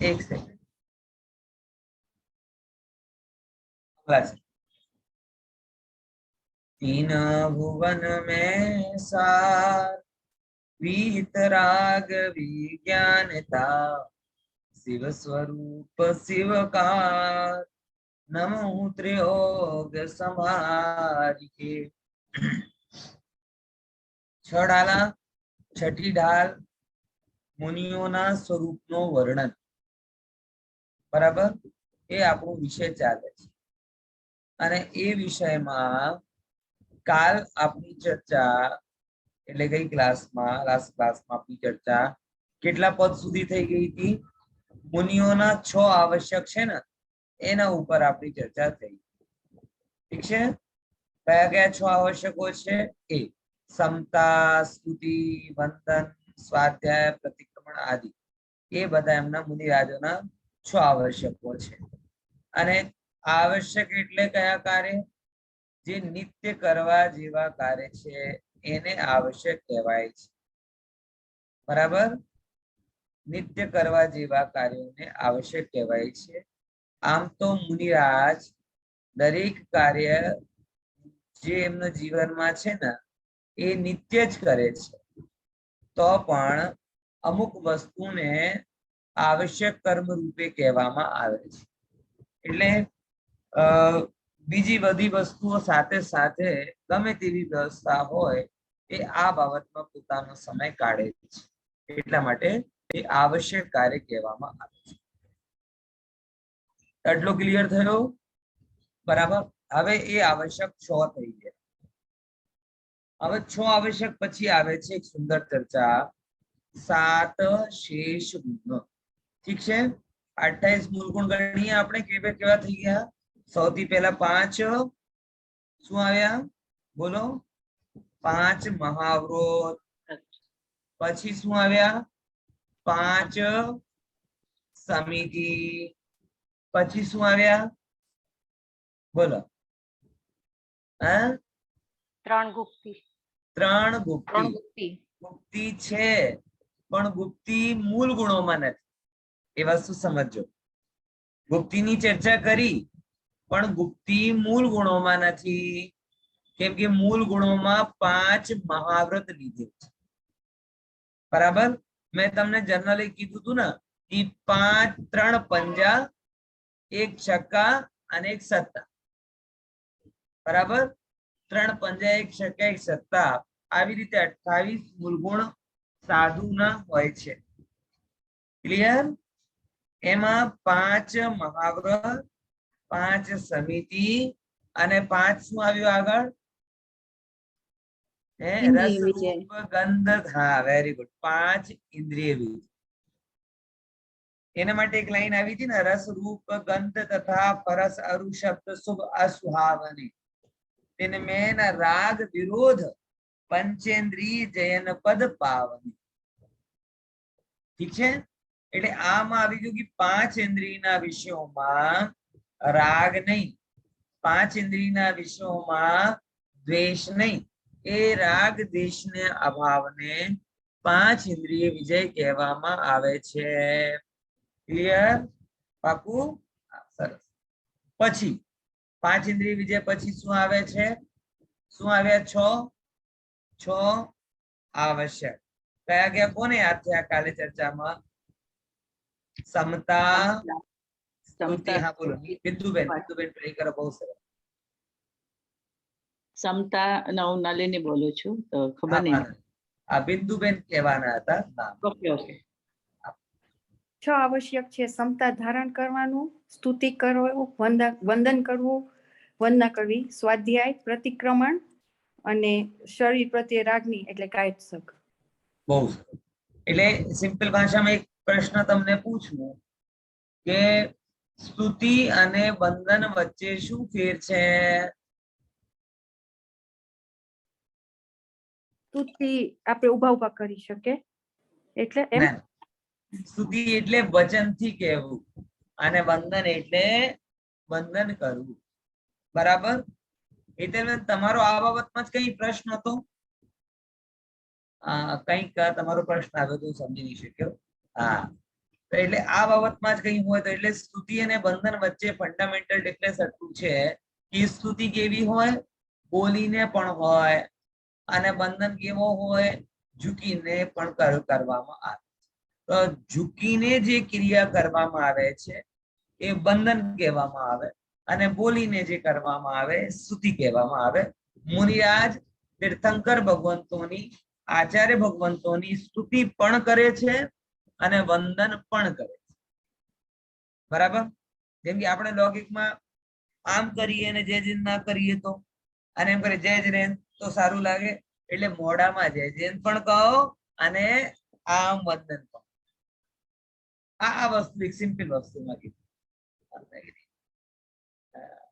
एक सेकंड। अगला से। तीन भुवन में सार, वीतराग विज्ञानता, शिव स्वरूप शिवकार, नमो त्रियोग समारिके। छ ढाला, छठी ढाल मुनियोना स्वरूपનો વર્ણન, બરાબર? એ આપણો વિષય ચાલે છે અને એ વિષયમાં કાલ આપણી ચર્ચા એટલે ગઈ ક્લાસમાં લાસ્ટ ક્લાસમાં આપણી ચર્ચા કેટલા પદ સુધી થઈ ગઈ હતી? મુનિઓના 6 આવશ્યક છે ને એના ઉપર આપણી ચર્ચા થઈ, ઠીક છે? કયા કયા 6 આવશ્યકો છે? એ સમતા, સ્તુતિ, વંદન, સ્વાધ્યાય, પ્રતિક્રમણ આદિ, એ બધા એમના મુનિરાજોના 6 આવશ્યકો છે. અને આવશ્યક એટલે કયા કાર્ય? જે નિત્ય કરવા જેવા કાર્ય છે એને આવશ્યક કહેવાય છે, બરાબર? નિત્ય કરવા જેવા કાર્યોને આવશ્યક કહેવાય છે. આમ તો મુનિરાજ દરેક કાર્ય જે એમના જીવનમાં છે ને એ નિત્ય જ કરે છે, તો પણ અમુક વસ્તુને આવશ્યક કર્મ રૂપે કહેવામાં આવે છે. એટલે બીજી બધી વસ્તુઓ સાથે સાથે ગમે તેવી વ્યવસ્થા હોય એ આ બાબતમાં પોતાનો સમય કાઢે છે, એટલા માટે એ આવશ્યક કાર્ય કહેવામાં આવે છે. એટલો ક્લિયર થયો? બરાબર. હવે એ આવશ્યક 6 થઈ ગયા. હવે 6 આવશ્યક પછી આવે છે એક સુંદર ચર્ચા, 7 શેષ ગુણ, ઠીક છે? 28 મૂળ ગુણ ગણીએ આપણે, કેવા થઈ ગયા? સૌથી પહેલા 5 શું આવ્યા? બોલો. 5 મહાવૃત. પછી શું આવ્યા? 5 સમિતિ. પછી શું આવ્યા? બોલો. હા, 3 ગુપ્તિ. 3 ગુપ્તિ. ગુપ્તિ છે પણ ગુપ્તિ મૂળ ગુણોમાં નથી, એ વસ્તુ સમજો. ગુપ્તિની ચર્ચા કરી પણ ગુપ્તિ મૂળ ગુણોમાં નથી, કેમ કે મૂળ ગુણોમાં 5 મહાવ્રત લીધે છે, બરાબર? મેં તમને જનરલી કીધું હતું ને કે 5 3 પંજા, 1 છક્કા અને 1 સત્તા, બરાબર? 3 પંજા, 1 છક્કા, 1 સત્તા, આવી રીતે 28 મૂળ ગુણ સાધુના હોય છે. ક્લિયર? એમાં 5 મહાવ્રત, 5 સમિતિ અને 5 શું આવ્યું આગળ? રસ, રૂપ, ગંધ. હા, વેરી ગુડ. 5 ઇન્દ્રિય વિજય. એના માટે એક લાઈન આવી હતી ને, રસ, રૂપ, ગંધ તથા પરસ અરુ શબ્દ શુભ અસુહાવની, તેને મેન રાગ વિરોધ પંચેન્દ્રિય જયન પદ પાવની. ઠીક છે? એટલે આમાં આવી ગયું કે 5 ઇન્દ્રિયના વિષયોમાં રાગ નહીં, 5 ઇન્દ્રિયના વિષયોમાં દ્વેષ નહીં, એ રાગ દ્વેષને અભાવને 5 ઇન્દ્રિય વિજય કહેવામાં આવે છે. ક્લિયર? પાકું? સરસ. પછી 5 ઇન્દ્રિય વિજય પછી શું આવે છે? શું આવ્યા? 6 આવશ્યક. કયા કયા કોને યાદ છે આ કાલે ચર્ચામાં? સમતા, સ્તુતિ. હા બોલો બિંદુબેન. બિંદુબેન ટ્રાય કરો, બહુ સરસ. સમતા નલિની બોલું છું, તો ખબર નહીં. આ બિંદુબેન કહેવાના હતા. Okay okay. 6 આવશ્યક છે: સમતા ધારણ કરવાનું, સ્તુતિ કરવું, વંદન કરવું, વંદના કરવી, સ્વાધ્યાય, પ્રતિક્રમણ અને શરીર પ્રત્યે રાગની એટલે કાયત્સક. બહુ સરસ. એટલે સિમ્પલ ભાષામાં એક પ્રશ્ન તમને પૂછું કે સ્તુતિ અને વંદન વચ્ચે શું ફેર છે? સ્તુતિ આપણે ઉભા કરી શકે, એટલે એમ. સ્તુતિ એટલે વચનથી કહેવું અને વંદન એટલે વંદન કરવું, બરાબર? એટલે તમારો આ બાબતમાં જ કઈ પ્રશ્ન હતો? કંઈક તમારો પ્રશ્ન આવ્યો તો સમજી નહીં શક્યો. હા, તો એટલે આ બાબતમાં જ કઈ હોય તો એટલે સ્તુતિ અને બંધન વચ્ચે ફંડામેન્ટલ ડિફરન્સ એટલું છે કે સ્તુતિ કેવી હોય, બોલીને પણ હોય, અને બંધન કેવો હોય, ઝૂકીને પણ કરવામાં આવે. તો ઝૂકીને જે ક્રિયા કરવામાં આવે છે એ બંધન કહેવામાં આવે, અને બોલીને જે કરવામાં આવે સ્તુતિ કહેવામાં આવે. મુનિરાજ તીર્થંકર ભગવંતોની, આચાર્ય ભગવંતોની સ્તુતિ પણ કરે છે અને વંદન પણ કરે છે. બરાબર? જેમ કે આપણે લૌકિકમાં આમ કરીએ અને જય જયંત ના કરીએ તો, અને એમ કરે જય જયંત તો સારું લાગે, એટલે મોઢામાં જય જયંત પણ કહો અને આમ વંદન પણ. આ વસ્તુ એક સિમ્પલ વસ્તુમાં કીધું.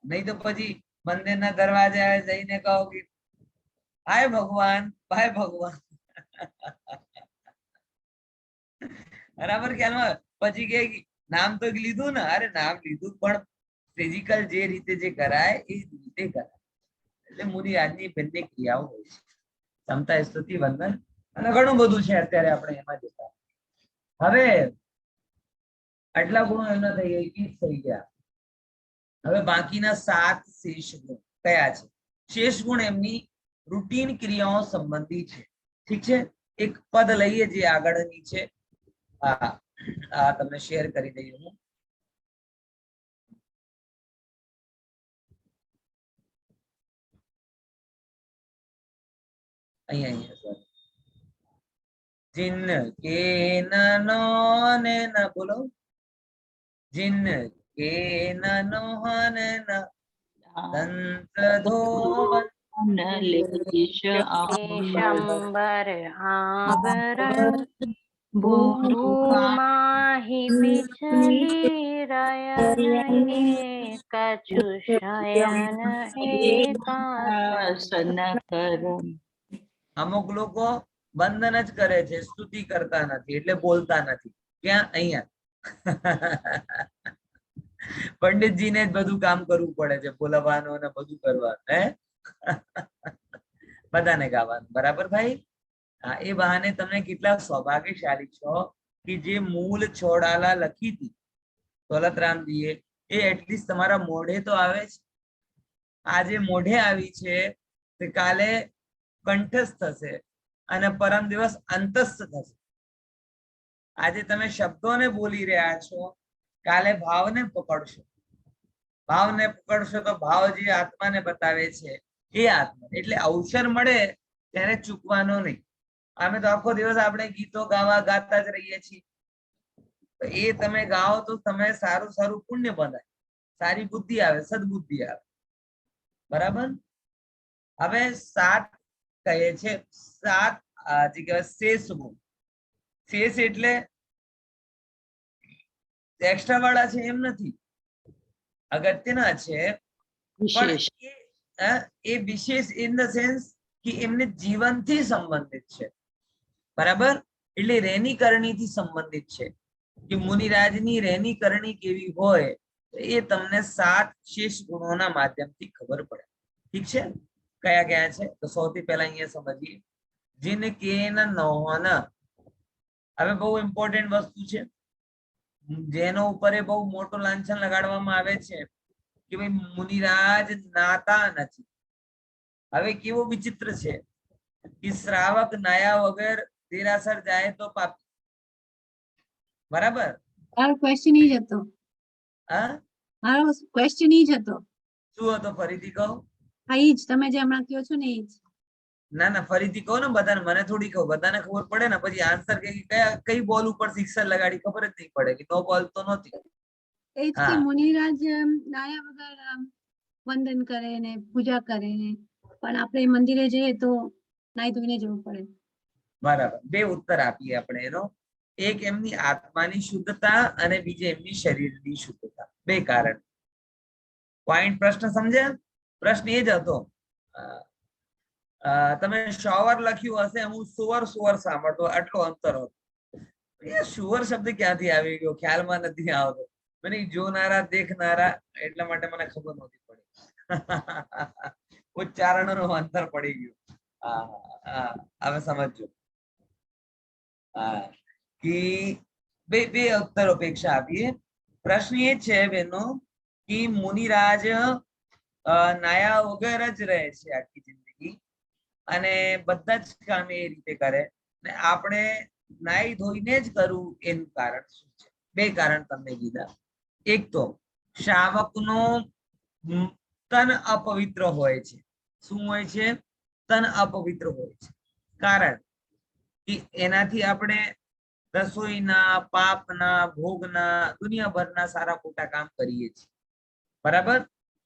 નહીં તો પછી મંદિરના દરવાજા જઈને કહો કે હાય ભગવાન, ભાઈ ભગવાન. બરાબર? ખ્યાલમાં? પછી કે નામ તો લીધું ને, અરે નામ લીધું પણ ફિઝિકલ જે રીતે જે કરાય એ રીતે કરાય. એટલે મુનિરાજની બંને ક્રિયાઓ હોય છે, ક્ષમતા, સ્તુતિ, વંદન, અને ઘણું બધું છે. અત્યારે આપણે એમાં જતા. હવે આટલા ગુણો એમના થઈ ગયા, 21 થઈ ગયા. હવે બાકીના 7 શેષ ગુણ કયા છે? શેષ ગુણ એમની રૂટીન ક્રિયાઓ સંબંધી છે. ઠીક છે? એક પદ લઈએ જે આગળની છે. આ તમને શેર કરી દઈએ હું. અહીંયા જિન કે નનો ને ના બોલો, જિન કે નનો હને ના દંત ધોવન શંબર આવરણ ભૂમાહિ બિચલી રયન કછુ શયન એકાંત. અમુક લોકો વંદન જ કરે છે, સ્તુતિ કરતા નથી, એટલે બોલતા નથી. ક્યાં? અહીંયા. પંડિતજીને જ બધું કામ કરવું પડે છે, બોલાવવાનું અને બધું કરવાનું. હે બધાને ગાવાનું. બરાબર ભાઈ? હા, એ બહાને તમે કેટલા સૌભાગ્યશાળી છો કે જે મૂળ છોડાલા લખી હતી દોલતરામજીએ, એ એટલીસ્ટ તમારા મોઢે તો આવે છે. આજે મોઢે આવી છે તે કાલે કંઠસ્થ થશે અને પરમ દિવસ અંતસ્થ થશે. આજે તમે શબ્દોને બોલી રહ્યા છો, કાલે ભાવને પકડશો. ભાવને પકડશો તો ભાવ જે આત્માને બતાવે છે એ આત્મા. એટલે અવસર મળે ત્યારે ચૂકવાનો નહીં. અમે તો આખો દિવસ આપણે ગીતો ગાતા જ રહીએ છીએ. એ તમે ગાઓ તો તમે સારું સારું પુણ્ય બંધાય, સારી બુદ્ધિ આવે, સદબુદ્ધિ આવે. બરાબર? હવે 7 કહે છે, 7 જે કહેવાય શેષ ગુણ. શેષ એટલે એક્સ્ટ્રા વાળા છે એમ નથી, અગત્યના છે, પણ એ વિશેષ ઇન ધ સેન્સ કે એમને જીવનથી સંબંધિત છે. બરાબર? એટલે રહેણી કરણીથી સંબંધિત છે કે મુનિરાજની રહેણી કરણી કેવી હોય એ તમને 7 શેષ ગુણોના માધ્યમથી ખબર પડે. ઠીક છે? કયા કયા છે? તો સૌથી પહેલા અહીંયા સમજીએ. જીન કેન નોહન. હવે બહુ ઇમ્પોર્ટન્ટ વસ્તુ છે, જેનો ઉપર બહુ મોટો લાંછન લગાડવામાં આવે છે કે ભાઈ મુનિરાજ નાતા નથી. હવે કેવો વિચિત્ર છે કે શ્રાવક નાયા વગર દેરાસર જાય તો પાપી. બરાબર? મારો ક્વેશ્ચન ઈ જ હતો. હા, મારો ક્વેશ્ચન ઈ જ હતો. શું હતો? ફરીથી કહો. હા, ઈ જ તમે જે હમણાં કહો છો ને ઈ જ. ના ના, ફરીથી કહો ને. બધાને, મને થોડી કહો, બધાને ખબર પડે ને. પછી આન્સર કઈ બોલ ઉપર સિક્સર લગાડી ખબર જ નહીં પડે કે નો બોલ તો નહોતી. એ જ કે મુનિરાજ નાયા વગર વંદન કરે ને પૂજા કરે ને, પણ આપણે મંદિરે જઈએ તો નાઈ ધોઈને જવું પડે. બરાબર. 2 ઉત્તર આપીએ આપણે એનો. એક એમની આત્માની શુદ્ધતા અને બીજી એમની શરીરની શુદ્ધતા. 2 કારણ. પોઈન્ટ, પ્રશ્ન સમજ્યા? પ્રશ્ન એ જ હતો. તમે શોવર લખ્યું હશે, હું સુવર સાંભળતો, આટલો અંતર હતો. એ સુવર શબ્દ ક્યાંથી આવી ગયો ખ્યાલમાં નથી આવતો. મને જોનારા દેખનારા એટલા માટે મને ખબર નહોતી પડી. ઉચ્ચારણનું અંતર પડી ગયું. હવે સમજો. કે બે ઉત્તર અપેક્ષા આપીએ. પ્રશ્ન એ છે બેનો કે મુનિરાજ નાયા વગર જ રહે છે આખી જિંદગી અને બધા જ કામ એ રીતે કરે ને આપણે નાઈ ધોઈને જ કરવું એનું કારણ શું છે? બે કારણ તમને કીધા. એક તો શ્રાવકનો તન અપવિત્ર હોય છે. શું હોય છે? તન અપવિત્ર હોય છે. કારણ કે એનાથી આપણે રસોઈના, પાપના, ભોગના, દુનિયાભરના સારા ખોટા કામ કરીએ છીએ. બરાબર?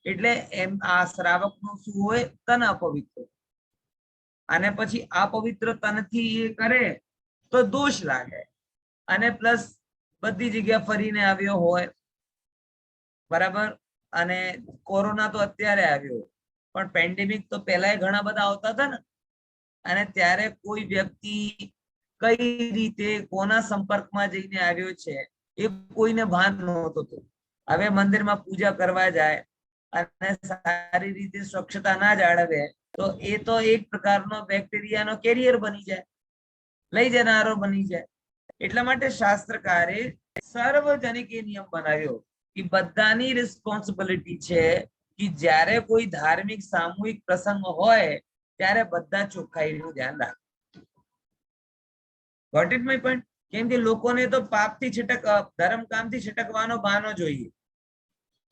એટલે એમ આ શ્રાવકનું શું હોય? તન અપવિત્ર. અને પછી અપવિત્ર તનથી એ કરે તો દોષ લાગે અને પ્લસ બધી જગ્યા ફરીને આવ્યો હોય. બરાબર? અને કોરોના તો અત્યારે આવ્યો પણ પેન્ડેમિક તો પહેલા ઘણા બધા આવતા હતા ને. અને ત્યારે કોઈ વ્યક્તિ કઈ રીતે કોના સંપર્કમાં જઈને આવ્યો છે એ કોઈને ભાન નહોતું. હવે મંદિરમાં પૂજા કરવા જાય અને સારી રીતે સ્વચ્છતા ના જાળવે તો એ તો એક પ્રકારનો બેક્ટેરિયાનો કેરિયર બની જાય, લઈ જનારો બની જાય. એટલા માટે શાસ્ત્રકારે સાર્વજનિક એ નિયમ બનાવ્યો કે બધાની રિસ્પોન્સિબિલિટી છે કે જ્યારે કોઈ ધાર્મિક સામૂહિક પ્રસંગ હોય ત્યારે બધા ચોખ્ખાઈનું ધ્યાન રાખે. Got it my point? કેમ કે લોકોને તો પાપથી ધર્મ કામથી છટકવાનો બહાનો જોઈએ.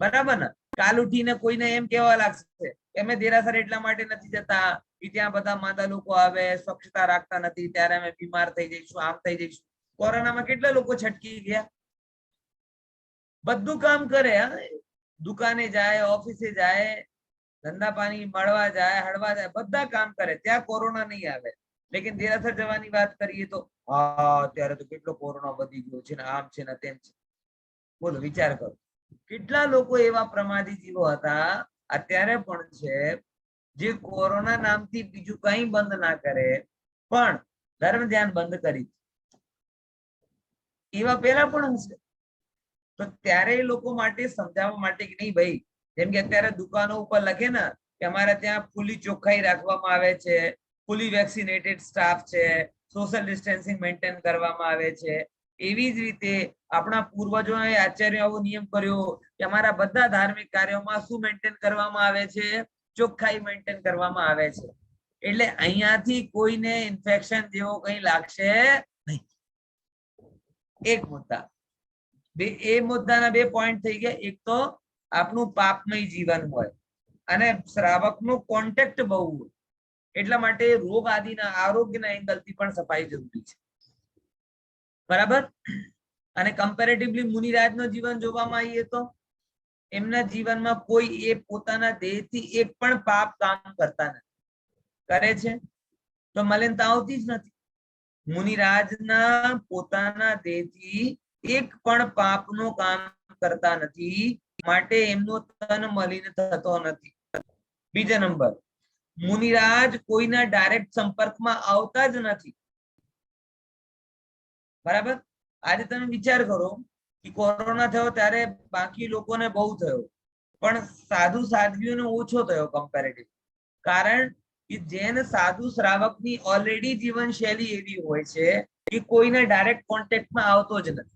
બરાબર ને? કાલ ઉઠીને કોઈને એમ કેવા લાગશે કે અમે દેરાસર એટલા માટે નથી જતા કે ત્યાં બધા માંદા લોકો આવે, સ્વચ્છતા રાખતા નથી, ત્યારે અમે બીમાર થઈ જઈશું, આમ થઈ જઈશું. કોરોનામાં કેટલા લોકો છટકી ગયા? બધું કામ કરે, દુકાને જાય, ઓફિસે જાય, ધંધા પાણી મળવા જાય, હળવા જાય, બધા કામ કરે, ત્યાં કોરોના નહીં આવે. લેકિન દેરાસર જવાની વાત કરીએ તો અત્યારે તો કેટલો કોરોના વધી ગયો છે ને આમ છે ને તેમ છે. બોલો, વિચાર કરો કેટલા લોકો એવા પ્રમાદી જીવો હતા, અત્યારે પણ છે, જે કોરોના નામથી બીજું કઈ બંધ ના કરે પણ ધર્મ ધ્યાન બંધ કરી. એવા પેલા પણ હશે. તો ત્યારે એ લોકો માટે સમજાવવા માટે કે નહીં ભાઈ, જેમ કે અત્યારે દુકાનો ઉપર લખે ને કે અમારે ત્યાં ફૂલી ચોખ્ખાઈ રાખવામાં આવે છે, ફૂલી વેક્સિનેટેડ સ્ટાફ છે, સોશિયલ ડિસ્ટન્સિંગ મેન્ટેન કરવામાં આવે છે. એવી જ રીતે આપણા પૂર્વજોએ આચાર્ય આવો નિયમ કર્યો કે અમારા બધા ધાર્મિક કાર્યોમાં શું મેન્ટેન કરવામાં આવે છે? ચોખ્ખાઈ મેન્ટેન કરવામાં આવે છે. એટલે અહીંયાથી કોઈને ઇન્ફેક્શન જેવો કઈ લાગશે નહીં. એક મુદ્દા. એ મુદ્દાના બે પોઈન્ટ થઈ ગયા. એક તો આપણું પાપમય જીવન હોય અને શ્રાવકનો કોન્ટેક્ટ બહુ હોય, એટલા માટે રોગ આદિના આરોગ્યના એંગલથી પણ સફાઈ જરૂરી છે. બરાબર? અને કમ્પેરેટિવલી મુનિરાજનું જીવન જોવામાં આવીએ તો એમના જીવનમાં કોઈ એ પોતાના દેહથી એક પણ પાપ કામ કરતા નથી. કરે છે તો મલિનતા આવતી જ નથી. મુનિરાજના પોતાના દેહથી એક પણ પાપનું કામ કરતા નથી, માટે એમનો તન મલિન થતો નથી. બીજા નંબર, મુનિરાજ કોઈના ડાયરેક્ટ સંપર્કમાં આવતા જ નથી. બરાબર? આજે તમે વિચાર કરો કે કોરોના થયો ત્યારે બાકી લોકોને બહુ થયો પણ સાધુ સાધ્વીઓને ઓછો થયો કમ્પેરેટિવ. કારણ કે જૈન સાધુ શ્રાવકની ઓલરેડી જીવનશૈલી એવી હોય છે કે કોઈને ડાયરેક્ટ કોન્ટેક્ટમાં આવતો જ નથી.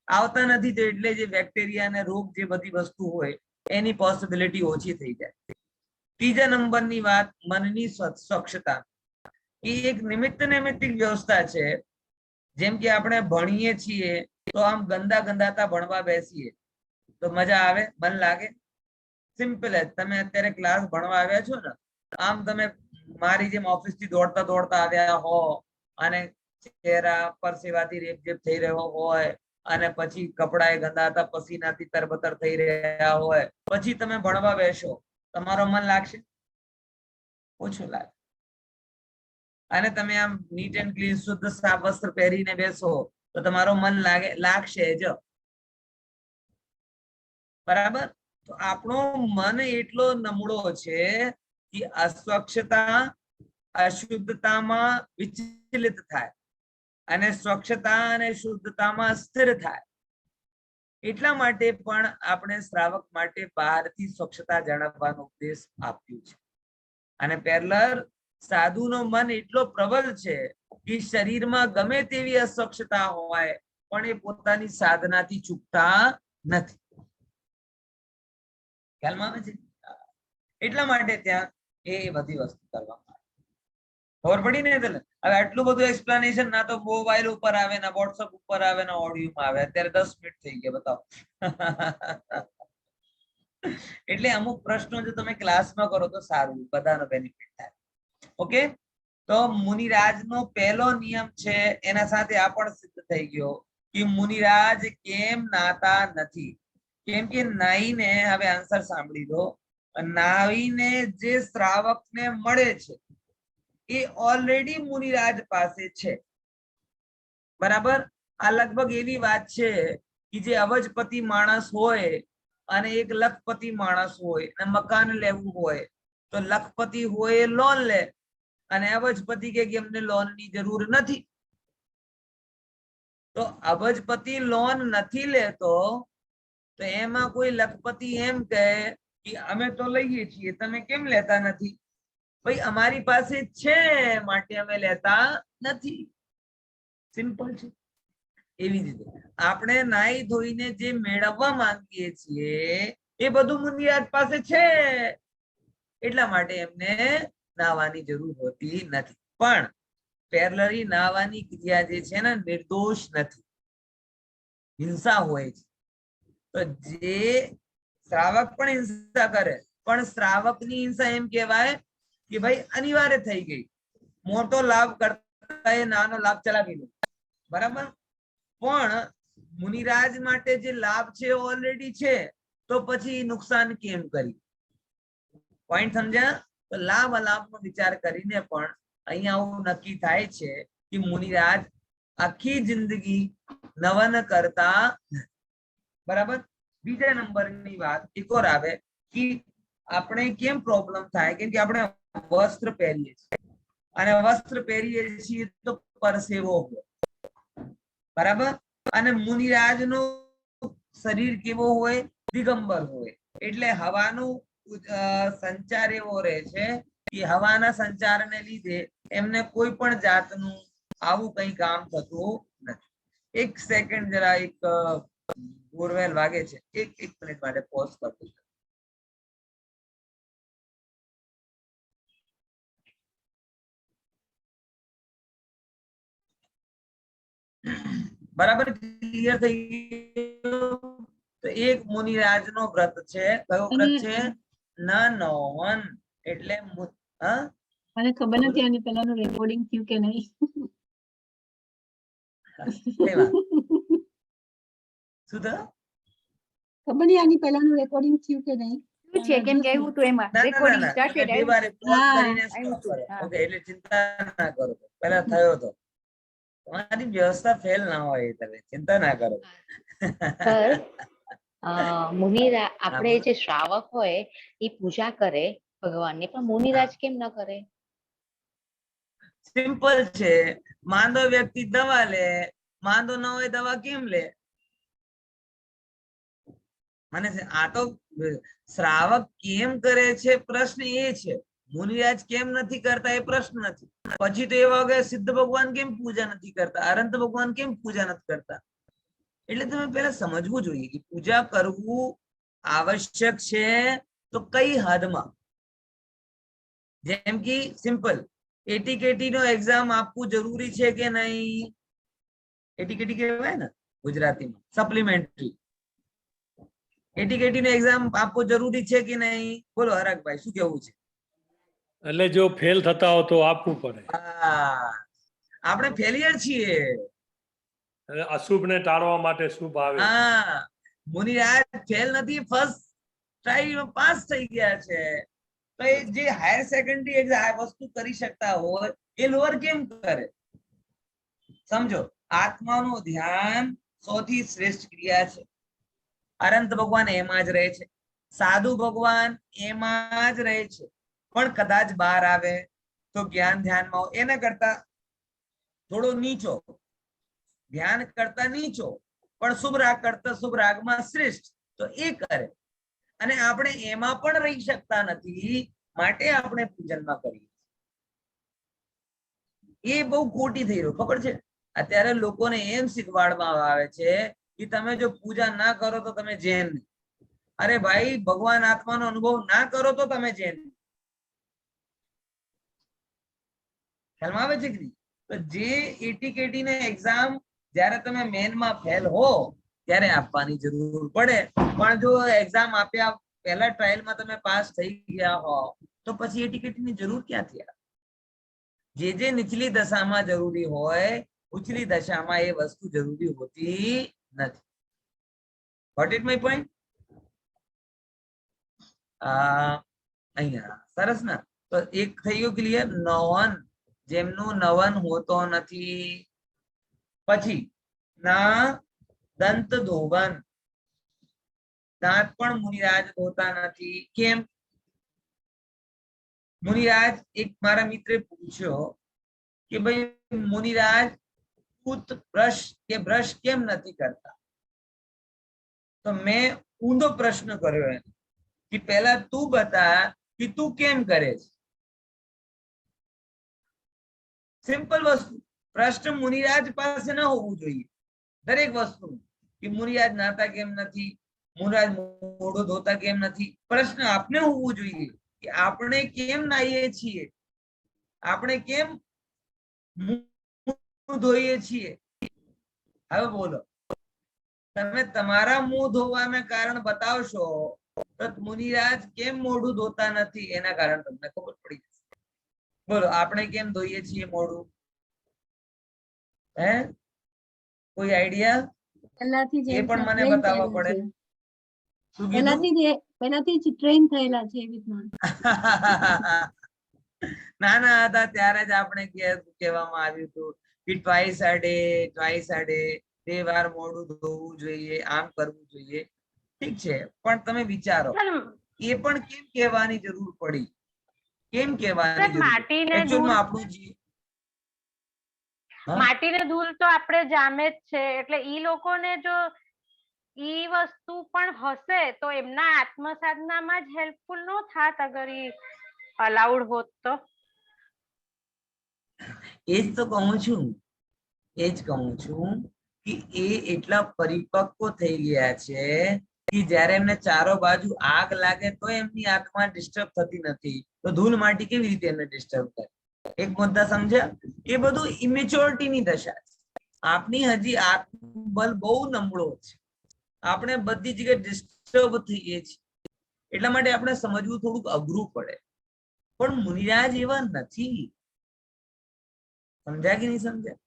આવતા નથી તો એટલે જે બેક્ટેરિયા અને રોગ જે બધી વસ્તુ હોય એની પોસિબિલિટી ઓછી થઈ જાય. ત્રીજા નંબરની વાત, મનની સ્વચ્છતા. એ એક નિમિત્ત નૈમિત્તિક વ્યવસ્થા છે. જેમ કે આપણે ભણીએ છીએ તો આમ ગંદાતા ભણવા બેસીએ તો મજા આવે, મન લાગે? સિમ્પલ જ. તમે અત્યારે ક્લાસ ભણવા આવ્યા છો ને, આમ તમે મારી જેમ ઓફિસ થી દોડતા દોડતા આવ્યા હો અને ચહેરા પર સેવાથી રેપઝેપ થઈ રહ્યો હોય અને પછી કપડા એ ગંદા હતા, પસીનાથી તરબતર થઈ રહ્યા હોય, પછી તમે ભણવા બેસો, તમારો મન લાગશે? ઓછું લાગે. અને તમે આમ નીટ એન્ડ ક્લીન શુદ્ધ સાફ વસ્ત્ર પહેરીને બેસો તો તમારો મન લાગશે જ. બરાબર? તો આપણો મન એટલો નમળો છે કે અસ્વચ્છતા અશુદ્ધતામાં વિચલિત થાય અને સ્વચ્છતા અને શુદ્ધતામાં સ્થિર થાય. એટલા માટે પણ આપણે શ્રાવક માટે બહારથી સ્વચ્છતા જાળવવાનો ઉપદેશ આપ્યો છે. અને પેરલર સાધુનો મન એટલો પ્રબળ છે કે શરીરમાં ગમે તેવી અસ્વચ્છતા હોય પણ એ પોતાની સાધનાથી ચૂકતા નથી. ખ્યાલમાં આવે છે? એટલા માટે ત્યાં એ બધી વસ્તુ કરવામાં આવે. ખબર પડી ને? તને હવે આટલું બધું એક્સપ્લેનેશન ના તો મોબાઈલ ઉપર આવે, ના વોટ્સઅપ ઉપર આવે, ના ઓડિયોમાં આવે. અત્યારે 10 મિનિટ થઈ ગયા, બતાવો. એટલે અમુક પ્રશ્નો જો તમે ક્લાસમાં કરો તો સારું, બધાનો બેનિફિટ થાય. ઓકે, તો મુનિરાજનો પહેલો નિયમ છે, એના સાથે આ પણ સિદ્ધ થઈ ગયો કે મુનિરાજ કેમ નાતા નથી. કેમ કે નાઈને, હવે આન્સર સાંભળી લો, નાવીને જે શ્રાવકને મળે છે એ ઓલરેડી મુનિરાજ પાસે છે. બરાબર? આ લગભગ એવી વાત છે કે જે અબજપતિ માણસ હોય અને એક લખપતિ માણસ હોય અને મકાન લેવું હોય તો લખપતિ હોય લોન લે અને અબજપતિ કે એમને લોન ની જરૂર નથી. તો અબજપતિ લોન નથી લેતો તો એમાં કોઈ લખપતિ એમ કહે કે અમે તો લઈએ છીએ, તમે કેમ લેતા નથી? ભાઈ અમારી પાસે છે માટે અમે લેતા નથી. સિમ્પલ છે. એવી જ રીતે આપણે નાઈ ધોઈને જે મેળવવા માંગીએ છીએ એ બધું મુનિરાજ પાસે છે, એટલા માટે એમને નાવાની જરૂર હોતી નથી. પણ પેરેલલી નાવાની ક્રિયા જે છે ને નિર્દોષ નથી, હિંસા હોય છે. તો જે શ્રાવક પણ હિંસા કરે, પણ શ્રાવકની હિંસા એમ કહેવાય કે ભાઈ અનિવાર્ય થઈ ગઈ, મોટો લાભ કરતા એ નાનો લાભ ચલાવી લો. બરાબર? પણ મુનિરાજ માટે જે લાભ છે ઓલરેડી છે, તો પછી નુકસાન કેમ કરી? પોઈન્ટ સમજ્યા? તો લાભ અલાભનો વિચાર કરીને પણ અહીંયા આવું નક્કી થાય છે કે મુનિરાજ આખી જિંદગી નવન કરતા. બરાબર? બીજા નંબરની વાત એક ઓર આવે કે આપણે કેમ પ્રોબ્લેમ થાય? કેમ કે આપણે વસ્ત્ર પહેરીએ છીએ અને વસ્ત્ર પહેરીએ છીએ તો પરસેવો હોય. બરાબર? અને મુનિરાજનું શરીર કેવો હોય? દિગંબર હોય. એટલે હવાનું સંચાર એવો રહે છે કે હવાના સંચારને લીધે એમને કોઈ પણ જાતનું આવું કઈ કામ થતું નથી. એક સેકન્ડ જરા, એક બોરવેલ વાગે છે, એક મિનિટ માટે પોઝ કરતો. બરાબર? ક્લિયર થઈ ગયું? તો એક મુનિરાજનો વ્રત છે. કયો વ્રત છે? નવન. એટલે મને ખબર નથી આની પહેલાનું રેકોર્ડિંગ થયું કે નહીં. શું થયું? ખબર નહીં આની પહેલાનું રેકોર્ડિંગ થયું કે નહીં. શું છે? કેમ કે આવ્યું હતું એમાં રેકોર્ડિંગ સ્ટાર્ટેડ બે વાર પોઝ કરીને આવ્યું સ્ટોપ હતું. કરો. ઓકે, એટલે ચિંતા ના કરો. પહેલા થયો તો તમારી વ્યવસ્થા ફેલ ના હોય, તમે ચિંતા ના કરો. સર, મુનિરાજ આપણે જે શ્રાવક હોય એ પૂજા કરે ભગવાનની, પણ મુનિરાજ કેમ ન કરે? સિમ્પલ છે. માંદો વ્યક્તિ દવા લે, માંદો ન હોય દવા કેમ લે? મને આ તો શ્રાવક કેમ કરે છે પ્રશ્ન એ છે, મુનિરાજ કેમ નથી કરતા એ પ્રશ્ન નથી. પછી તો એવા વગર સિદ્ધ ભગવાન કેમ પૂજા નથી કરતા, અનંત ભગવાન કેમ પૂજા નથી કરતા? એટલે તમે પહેલા સમજવું જોઈએ કે પૂજા કરવું આવશ્યક છે તો કઈ હદમાં. જેમ કે સિમ્પલ એટીકેટી નો એક્ઝામ આપવું જરૂરી છે કે નહીં? એટીકેટી કહેવાય ને ગુજરાતીમાં, સપ્લિમેન્ટરી. એટીકેટી નો એક્ઝામ આપવો જરૂરી છે કે નહીં? બોલો હરકભાઈ, શું કેવું છે? એટલે જો ફેલ થતા હો તો આપવું પડે. આપણે ફેલિયર છીએ. અશુભ ને ટાળવા માટે શુભ આવે. હા, મુનિરાજ ફેલ નથી, ફર્સ્ટ ટ્રાય પાસ થઈ ગયા છે. તો એ જે હાયર સેકન્ડરી એક્ઝામ વસ્તુ કરી શકતા હોય એ લોઅર કેમ કરે? સમજો, આત્માનું ધ્યાન સૌથી શ્રેષ્ઠ ક્રિયા છે. અનંત ભગવાન એમાં જ રહે છે, સાધુ ભગવાન એમાં જ રહે છે, પણ કદાચ બહાર આવે તો જ્ઞાન ધ્યાનમાં એના કરતા થોડો નીચો, ધ્યાન કરતા નીચો, પણ શુભ રાગ કરતા શુભ રાગમાં શ્રેષ્ઠ, તો એ કરે. અને આપણે એમાં પણ રહી શકતા નથી, માટે આપણે પૂજનમાં કરીએ. એ બહુ ખોટી થઈ રહ્યું, ખબર છે? અત્યારે લોકોને એમ શીખવાડવામાં આવે છે કે તમે જો પૂજા ના કરો તો તમે જૈન નહીં. અરે ભાઈ, ભગવાન આત્માનો અનુભવ ના કરો તો તમે જૈન નહીં. ખ્યાલમાં આવે છે કે નહીં? તો જે એટીકેટી ને એક્ઝામ જ્યારે તમે મેનમાં ફેલ હો ત્યારે આપવાની જરૂર પડે, પણ જો એક્ઝામ આપ્યા પહેલા ટ્રાયલમાં તમે પાસ થઈ ગયા હો તો પછી એટીકેટી ની જરૂર ક્યાંથી આવે? જે નીચલી દશામાં જરૂરી હોય ઉચલી દશામાં એ વસ્તુ જરૂરી હોતી નથી. Got it my point? અહીંયા સરસ ને. તો એક થઈ ગયું ક્લિયર. નવન, જેમનું નવન હોતો નથી. પછી ના દંત ધોવન, દાંત પણ મુનિરાજ ધોતા નથી. કેમ? મુનિરાજ, એક મારા મિત્રે પૂછ્યો કે ભાઈ મુનિરાજ ટૂથબ્રશ કે બ્રશ કેમ નથી કરતા? તો મેં ઊંધો પ્રશ્ન કર્યો એને કે પહેલા તું બતા કે તું કેમ કરે છે. સિમ્પલ વસ્તુ. પ્રશ્ન મુનિરાજ પાસે ન હોવું જોઈએ દરેક વસ્તુ કે મુનિરાજ નાતા કેમ નથી, મુનિરાજ મોઢું ધોતા કેમ નથી. પ્રશ્ન આપને હોવું જોઈએ કે આપણે કેમ નાહીએ છીએ, આપણે કેમ મોં ધોઈએ છીએ. હવે બોલો, તમે તમારા મોં ધોવાના કારણ બતાવશો તો મુનિરાજ કેમ મોઢું ધોતા નથી એના કારણ તમને ખબર પડી જશે. બોલો, આપણે કેમ ધોઈએ છીએ મોઢું? હે, કોઈ આઈડિયા? પહેલાથી જ એ પણ મને બતાવવા પડે. શું કીધું? પહેલાથી જ ટ્રેન થયેલા છે એવી રીતના. નાના હતા ત્યારે જ આપણે કહેવામાં આવ્યું હતું કે ટ્વાઇસ અ ડે 2 વાર મોઢું ધોવું જોઈએ, આમ કરવું જોઈએ. ઠીક છે, પણ તમે વિચારો એ પણ કેમ કહેવાની જરૂર પડી? કેમ કહેવાની જરૂર? માટીને એકચ્યુઅલમાં આપણું માટીને ધૂળ તો આપણે જામે જ છે, એટલે ઈ લોકોને જો ઈ વસ્તુ પણ હશે તો એમના આત્મસાધનામાં જ હેલ્પફુલ નો થાત અગર ઈ અલાઉડ હોત તો. એ જ તો કહું છું, કે એ એટલા પરિપક્વ થઈ ગયા છે કે જ્યારે એમને ચારો બાજુ આગ લાગે તો એમની આત્મા ડિસ્ટર્બ થતી નથી, તો ધૂળ માટી કેવી રીતે એમને ડિસ્ટર્બ કરે? એક મુદ્દા સમજ્યા? એ બધું ઇમેચ્યોરિટીની દશા છે. આપની હજી આત્મબળ બહુ નબળો છે, આપણે બધી જગ્યાએ ડિસ્ટર્બ થઈએ છીએ, એટલા માટે આપણે સમજવું થોડુંક અઘરું પડે. પણ મુનિરાજ એવા નથી. સમજ્યા કે નહીં સમજ્યા?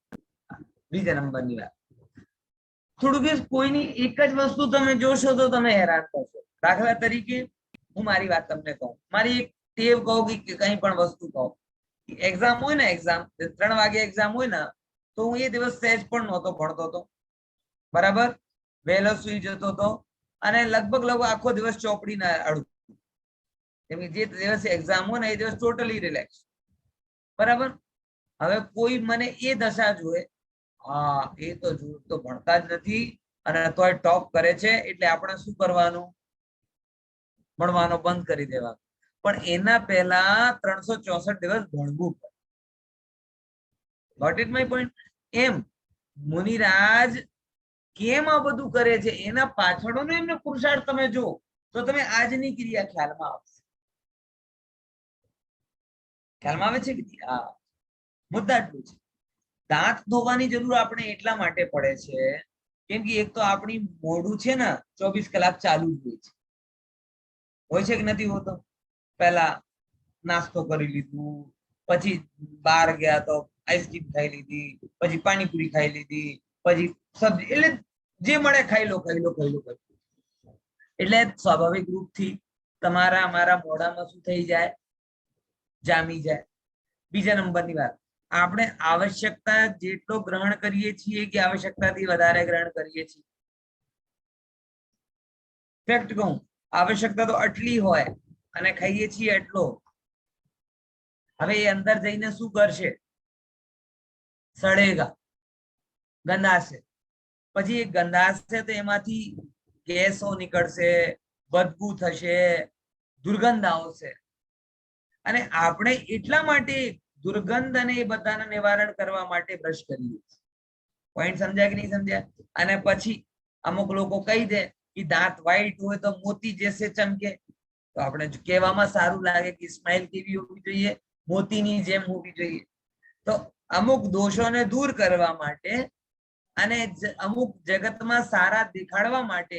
બીજા નંબરની વાત, થોડુંક કોઈની એક જ વસ્તુ તમે જોશો તો તમે હેરાન થશો. દાખલા તરીકે હું મારી વાત તમને કહું, મારી એક ટેવ કહું કે કંઈ પણ વસ્તુ કહું. એક્ઝામ હોય ને, 3 વાગે એક્ઝામ હોય ને, તો હું એ દિવસ સહેજ પણ નહોતો ભણતો હતો. બરાબર, વહેલો સુઈ જતો હતો અને લગભગ આખો દિવસ ચોપડી ના અડું. કેમ કે જે દિવસે એક્ઝામ હોય ને એ દિવસ ટોટલી રિલેક્સ. બરાબર. હવે કોઈ મને એ દશા જોવે, હા એ તો ભણતા જ નથી અને તોય ટોપ કરે છે, એટલે આપણે શું કરવાનું? ભણવાનો બંધ કરી દેવાનું. પણ એના પહેલા 364 દિવસ ભણવું પડે. Got it my point? એમ મુનિરાજ કેમ આ બધું કરે છે એના પાછળનો એમનો પુરુષાર્થ તમે જો તો તમે આજની ક્રિયા ખ્યાલમાં આવશે. ખ્યાલમાં આવે છે કે? હા, મુદ્દા એટલું છે. દાંત ધોવાની જરૂર આપણે એટલા માટે પડે છે કેમ કે એક તો આપણી મોઢું છે ને 24 કલાક ચાલુ જ હોય છે કે નથી હોતો? પહેલા નાસ્તો કરી લીધું, પછી બહાર ગયા તો આઈસ્ક્રીમ ખાઈ લીધી, પછી પાણીપુરી ખાઈ લીધી, પછી સબ્જી, એટલે જે મળે ખાઈ લો. એટલે સ્વાભાવિક રૂપથી તમારા અમારા મોઢામાં શું થઈ જાય? જામી જાય. બીજા નંબરની વાત, આપણે આવશ્યકતા જેટલો ગ્રહણ કરીએ છીએ કે આવશ્યકતાથી વધારે ગ્રહણ કરીએ છીએ? ફેક્ટ કહું, આવશ્યકતા તો આટલી હોય અને ખાઈએ છીએ એટલો. હવે એ અંદર જઈને શું કરશે? સડેગા, ગંધાશે. પછી એ ગંધાશે તો એમાંથી ગેસો નીકળશે, બદબુ થશે, દુર્ગંધ આવશે. અને આપણે એટલા માટે દુર્ગંધ અને એ બધાના નિવારણ કરવા માટે બ્રશ કરીએ છીએ. પોઈન્ટ સમજ્યા કે નહીં સમજ્યા? અને પછી અમુક લોકો કહી દે કે દાંત વ્હાઈટ હોય તો મોતી જैसे ચમકે, તો આપણે કહેવામાં સારું લાગે કે સ્માઇલ કેવી હોવી જોઈએ? મોતીની જેમ હોવી જોઈએ. તો અમુક દોષોને દૂર કરવા માટે અને અમુક જગતમાં સારા દેખાડવા માટે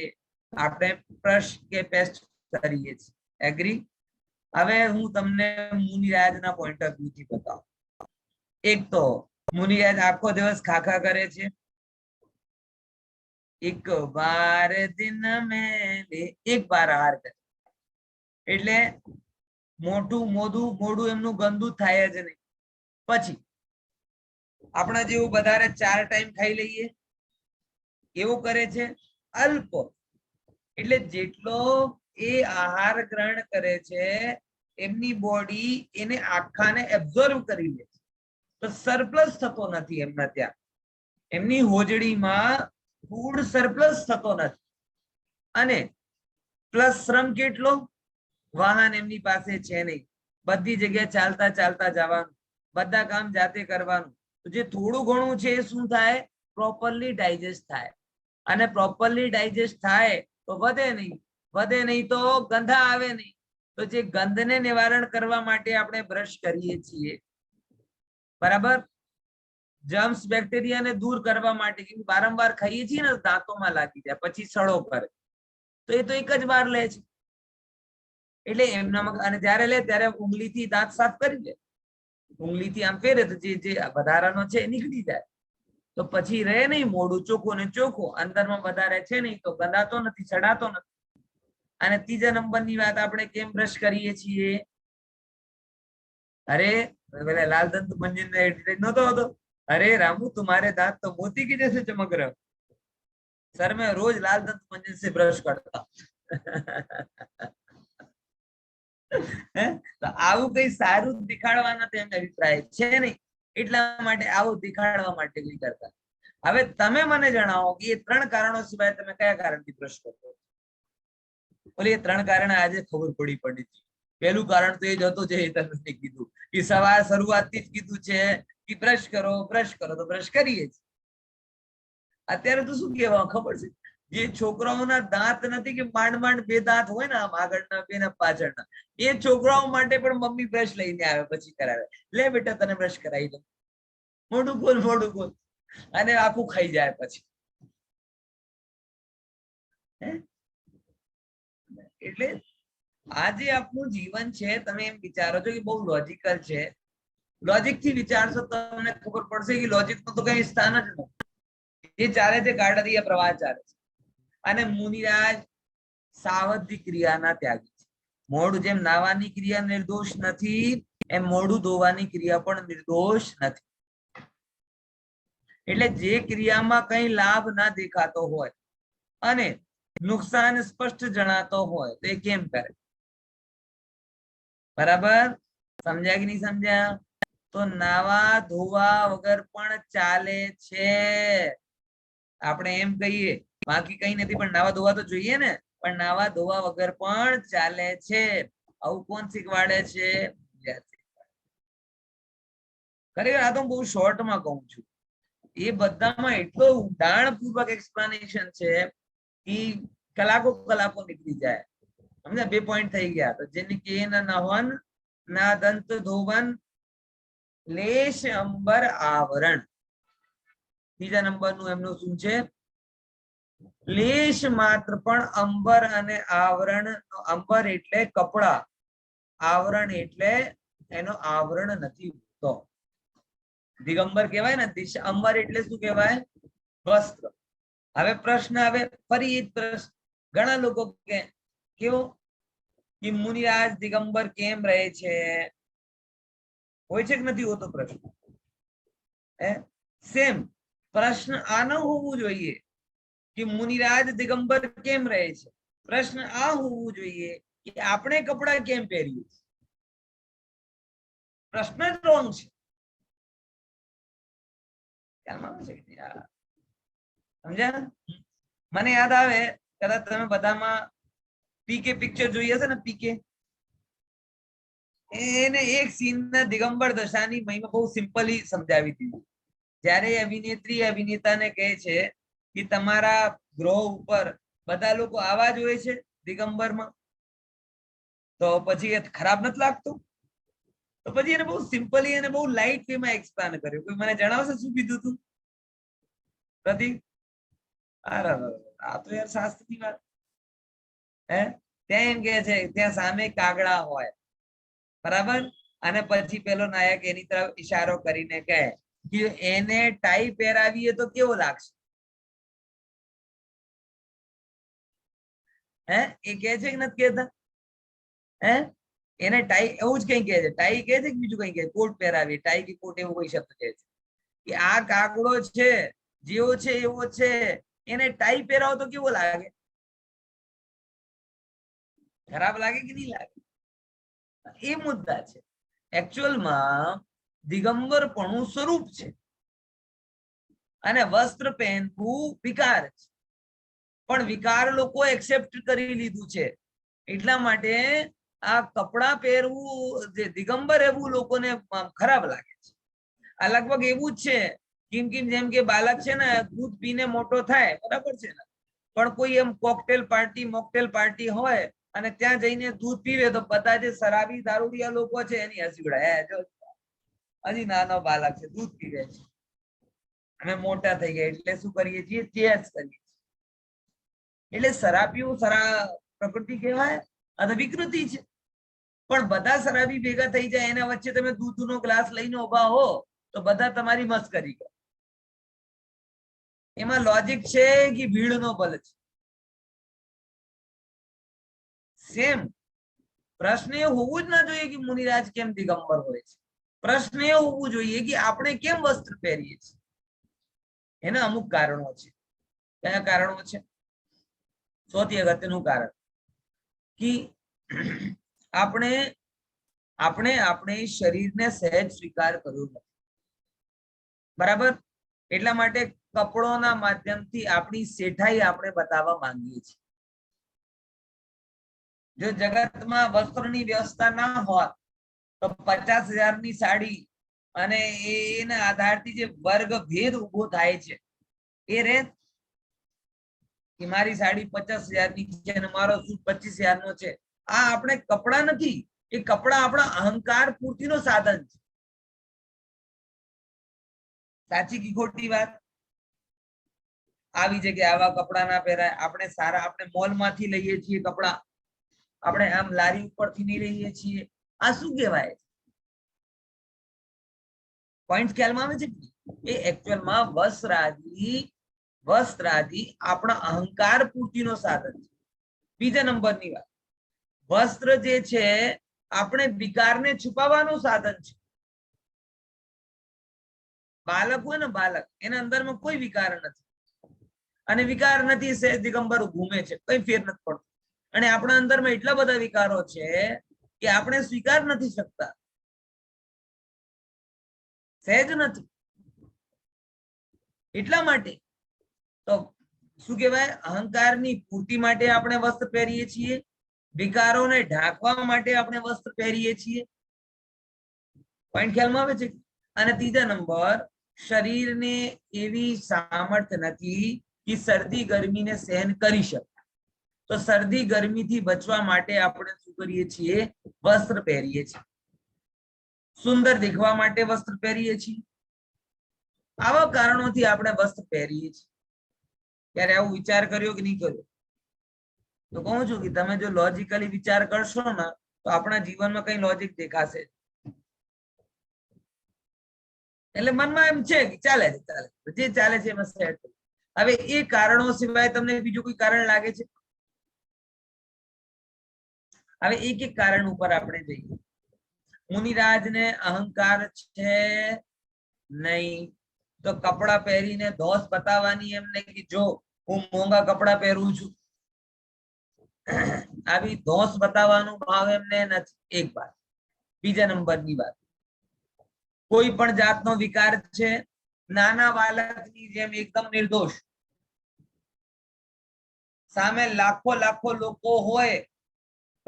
આપણે બ્રશ કે પેસ્ટ કરીએ છીએ. એગ્રી? હવે હું તમને મુનિરાજના પોઈન્ટ ઓફ વ્યૂ થી બતાવું. એક તો મુનિરાજ આખો દિવસ ખાખા કરે છે. એક બાર દિન મેં એક બાર હાર કરે, એટલે મોઢું એમનું ગંદુ થાય જ નહીં. પછી આપણા જેવું વધારે 4 ટાઈમ ખાઈ લઈએ એવું કરે છે. અલ્પ એટલે જેટલો એ આહાર ગ્રહણ કરે છે એમની બોડી એને આખાને એબ્ઝોર્વ કરી લે છે, તો સરપ્લસ થતો નથી એમના ત્યાં. એમની હોજડીમાં ફૂડ સરપ્લસ થતો નથી. અને પ્લસ શ્રમ કેટલો? વાહન એમની પાસે છે નહીં, બધી જગ્યાએ ચાલતા ચાલતા જવાનું, બધા કામ જાતે કરવાનું. તો જે થોડું ઘણું છે એ શું થાય? પ્રોપરલી ડાયજેસ્ટ થાય. અને પ્રોપરલી ડાયજેસ્ટ થાય તો વધે નહીં તો ગંધા આવે નહીં. તો જે ગંધને નિવારણ કરવા માટે આપણે બ્રશ કરીએ છીએ, બરાબર, જર્મ્સ બેક્ટેરિયાને દૂર કરવા માટે, કે વારંવાર ખાઈએ છીએ ને દાંતોમાં લાગી જાય, પછી સડો કરે, તો એ તો એક જ વાર લે છે. એટલે એમનામાં, અને જ્યારે લે ત્યારે ઉંગલીથી દાંત સાફ કરી લે, ઉંગલીથી આમ ફેરે તો જે વધારાનો છે નીકળી જાય. તો પછી રહે નહીં, મોઢું ચોખ્ખું ને ચોખ્ખું, અંદરમાં વધારે છે નહીં તો ગંધાતો નથી, ચડાતો નથી. અને ત્રીજા નંબરની વાત આપણે કેમ બ્રશ કરીએ છીએ? અરે પેલા લાલ દંત મંજન નહોતો હોતો, अरे रामू तुम्हारे दांत तो मोती के जैसे चमक रहे हो. सर मैं रोज लाल दंत मंजन से ब्रश करता. તો આવું કઈ સારું દેખાડવાના તો એમનો અભિપ્રાય છે નહીં, એટલા માટે આવું દેખાડવા માટે નહીં કરતા. હવે તમે મને જણાવો કે એ 3 કારણો સિવાય તમે કયા કારણથી બ્રશ કરતો? બોલે 3 કારણ આજે ખબર પડી છે. પહેલું કારણ તો એ જ હતું જે તમે કીધું કે સવાર શરૂઆતથી જ કીધું છે કે બ્રશ કરો તો બ્રશ કરીએ છીએ. અત્યારે તો શું કહેવા ખબર છે, જે છોકરાઓના દાંત નથી કે માંડ 2 દાંત હોય ને, આમ આગળના 2 ને પાછળના, એ છોકરાઓ માટે પણ મમ્મી બ્રશ લઈને આવે, પછી કરાવે. લે બેટા તને બ્રશ કરાવી દઉં, મોઢું ખોલ, અને આખું ખાઈ જાય પછી. એટલે આ જે આપણું જીવન છે, તમે એમ વિચારો છો કે બહુ લોજિકલ છે. લોજિક થી વિચારશો તો તમને ખબર પડશે કે લોજિક નું તો કઈ સ્થાન જ નથી. જે ચાલે છે કાળદીય પ્રવાહ ચાલે છે. અને મુનિરાજ સાવધી ક્રિયાના ત્યાગી છે. મોઢું જેમ નાવાની ક્રિયા નિર્દોષ નથી, એમ મોઢું ધોવાની ક્રિયા પણ નિર્દોષ નથી. એટલે જે ક્રિયામાં કઈ લાભ ના દેખાતો હોય અને નુકસાન સ્પષ્ટ જણાતો હોય તો એ કેમ કરે? બરાબર સમજ્યા કે નહીં સમજ્યા? તો નાવા ધોવા વગર પણ ચાલે છે. આપણે એમ કહીએ બાકી કઈ નથી, પણ નાવા ધોવા તો જોઈએ ને, પણ નાવા ધોવા વગર પણ ચાલે છે. આવું કોણ શીખવાડે છે? ખરેખર આ તો બહુ શોર્ટમાં કહું છું. એ બધામાં એટલો ઊંડાણપૂર્વક એક્સપ્લેનેશન છે કે કલાકો નીકળી જાય. સમજ્યા? 2 પોઈન્ટ થઈ ગયા. તો જેને કે નહન ના દંત ધોવન લેશ અંબર આવરણ. બીજા નંબરનું એમનું શું છે? લેશ માત્ર પણ અંબર અને આવરણ. અંબર એટલે કપડા, આવરણ એટલે એનો આવરણ નથી હોતો. દિગંબર કહેવાય ને, અંબર એટલે શું કહેવાય? વસ્ત્ર. હવે પ્રશ્ન આવે ફરી એ પ્રશ્ન ઘણા લોકો કેવો કે મુનિરાજ દિગંબર કેમ રહે છે? હોય છે કે નથી હોતો પ્રશ્ન? સેમ પ્રશ્ન આ ન હોવું જોઈએ કે મુનિરાજ દિગંબર કેમ રહે છે. પ્રશ્ન આ હોવું જોઈએ કે આપણે કપડા કેમ પહેરીએ છીએ. પ્રશ્ન જ રોંગ છે. સમજ્યા? મને યાદ આવે, કદાચ તમે બધામાં પીકે પિક્ચર જોઈ હશે ને, પીકે. એને એક સીન દિગંબર દશાની મહિમા બહુ સિમ્પલી સમજાવી દીધી. જ્યારે અભિનેત્રી અભિનેતાને કહે છે કે તમારા ગ્રહ ઉપર બધા લોકો આવા જ હોય છે દિગંબરમાં, તો પછી એ ખરાબ નથી લાગતું? તો પછી એને બહુ સિમ્પલી અને બહુ લાઇટ વેમાં એક્સપ્લેન કર્યું. કોઈ મને જણાવશે શું કીધું તું પ્રતિક? આ તો યાર શાસ્ત્રની વાત. હે ત્યાં એમ કે છે ત્યાં સામે કાગડા હોય, બરાબર, અને પછી પેલો નાયક એની તરફ ઈશારો કરીને કહે કે એને ટાઈ પહેરાવીએ તો કેવો લાગશે? હે એ કહે છે કે નથી કહેતા? હે એને ટાઈ એવું જ કઈ કહે છે. ટાઈ કહે છે કે બીજું કઈ કહે? કોટ પહેરાવી, ટાઈ કે કોટ એવું કોઈ શબ્દ કહે છે કે આ કાગડો છે જેવો છે એવો છે, એને ટાઈ પહેરાવો તો કેવો લાગે? ખરાબ લાગે કે નહીં લાગે? એ મુદ્દા છે. એકચ્યુઅલમાં દિગંબરપણું સ્વરૂપ છે અને વસ્ત્ર પહેરવું વિકાર છે, પણ વિકાર લોકો એક્સેપ્ટ કરી લીધું છે. એટલા માટે આ કપડા પહેરવું, જે દિગંબર એવું લોકોને ખરાબ લાગે છે. આ લગભગ એવું જ છે કેમ જેમ કે બાળક છે ને દૂધ પીને મોટો થાય, બરાબર છે ને, પણ કોઈ એમ કોકટેલ પાર્ટી મોકટેલ પાર્ટી હોય અને ત્યાં જઈને દૂધ પીવે તો બધા જે શરાબી દારૂડિયા લોકો છે એની હસી ઉડાય, જો હજી નાનો બાળક છે દૂધ પીવે છે, અમે મોટા થઈ ગયા એટલે શું કરીએ છીએ? ચેસ કરીએ છીએ. એટલે શરાબીઓ પ્રકૃતિ કહેવાય અને વિકૃતિ છે. પણ બધા શરાબી ભેગા થઈ જાય એના વચ્ચે તમે દૂધનો ગ્લાસ લઈને ઉભા હો તો બધા તમારી મસ્કરી કરે. એમાં લોજિક છે કે ભીડનો બલ છે? સેમ પ્રશ્ન એ હોવું જ ના જોઈએ કે મુનિરાજ કેમ દિગંબર હોય છે. પ્રશ્ન એ હોવું જોઈએ કે આપણે કેમ વસ્ત્ર પહેરીએ છીએ. એના અમુક કારણો છે. કયા કારણો છે? સૌથી અગત્યનું કારણ કે આપણે શરીરને સહેજ સ્વીકાર કર્યો નથી, બરાબર? એટલા માટે કપડોના માધ્યમથી આપણી શેઠાઈ આપણે બતાવવા માંગીએ છીએ. જો જગતમાં વસ્ત્રની વ્યવસ્થા ના હોત તો 50,000ની સાડી અને એના આધારથી જે વર્ગ ભેદ ઉભો થાય છે એ રે કે મારી સાડી 50,000ની છે અને મારો સૂટ 25,000નો છે. આ આપણે કપડા નથી, એ કપડા આપણા અહંકાર પૂર્તિનો સાધન છે. સાચી કે ખોટી વાત? આવી જગ્યાએ આવા કપડા ના પહેરાય. આપણે સારા, આપણે મોલમાંથી લઈએ છીએ કપડા, આપણે આમ લારી ઉપરથી નહીં લઈએ છીએ. આ શું કહેવાય? પોઈન્ટ ખ્યાલમાં આવે છે? એ એકચ્યુઅલમાં વસ્ત્રાદિ આપણા અહંકાર પૂર્તિનો સાધન છે. બીજા નંબરની વાત, વસ્ત્ર જે છે આપણે વિકારને છુપાવવાનું સાધન છે. બાળક હોય ને, બાળક, એના અંદરમાં કોઈ વિકાર નથી અને વિકાર નથી સહેજ દિગંબર ઘૂમે છે, કઈ ફેર નથી પડતો. અને આપણા અંદરમાં એટલા બધા વિકારો છે કે આપણે સ્વીકાર નથી શકતા, સહેજ નથી. એટલા માટે તો શું કહેવાય? અહંકારની પૂર્તિ માટે આપણે વસ્ત્ર પહેરીએ છીએ, વિકારોને ઢાંકવા માટે આપણે વસ્ત્ર પહેરીએ છીએ. પોઈન્ટ ખ્યાલમાં આવે છે? અને ત્રીજા નંબર, શરીરને એવી સામર્થ્ય નથી કે શરદી ગરમીને સહન કરી શકે. તો શરદી ગરમીથી બચવા માટે આપણે શું કરીએ છીએ? વસ્ત્ર પહેરીએ છીએ. સુંદર દેખવા માટે વસ્ત્ર પહેરીએ છીએ. આવા કારણોથી આપણે વસ્ત્ર પહેરીએ છીએ. ત્યારે આવું વિચાર કર્યો કે નહીં કર્યો? તો કહું છું કે તમે જો લોજિકલી વિચાર કરશો ને તો આપણા જીવનમાં કઈ લોજિક દેખાશે. એટલે મનમાં એમ છે કે ચાલે જે ચાલે છે એમાં સેટ. હવે એ કારણો સિવાય તમને બીજું કોઈ કારણ લાગે છે? હવે એક એક કારણ ઉપર આપણે જઈએ. મુનિરાજને અહંકાર છે નહીં, તો કપડા પહેરીને ધોષ બતાવવાની એમ નહીં કે જો હું મોંઘા કપડા પહેરું છું, આવી ધોષ બતાવવાનો ભાવ એમને નથી. એક વાત. બીજા નંબરની વાત, કોઈ પણ જાતનો વિકાર છે, નાના બાળકની જેમ એકદમ નિર્દોષ, સામે લાખો લોકો હોય,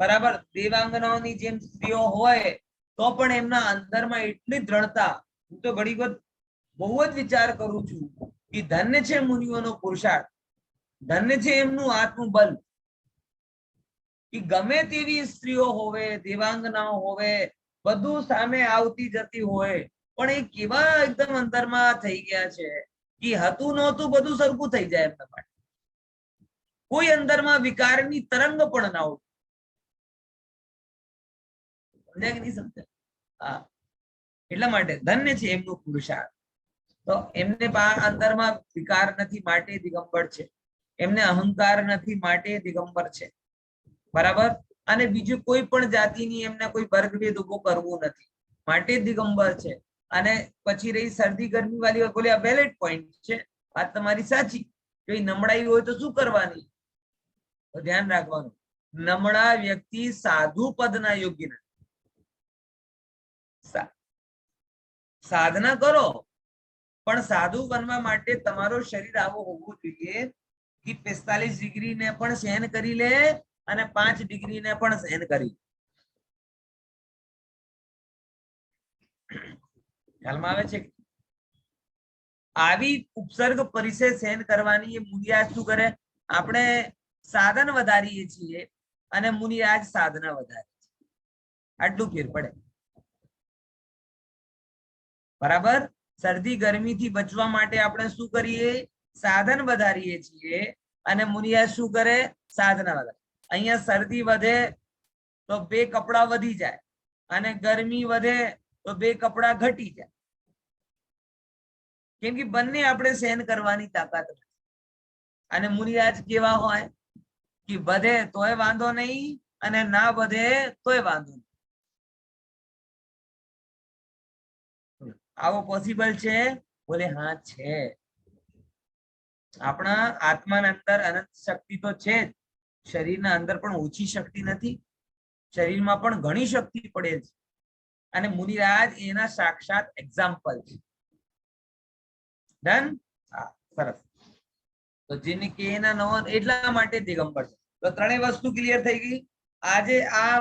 બરાબર, દેવાંગનાઓની જેમ સ્ત્રીઓ હોય તો પણ એમના અંદરમાં એટલી દ્રઢતા. હું તો ઘણી વખત બહુ જ વિચાર કરું છું કે ધન્ય છે મુનિઓનો પુરુષાર્થ, ધન્ય છે એમનું આત્મબલ, કે ગમે તેવી સ્ત્રીઓ હોવે, દેવાંગનાઓ હોવે, બધું સામે આવતી જતી હોય, પણ એ કેવા એકદમ અંતરમાં થઈ ગયા છે કે હતું નહોતું બધું સરખું થઈ જાય એમના માટે, કોઈ અંદરમાં વિકારની તરંગ પણ ના હોય. સમજાય કે નહીં સમજાય? હા, એટલા માટે ધન્ય છે એમનું પુરુષાર્થ. તો એમને અંદરમાં વિકાર નથી માટે દિગંબર છે, એમને અહંકાર નથી માટે દિગંબર છે, બરાબર. અને બીજું કોઈ પણ જાતિની એમને કોઈ વર્ગભેદ ઉભો કરવું નથી માટે દિગંબર છે. અને પછી રહી શરદી ગરમી વાળી બોલે આ વેલિડ પોઈન્ટ છે, વાત તમારી સાચી. જો નમળાઈ હોય તો શું કરવાની? તો ધ્યાન રાખવાનું, નમળા વ્યક્તિ સાધુ પદના યોગ્ય નથી. સાધના કરો પણ સાધુ બનવા માટે તમારો શરીર આવો હોવો જોઈએ કે 45 ડિગ્રી ને પણ સહન કરી લે અને 5 ડિગ્રી ને પણ સહન કરી લે. ખ્યાલમાં આવે છે? આવી ઉપસર્ગ પરિચય સહન કરવાની એ મુનિરાજ શું કરે? આપણે સાધન વધારીએ છીએ અને મુનિરાજ સાધના વધારે છે, આટલું ફેર પડે, બરાબર. શરદી ગરમી થી બચવા માટે આપણે શું કરીએ? સાધન વધારીએ છીએ અને મુનિરાજ શું કરે? સાધના વધારે. અહીંયા શરદી વધે તો 2 કપડા વધી જાય અને ગરમી વધે તો 2 કપડા ઘટી જાય, કેમ કે બંને આપણે સહન કરવાની તાકાત નથી. અને મુનિરાજ કેવા હોય કે વધે તોય વાંધો નહીં અને ના વધે તોય વાંધો નહીં. આવો પોસિબલ છે? બોલે હા છે. આપણા આત્માના અંદર અનંત શક્તિ તો છે જ, શરીરના અંદર પણ ઓછી શક્તિ નથી, શરીરમાં પણ ઘણી શક્તિ પડે છે. અને મુનિરાજ એના સાક્ષાત એક્ઝામ્પલ છે. ડન? હા, સરસ. તો જેને કે એના નવો એટલા માટે દિગંબર છે. તો ત્રણેય વસ્તુ ક્લિયર થઈ ગઈ. આજે આ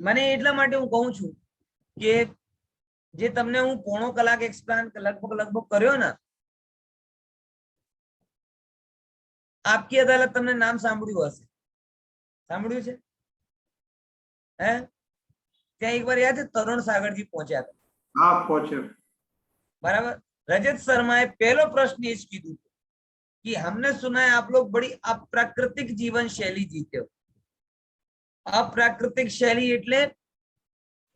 મને એટલા માટે હું કહું છું કે જે તમને હું પોણો કલાક એક્સપ્લેન લગભગ કર્યો ને, આપકી અદાલત તમને નામ સાંભળ્યું હશે, સાંભળ્યું છે? હે, ત્યાં એક વાર યાદ છે તરુણ સાગરજી પહોંચ્યા હતા? હા, પહોંચ્યો. बराबर. रजत शर्मा पहलो प्रश्न ये कीधु कि हमने सुना है आप लोग बड़ी अप्राकृतिक जीवन शैली जीते हो. अप्राकृतिक शैली એટલે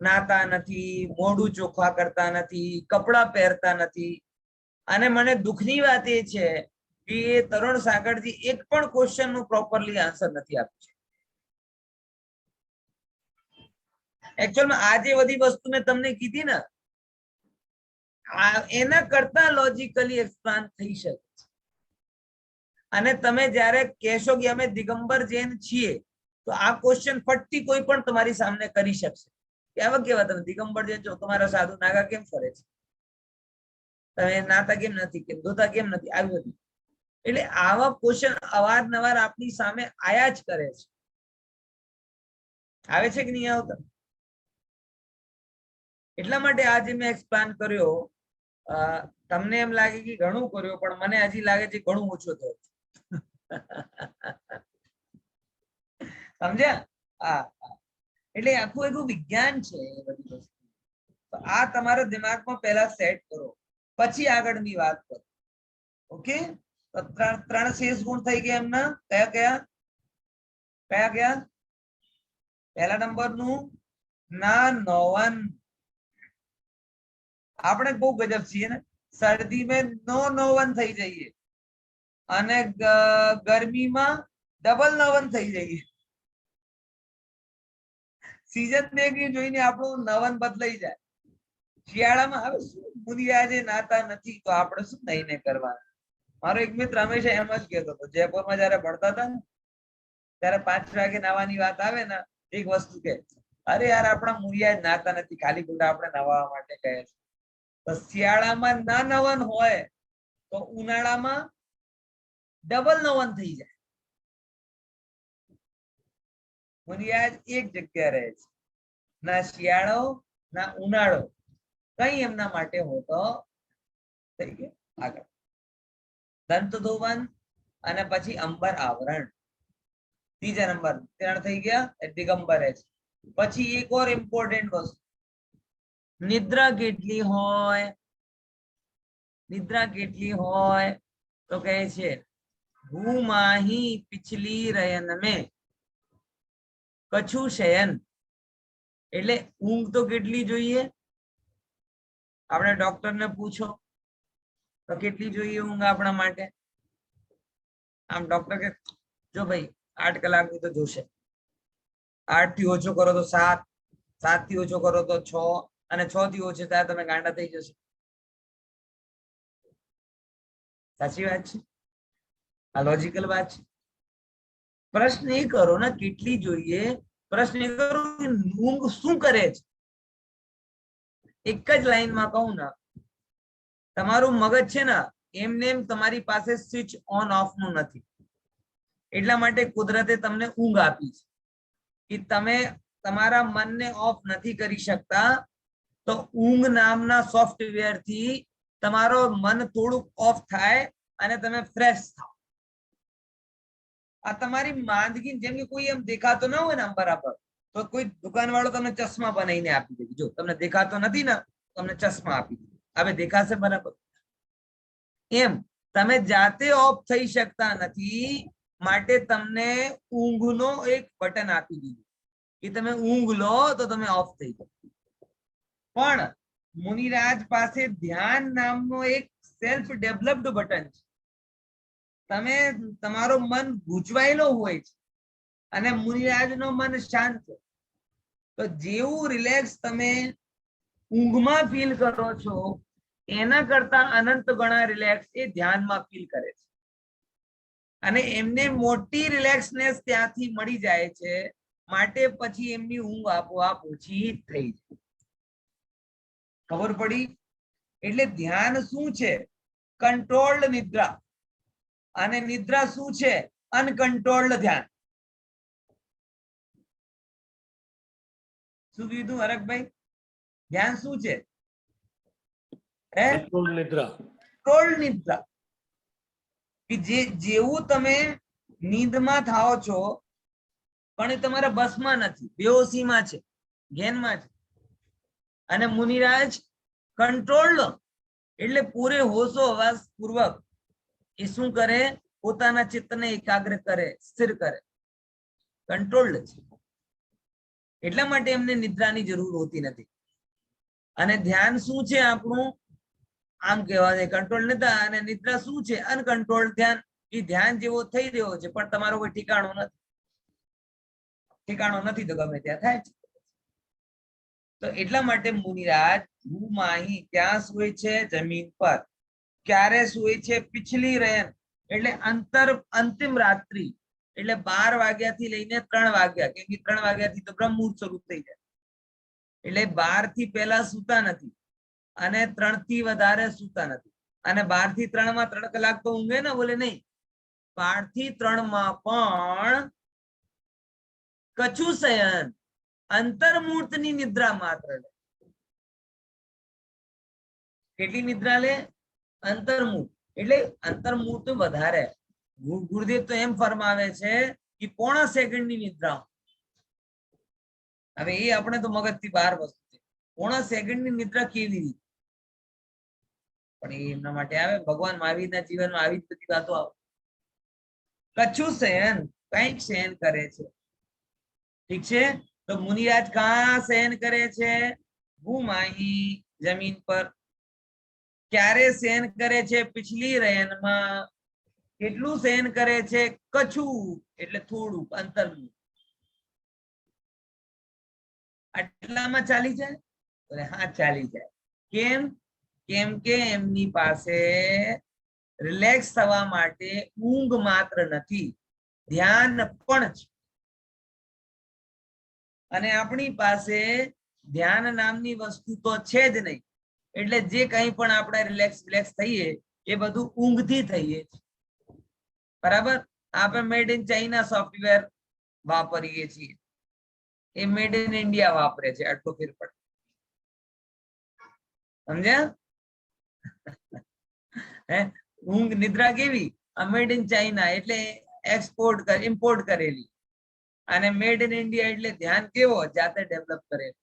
નાતા નથી, મોઢું ચોખ્ખા કરતા નથી, કપડા પહેરતા નથી. અને મને દુઃખની વાત એ છે કે તરુણ સાગરજી એક પણ ક્વેશ્ચન નું પ્રોપરલી આન્સર નથી આપ્યું છે. એકચ્યુઅલમાં આ જે બધી વસ્તુ મેં તમને કીધી ને, એના કરતા લોજિકલી એક્સપ્લેન થઈ શકે છે. અને તમે જ્યારે કહેશો કે અમે દિગંબર જૈન છીએ તો આ ક્વેશ્ચન ફટતી કોઈ પણ તમારી સામે કરી શકશે. કેવા કેવા તમે દિગંબર જૈન છો, તમારા સાધુ નાગા કેમ ફરે છે, તમે નાતા કેમ નથી, કેમ ધોતા કેમ નથી, આવી બધી. એટલે આવા ક્વેશ્ચન અવારનવાર આપની સામે આયા જ કરે છે. આવે છે કે નહીં આવતા? એટલા માટે આજે મેં એક્સપ્લેન કર્યો. તમને એમ લાગે કે ઘણું કર્યો, પણ મને હજી લાગે છે ઘણું ઓછું થયું. સમજ્યા? હા, એટલે આખું એવું વિજ્ઞાન છે એ બધી વસ્તુ. તો આ તમારા દિમાગમાં પહેલા સેટ કરો, પછી આગળની વાત કરો. ઓકે? તો ત્રણ શેષ ગુણ થઈ ગયા એમના. કયા કયા કયા કયા? પહેલા નંબરનું ના નોવન. આપણે બહુ ગજબ છીએ ને, શરદી में નોવન થઈ જઈએ અને ગરમીમાં ડબલ નવન થઈ જઈએ. સીઝન દેખી જોઈને આપણું નવન બદલાઈ જાય. શિયાળામાં હવે શું મુનિરાજે નાતા નથી તો આપણે શું નહીને કરવાના. મારો એક મિત્ર હંમેશા એમ જ કહેતો હતો, જયપુરમાં જયારે ભણતા હતા ને ત્યારે 5 વાગે નાવાની વાત આવે ને, એક વસ્તુ કે અરે યાર આપણા મુનિરાજ નાતા નથી, ખાલી ખોટા આપણે નવા માટે કહે છે. તો શિયાળામાં ના નવન હોય તો ઉનાળામાં ડબલ નવન થઈ જાય. મુનિરાજ એક જગ્યા રહે છે, ના શિયાળો ના ઉનાળો કઈ એમના માટે હોતો. થઈ ગયું. આગળ દંત ધોવન અને પછી અંબર આવરણ, ત્રીજા નંબર 3 થઈ ગયા. દિગંબર છે. પછી એક ઓર ઇમ્પોર્ટન્ટ વસ્તુ, નિદ્રા કેટલી હોય? નિદ્રા કેટલી હોય તો કહે છે ભૂમાહી પિછલી રયન મેં કછુ શયન. એટલે ઊંઘ તો કેટલી જોઈએ? આપણે ડોક્ટર ને પૂછો તો કેટલી જોઈએ ઊંઘ આપણા માટે? આમ ડોક્ટર કે જો ભાઈ 8 કલાકની તો જોશે, 8 થી ઓછો કરો તો 7, 7 થી ઓછો કરો તો 6, અને 6 થી ઓછો થાય તમે ગાંડા થઈ જશો. સાચી વાત છે, આ લોજિકલ વાત છે. પ્રશ્ન એ કરો ને કેટલી જોઈએ, પ્રશ્ન એ કરો કે ઊંઘ શું કરે છે. એક જ લાઈનમાં કહું ને, તમારું મગજ છે ને એમને એમ તમારી પાસે સ્વિચ ઓન ઓફ નું નથી. એટલા માટે કુદરતે તમને ઊંઘ આપી છે કે તમે તમારા મનને ઓફ નથી કરી શકતા. તો ઊંઘ નામના સોફ્ટવેર થી તમારો મન થોડુંક ઓફ થાય અને તમે ફ્રેશ થાઓ. આ તમારી માંદગી, જેમ કે કોઈ એમ દેખાતો ના હોય ને આમ બરાબર, તો કોઈ દુકાન વાળો તમને ચશ્મા બનાવીને આપી દે, જો તમને દેખાતો નથી ને તમને ચશ્મા આપી દે, હવે દેખાશે બરાબર. એમ તમે જાતે ઓફ થઈ શકતા નથી, માટે તમને ઊંઘનો એક બટન આપી દીધું કે તમે ઊંઘ લો તો તમે ઓફ થઈ જાઓ. પણ મુનિરાજ પાસે ધ્યાન નામનો એક સેલ્ફ ડેવલપ્ડ બટન છે. તમે તમારો મન ગૂંચવાયેલો હોય છે અને મુનિરાજનો મન શાંત છે, તો જેવું રિલેક્સ તમે ઊંઘમાં ફીલ કરો છો એના કરતા અનંત ગણા રિલેક્સ એ ધ્યાનમાં ફીલ કરે છે. અને એમને મોટી રિલેક્સનેસ ત્યાંથી મળી જાય છે, માટે પછી એમની ઊંઘ આપોઆપ ઓછી થઈ જાય. ખબર પડી? એટલે ધ્યાન શું છે? કંટ્રોલ્ડ નિદ્રા. અને નિદ્રા શું છે? અનકંટ્રોલ્ડ ધ્યાન. શું કીધું હરકભાઈ? ધ્યાન શું છે? કંટ્રોલ નિદ્રા. કંટ્રોલ્ડ નિદ્રા. કે જેવું તમે નીંદમાં થાઓ છો પણ એ તમારા બસમાં નથી, બેહોશીમાં છે, જ્ઞાનમાં છે. અને મુનિરાજ કંટ્રોલ્ડ એટલે પૂરે હોશો હવાસ પૂર્વક એ શું કરે? પોતાના ચિત્તને એકાગ્ર કરે, સ્થિર કરે. કંટ્રોલ્ડ છે, એટલા માટે એમને નિદ્રાની જરૂર હોતી નથી. અને ધ્યાન શું છે આપણું? આમ કહેવાય કંટ્રોલ નતા. અને નિદ્રા શું છે? અનકંટ્રોલ ધ્યાન. એ ધ્યાન જેવો થઈ રહ્યો છે પણ તમારો કોઈ ઠેકાણો નથી. ઠેકાણો નથી તો ગમે ત્યાં થાય છે. તો એટલા માટે મુનિરાજ ભૂમાહી ત્યાં સુએ છે જમીન પર. ક્યારે સુએ છે? પિછલી રયન એટલે અંતિમ રાત્રિ, એટલે 12 વાગ્યાથી લઈને 3 વાગ્યા, કેમ કે 3 વાગ્યાથી તો બ્રહ્મ મુહૂર્ત શરૂ થઈ જાય. એટલે 12 થી પહેલા સૂતા નથી અને 3 થી વધારે સૂતા નથી. અને 12 થી 3 માં 3 કલાક તો ઊંઘે ને? બોલે નહીં. 12 થી 3 માં પણ કછુ શયન, અંતર્મુહૂર્તની નિદ્રા માત્ર લે. કેટલી નિદ્રા લે? અંતર્મુહૂર્ત. એટલે અંતર્મુહૂર્ત વધારે. ગુરુદેવ તો એમ ફરમાવે છે કે 0.5 સેકન્ડની નિદ્રા. હવે એ આપણે તો મગજથી બહાર વસ્તુ છે. 0.5 સેકન્ડની નિદ્રા કેવી રીતે? પણ એ એમના માટે આવે. ભગવાન મહાવીરના જીવનમાં આવી જ બધી વાતો આવે. કછુ શયન, કઈક શયન કરે છે. ઠીક છે? તો મુનિરાજ કહાં શયન કરે છે? ભૂમાહી, જમીન પર. ક્યારે શયન કરે છે? પિછલી રયનમાં. કેટલું શયન કરે છે? કછું એટલે થોડું, અંતરનું. આટલામાં ચાલી જાય? હા, ચાલી જાય. કેમ? કેમ કે એમની પાસે રિલેક્સ થવા માટે ઊંઘ માત્ર નથી, ધ્યાન પણ છે. અને આપણી પાસે ધ્યાન નામની વસ્તુ તો છે જ નહીં. એટલે જે કંઈ પણ આપણે રિલેક્સ થઈએ એ બધું ઊંઘથી થઈએ. બરાબર? આપણે મેડ ઇન ચાઇના સોફ્ટવેર વાપરીએ છીએ, એ મેડ ઇન ઇન્ડિયા વાપરે છે. આટલો ફેર પડે. સમજ્યા? હે ઊંઘ નિદ્રા કેવી મેડ ઇન ચાઇના એટલે ઇમ્પોર્ટ કરેલી, અને મેડ ઇન ઇન્ડિયા એટલે ધ્યાન કેવો જાતે ડેવલપ કરેલું.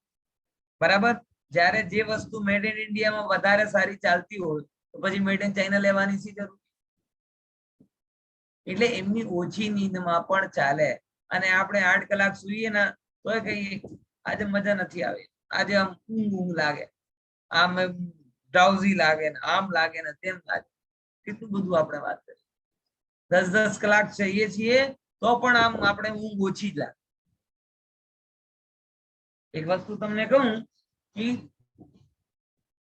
બરાબર. જ્યારે જે વસ્તુ મેડ ઇન ઇન્ડિયામાં વધારે સારી ચાલતી હોય તો પછી મેડ ઇન ચાઇના લેવાની શી જરૂર? એટલે એમની ઓછી નીંદમાં પણ ચાલે. અને આપણે 8 કલાક સૂઈએ ને તોય કહીએ આજે મજા નથી આવી, આજે આમ ઊંઘ લાગે, આમ ડ્રાઉઝી લાગે ને આમ લાગે ને તેમ લાગે. કેટલું બધું આપણે વાત કરીએ. 10-10 કલાક સહીએ છીએ તો પણ આમ આપણે ઊંઘ ઓછી જ લાગે. એક વસ્તુ તમને કહું કે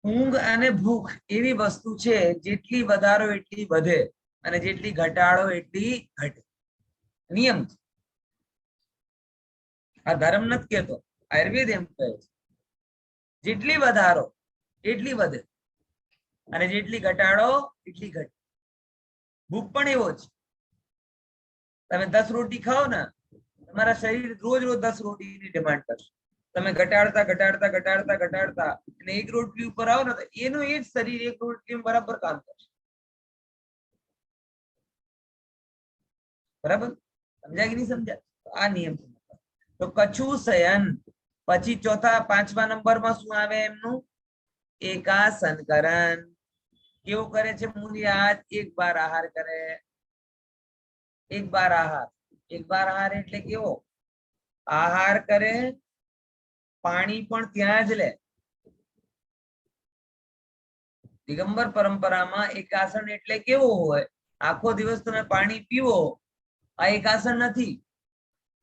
ઊંઘ અને ભૂખ એવી વસ્તુ છે જેટલી વધારો એટલી વધે અને જેટલી ઘટાડો એટલી ઘટે. નિયમ છે. આ ધર્મ નથી કહેતો, આયુર્વેદ એમ કહે છે. જેટલી વધારો એટલી વધે અને જેટલી ઘટાડો એટલી ઘટે. ભૂખ પણ એવો છે. તમે 10 રોટી ખાઓ ને તમારા શરીર રોજ 10 રોટીની ડિમાન્ડ કરશે. તમે ઘટાડતા ઘટાડતા ઘટાડતા ઘટાડતા અને 1 રોટલી ઉપર આવો ને તો એનું એ જ શરીર 1 રોટલી બરાબર કામ કરશે. બરાબર સમજાય કે નહીં સમજાય? આ નિયમ છે. તો કછું શયન પછી ચોથા 5મા નંબરમાં શું આવે એમનું? એકાસનકરણ. કેવું કરે છે મુનિરાજ? 1 બાર આહાર કરે. 1 બાર આહાર. 1 બાર આહાર એટલે કેવો? આહાર કરે, પાણી પણ ત્યાં જ લે. દિગંબર પરંપરામાં એકાસન એટલે કેવો હોય? આખો દિવસ તમે પાણી પીવો, આ એકાસન નથી.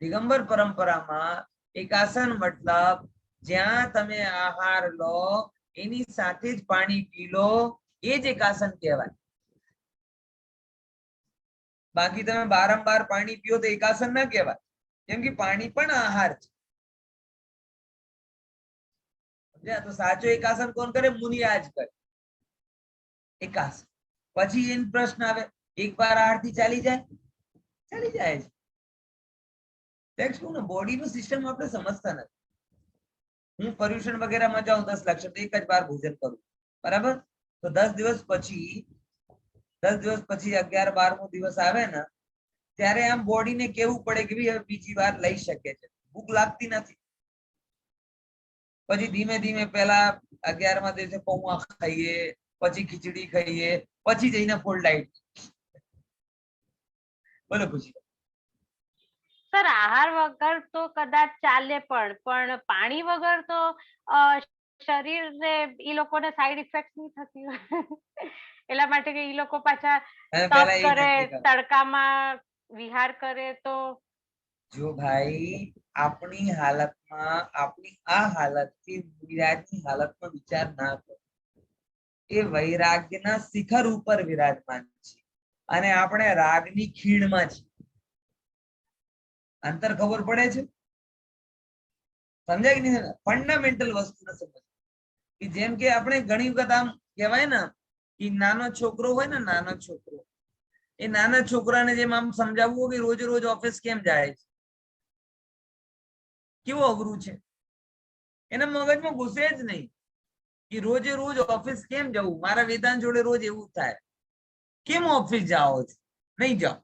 દિગંબર પરંપરામાં એકાસન મતલબ જ્યાં તમે આહાર લો એની સાથે જ પાણી પી લો, એ જ એકાસન કહેવાય. બાકી તમે વારંવાર પાણી પીઓ તો એકાસન ના કહેવાય, કેમ કે પાણી પણ આહાર છે. તો સાચો એકાસન કોણ કરે? મુનિરાજ કરે એકાસન. પછી એનો પ્રશ્ન આવે 1 બાર આહાર થી ચાલી જાય? ચાલી જાય છે. બોડી નું સિસ્ટમ આપણે સમજતા નથી. હું પર્યુષણ વગેરેમાં જાઉં 10 લાખ તો 1 જ વાર ભોજન કરું, બરાબર. તો 10 દિવસ પછી 11-12મો દિવસ આવે ને ત્યારે આમ બોડીને કેવું પડે કે હવે બીજી વાર લઈ શકે છે. ભૂખ લાગતી નથી. પછી ધીમે ધીમે પેલા 11મા દિવસે પૌવા ખાઈએ, પછી ખીચડી ખાઈએ, પછી જઈને ફૂલ ડાઈટ. બોલો ખુશી. સર આહાર વગર તો કદાચ ચાલે પણ પાણી વગર તો શરીરને ઈ લોકોને સાઈડ ઇફેક્ટ નહીં થતી હોય. એટલા માટે કે ઈ લોકો પાછા તપ કરે, તડકામાં વિહાર કરે તો જો ભાઈ આપણી હાલતમાં, આપણી આ હાલતથી મુનિરાજની હાલતનો વિચાર ના કરો. એ વૈરાગ્યના શિખર ઉપર વિરાજમાન છે અને આપણે રાગની ખીણમાં છીએ. અંતર ખબર પડે છે? સમજાય કે નહીં? ફંડામેન્ટલ વસ્તુને સમજ. જેમ કે આપણે ઘણી વખત આમ કહેવાય ને કે નાનો છોકરો હોય ને, નાનો છોકરો, એ નાના છોકરાને જેમ આમ સમજાવવું કે રોજ રોજ ઓફિસ કેમ જાય છે, કેવું અઘરું છે. એના મગજમાં ઘૂસે જ નહીં કે રોજે રોજ ઓફિસ કેમ જવું. મારા વેદાંત જોડે રોજ એવું થાય, કેમ ઓફિસ જાઓ છો? નહીં જાઓ.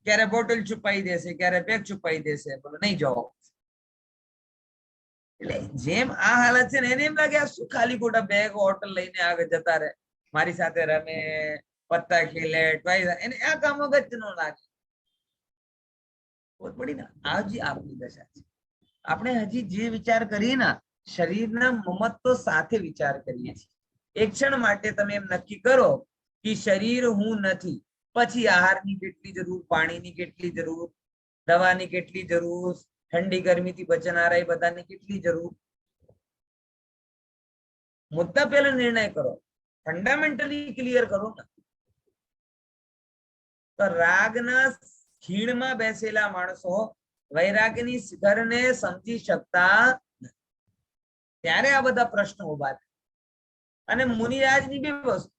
ક્યારે બોટલ છુપાઈ દેશે, ક્યારે બેગ છુપાઈ દેશે, બોલો નહીં જાઓ. એટલે જેમ આ હાલત છે ને એને એમ લાગે આ શું ખાલી ખોટા બેગ હોટલ લઈને આગળ જતા રહે, મારી સાથે રમે, પત્તા ખેલે, એને આ કામ જ ન લાગે. પડી ને આ જે આપણી દશા છે. આપણે હજી જે વિચાર કરીએ ને શરીરના મમત્વ સાથે વિચાર કરીએ છીએ. એક ક્ષણ માટે તમે એમ નક્કી કરો કે શરીર હું નથી, પછી આહારની કેટલી જરૂર, પાણીની કેટલી જરૂર, દવાની કેટલી જરૂર, ઠંડી ગરમીથી બચનારા એ બધાની કેટલી જરૂર. મુદ્દા પહેલા નિર્ણય કરો, ફંડામેન્ટલી ક્લિયર કરો ને. તો રાગના ખીણમાં બેસેલા માણસો વૈરાગ્યની શિખરને સમજી શકતા નથી. ત્યારે આ બધા પ્રશ્નો ઉભા થાય. અને મુનિરાજની બે વસ્તુ,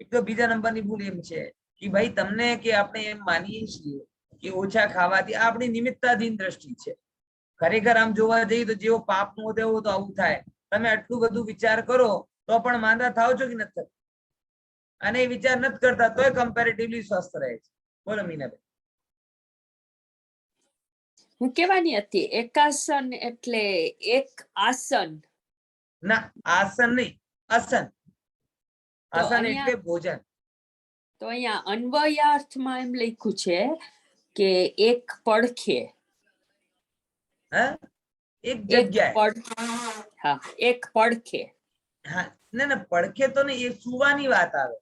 એક તો બીજા નંબરની ભૂલ એમ છે કે ભાઈ તમને કે આપણે એમ માનીએ છીએ કે ઓછા ખાવાથી આપણી નિમિત્તાધીન દ્રષ્ટિ છે. ખરેખર આમ જોવા જઈએ તો જેવો પાપ નો તેવો તો આવું થાય. તમે આટલું બધું વિચાર કરો તો પણ માંદા થાવ છો કે નથી? અને એ વિચાર નથી કરતા તોય કમ્પેરેટિવલી સ્વસ્થ રહે છે. બોલો મીનાબેન. હું કેવાની હતી એકાસન એટલે એક આસન. ના, આસન નહીં, આસન. તો આસન અહીંયા- એટલે ભોજન. તો અહીંયા અન્વયાર્થમાં એમ લખ્યું છે કે એક પડખે. હે? એક એક જગ્યાએ. હા, એક પડખે. હા, ના પડખે તો નહીં, એ સુવાની વાત આવે.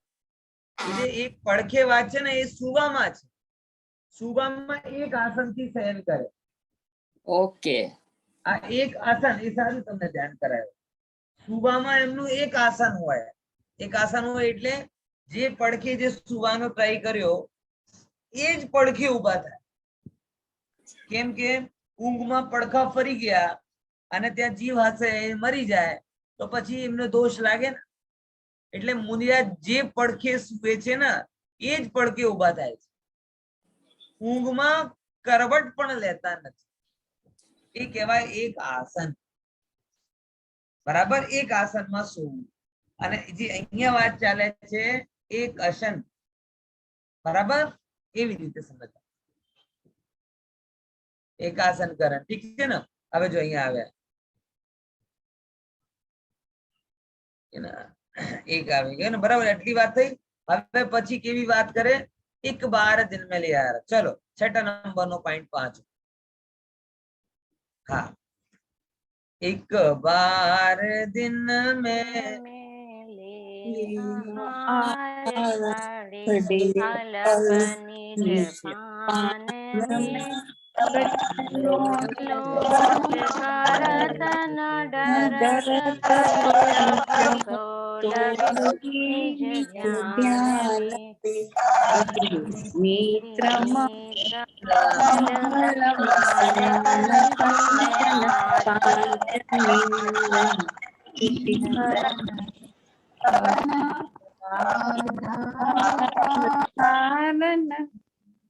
એ જે એક પડખે વાત છે ને એ સુવામાં છે. સુવામાં એક આસનથી શયન કરે. ઓકે. આ એક આસન એ સારું તમને ધ્યાન કરાયો. સુવામાં એમનું એક આસન હોય. એક આસન હોય એટલે જે પડખે જે સુવાનો ટ્રાય કર્યો એ જ પડખે ઊભા થાય. કેમ કે ઊંઘમાં પડખા ફરી ગયા અને ત્યાં જીવ હશે એ મરી જાય તો પછી એમને દોષ લાગે ને. એટલે મુનિરાજ જે પડખે સૂવે છે ને એ જ પડખે ઊભા થાય છે. ઊંઘમાં કરવટ પણ લેતા નથી. એ કહેવાય એક આસન. બરાબર, એક આસનમાં સૂવું. અને જે અહીંયા વાત ચાલે છે એક આસન. બરાબર, એવી રીતે સમજવા. એક આસન કરણ, ઠીક છે ને. હવે જો અહીંયા આવ્યા એક આવી ગયો ને, બરાબર. એટલી વાત થઈ. હવે પછી કેવી વાત કરે? એક બાર દિન મેં લે આયા. ચલો છઠ્ઠા નંબર નો પોઈન્ટ 5. હા, एक बार दिन में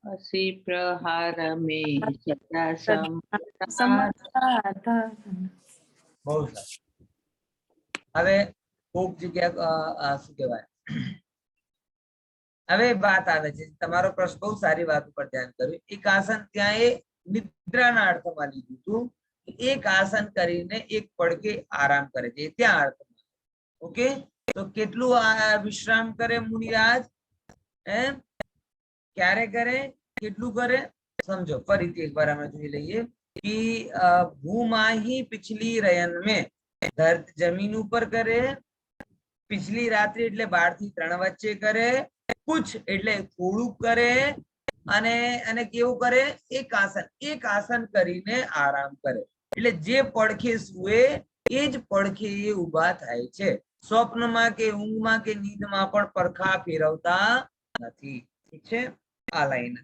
અસી પ્રહાર મેં સદા બહુ સારું. હવે કોક જગ્યા શું કહેવાય, હવે વાત આવે છે. તમારો પ્રશ્ન બહુ સારી વાત ઉપર ધ્યાન કર્યું. એક આસન ત્યાં એ નિદ્રાના અર્થમાં લીધું હતું. એક આસન કરીને એક પડકે આરામ કરે છે ત્યાં અર્થમાં. ઓકે, તો કેટલું વિશ્રામ કરે મુનિરાજ? એમ ક્યારે કરે, કેટલું કરે સમજો. ફરીથી એકવાર અમે જોઈ લઈએ કે ભૂમાહી પિછલી રયન મેં, જમીન ઉપર કરે. પિછલી રાત્રિ એટલે 12 થી 3 વચ્ચે કરે. કુછ એટલે થોડુંક કરે. અને કેવું કરે? એક આસન કરીને આરામ કરે. એટલે જે પડખે સુએ એ જ પડખે એ ઊભા થાય છે. સ્વપ્નમાં કે ઊંઘમાં કે નીંદમાં પણ પડખા ફેરવતા નથી. ઠીક છે, આ લાઈન.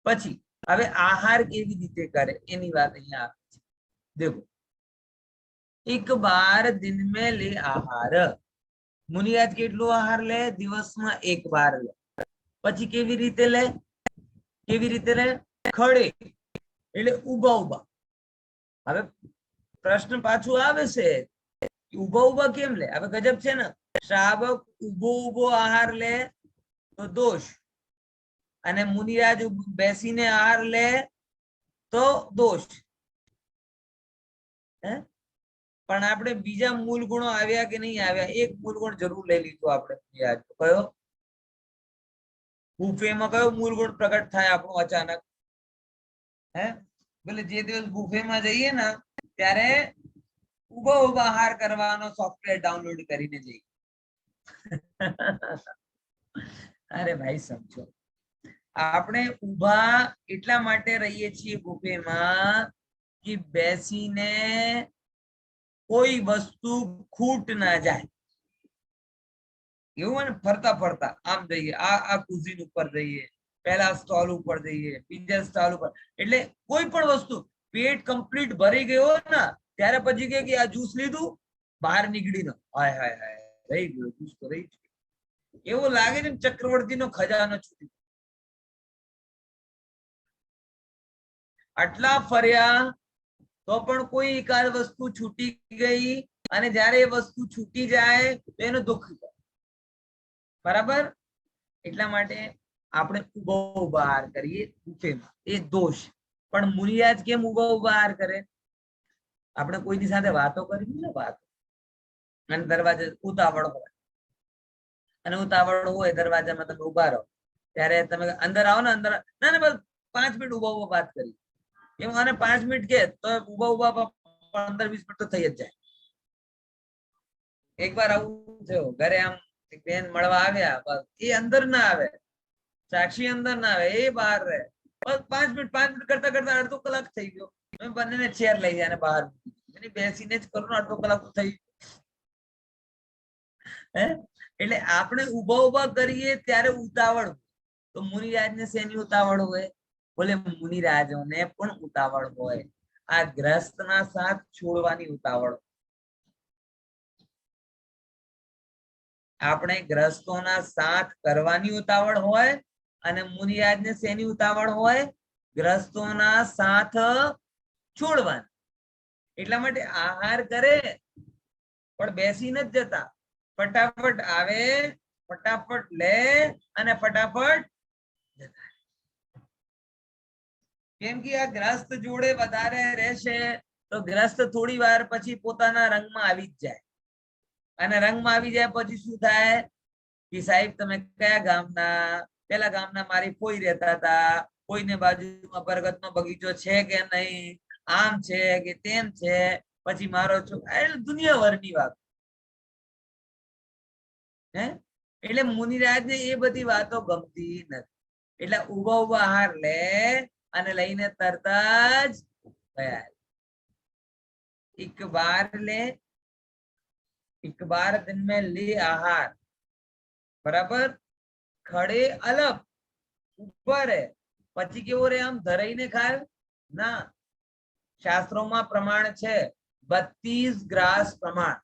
પછી હવે આહાર કેવી રીતે કરે એની વાત અહીંયા આવે છે. દેખો, એક બાર દિન મેં લે આહાર. મુનિરાજ કેટલો આહાર લે? દિવસમાં એક વાર લે. પછી કેવી રીતે લે? ખડે એટલે ઉભા ઉભા. હવે પ્રશ્ન પાછું આવે છે, ઉભા કેમ લે? હવે ગજબ છે ને. શ્રાવક ઉભો આહાર લે તો દોષ, અને મુનિરાજ બેસીને આહાર લે તો દોષ. પણ આપણે બીજા મૂળ ગુણો આવ્યા કે નહીં આવ્યા? એક મૂળ ગુણ જરૂર લઈ લીધો આપણે. કયો? બુફેમાં કયો મૂળ ગુણ પ્રગટ થાય આપણો અચાનક? બોલે જે દિવસ બુફેમાં જઈએ ને ત્યારે ઉભા આહાર કરવાનો સોફ્ટવેર ડાઉનલોડ કરીને જઈએ. અરે ભાઈ સમજો, આપણે ઊભા એટલા માટે રહીએ છીએ બુફેમાં કે બેસીને કોઈ વસ્તુ ખૂટ ના જાય. એવું ને, ફરતા ફરતા આમ જઈએ, આ કુઝીન ઉપર જઈએ, પહેલા સ્ટોલ ઉપર જઈએ, બીજા સ્ટોલ ઉપર. એટલે કોઈ પણ વસ્તુ પેટ કમ્પ્લીટ ભરી ગયો ને ત્યારે પછી કે આ જ્યુસ લીધું, બહાર નીકળીને હાય હાય હાય રહી ગયો જ્યુસ તો રહી ગયો. એવું લાગે છે ચક્રવર્તીનો ખજાનો છૂટી. આટલા ફર્યા તો પણ કોઈ એકાદ વસ્તુ છૂટી ગઈ, અને જયારે એ વસ્તુ છૂટી જાય તો એનું દુઃખ થાય. બરાબર? એટલા માટે આપણે ઉભો ઉભા આહાર કરીએ બુફેમાં, એ દોષ. પણ મુનિરાજ કેમ ઉભો ઉભા આહાર કરે? આપણે કોઈની સાથે વાતો કરી ને વાતો, અને દરવાજે ઉતાવળ હોય, અને ઉતાવળ હોય દરવાજામાં તમે ઉભા રહો, ત્યારે તમે અંદર આવો ને, અંદર ના બસ 5 મિનિટ ઉભા ઉભા વાત કરી એમ, અને 5 મિનિટ કે તો ઉભા ઉભા 15-20 મિનિટ તો થઈ જ જાય. એકવાર આવું થયું, ઘરે આમ બેન મળવા આવ્યા, બસ એ અંદર ના આવે, સાક્ષી અંદર ના આવે, એ બહાર રહે. બસ 5 મિનિટ કરતા કરતા અડધો કલાક થઈ ગયો. મેં બંનેને ચેર લઈ જાય બહાર બેસીને જ કરું, અડધો કલાક થઈ. હે એટલે આપણે ઉભા ઉભા કરીએ ત્યારે ઉતાવળ. તો મુનિરાજ ને શેની ઉતાવળ હોય? બોલે મુનિરાજોને પણ ઉતાવળ હોય. આ ગ્રસ્તના સાથ છોડવાની ઉતાવળ. આપણે ગ્રસ્તોના સાથ કરવાની ઉતાવળ હોય, અને મુનિરાજને શેની ઉતાવળ હોય? ગ્રસ્તોના સાથ છોડવાની. એટલા માટે આહાર કરે પણ બેસી નથી જતા, ફટાફટ આવે, ફટાફટ લે અને ફટાફટ જતા. કેમ કે આ ગ્રસ્ત જોડે વધારે રહેશે તો ગ્રસ્ત થોડી વાર પછી પોતાના રંગમાં આવી જ જાય, અને રંગમાં આવી જાય પછી શું થાય કે સાહેબ તમે કયા ગામના? પેલા ગામના મારી કોઈ રહેતા હતા, કોઈને બાજુમાં બરગદનો બગીચો છે કે નહીં, આમ છે કે તેમ છે, પછી મારો છોકરો, દુનિયાભરની વાત. હે એટલે મુનિરાજ ને એ બધી વાતો ગમતી નથી. એટલે ઉભા ઉભા આહાર લે અને લઈને તરત જ ગયા. એક બાર દિન में ले आहार, बराबर? खड़े अलग ઉપર પછી કેવો રે? આમ ધરાઈને ખાય ના. શાસ્ત્રોમાં પ્રમાણ છે 32 ગ્રાસ પ્રમાણ.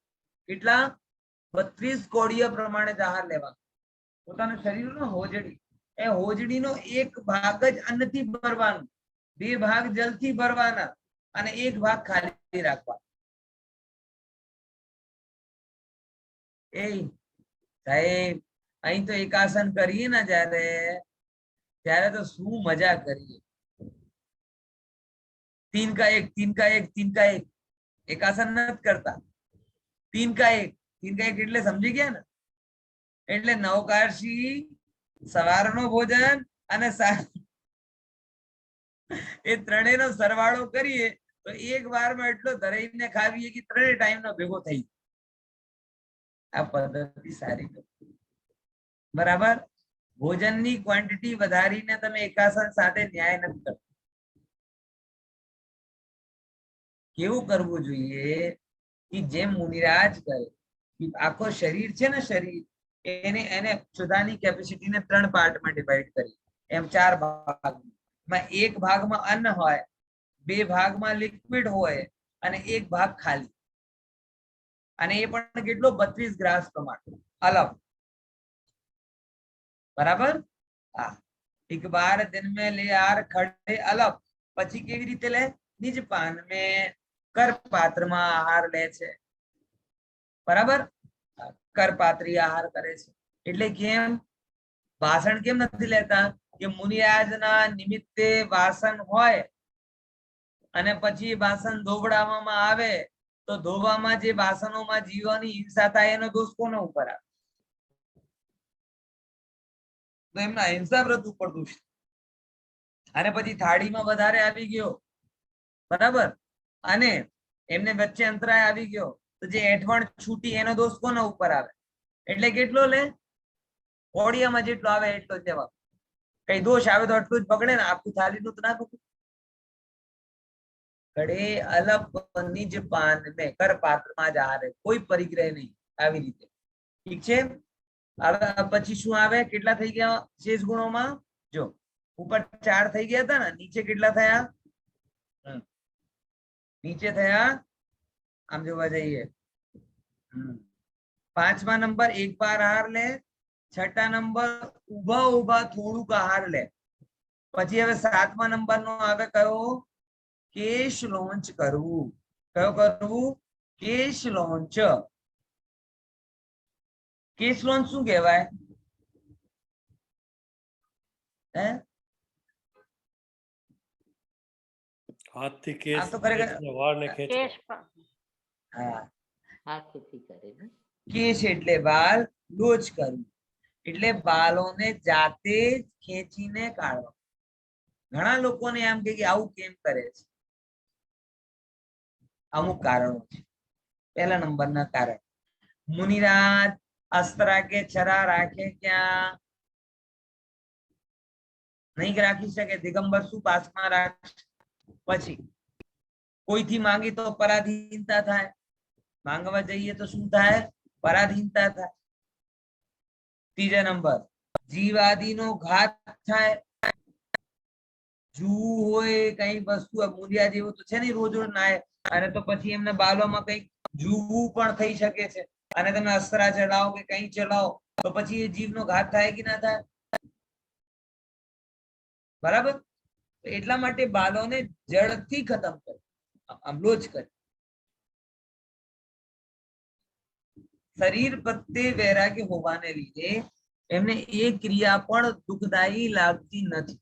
કેટલા? 32 કોડીય પ્રમાણે જ આહાર લેવા. પોતાનું શરીરનો હોજડી, એ હોજડીનો એક ભાગ જ અન્નથી ભરવાનું, 2 ભાગ જલથી ભરવાના, અને 1 ભાગ ખાલી રાખવા. એ સાહેબ અહીં તો એકાસન કરીએ ને ત્યારે તો શું મજા કરીએ. 3 का 1, 3 का 1, 3 का 1 એકાસન નથી કરતા. 3 का 1 એટલે સમજી ગયા ને? એટલે નવકારશી સવારનો ભોજન અને એ ત્રણેયનો સરવાળો કરીએ તો એક વારમાં એટલો ધરાઈને ખાવીએ કે 3 ટાઈમનો ભેગો થઈ. આ પદ્ધતિ સારી નથી, બરાબર? ભોજનની ક્વોન્ટિટી વધારીને તમે એકાસન સાથે ન્યાય નથી કરતા. કેવું કરવું જોઈએ કે જેમ મુનિરાજ કરે, આખો શરીર છે ને, શરીર એને સુધાની કેપેસિટીને 3 પાર્ટમાં ડિવાઈડ કરી, એમ 4 ભાગમાં. 1 ભાગમાં અન્ન હોય, 2 ભાગમાં લિક્વિડ હોય, અને 1 ભાગ ખાલી. અને એ પણ કેટલો? 32 ગ્રાસ પ્રમાણ અલગ. બરાબર? હા. એક બાર દિન में ले आहार खड़े अलग. પછી કેવી રીતે લે? નિજ પાન में કરપાત્રમાં આહાર લે છે. બરાબર? કરપાત્રી આહાર કરે છે. એટલે કેમ? વાસણ કેમ નથી લેતા? કે મુનિરાજના નિમિત્તે વાસણ હોય, અને પછી વાસણ ધોવડાવવામાં આવે તો ધોવામાં જે વાસણોમાં જીવવાની હિંસા થાય એનો દોષ કોનો ઉપર આવે? તો એમના અહિંસા વ્રત ઉપર દોષ. અને પછી થાળીમાં વધારે આવી ગયો, બરાબર, અને એમને વચ્ચે અંતરાય આવી ગયો તો જે એઠવણ છૂટી એનો દોષ કોના ઉપર આવે? એટલે કેટલો લે? કોડિયામાં જેટલો આવે એટલો જ લેવા. કઈ દોષ આવે તો આટલું જ પકડે ને, આખું થાળીનું તો ના પકડે. કડે અલગ નિજ પાન में કર પાત્રમાં જ આહાર, કોઈ પરિગ્રહ નહીં. આવી રીતે, ઠીક છે? હવે પછી શું આવે? કેટલા થઈ ગયા શેષ ગુણોમાં? જો ઉપર 4 થઈ ગયા હતા ને, નીચે કેટલા થયા? નીચે થયા, આમ જોવા જઈએ, 5મા નંબર 1 બાર આહાર લે. 6ઠા નંબર ઉભા ઉભા થોડુંક આહાર લે. પછી હવે 7મા નંબર નો આવે કયો? કેશ લોંચ કરવું. કયો કરવું? Cache launch. કેશ લોંચ શું કહેવાય? હે હાથથી આ તો ખરેખર વાળને ખેંચવા. કેશ પણ હા હાથથી કરે ને. કેશ એટલે બાલ, લોચ કરવું એટલે બાલોને જાતે જ ખેંચીને કાઢવા. ઘણા લોકોને એમ કે આવું કેમ કરે છે, અમુક કારણો છે. પહેલા નંબરના કારણ, મુનિરાજ અસ્ત્રા કે છરા રાખે ક્યાં? નહીં રાખી શકે. દિગંબર શું પાસમાં રાખશે? પછી કોઈથી માંગી તો પરાધીનતા થાય, માંગવા જઈએ તો શું થાય? પરાધીનતા થાય. ત્રીજા નંબર, જીવાદીનો ઘાત થાય. જુવું હોય કઈ વસ્તુ મૂલ્યા જેવું તો છે ને રોજ રોજ નાય, અને તો પછી એમના બાલોમાં કઈક જુવું પણ થઈ શકે છે, અને તમે અસ્ત્રા ચડાવો કે કઈ ચડાવો તો પછી એ જીવનો ઘાત થાય કે ના થાય? બરાબર. એટલા માટે બાલોને જડથી ખતમ કરે, લોચ કરે. શરીર પ્રત્યે વૈરાગ્ય હોવાને લીધે એમને એ ક્રિયા પણ દુઃખદાયી લાગતી નથી.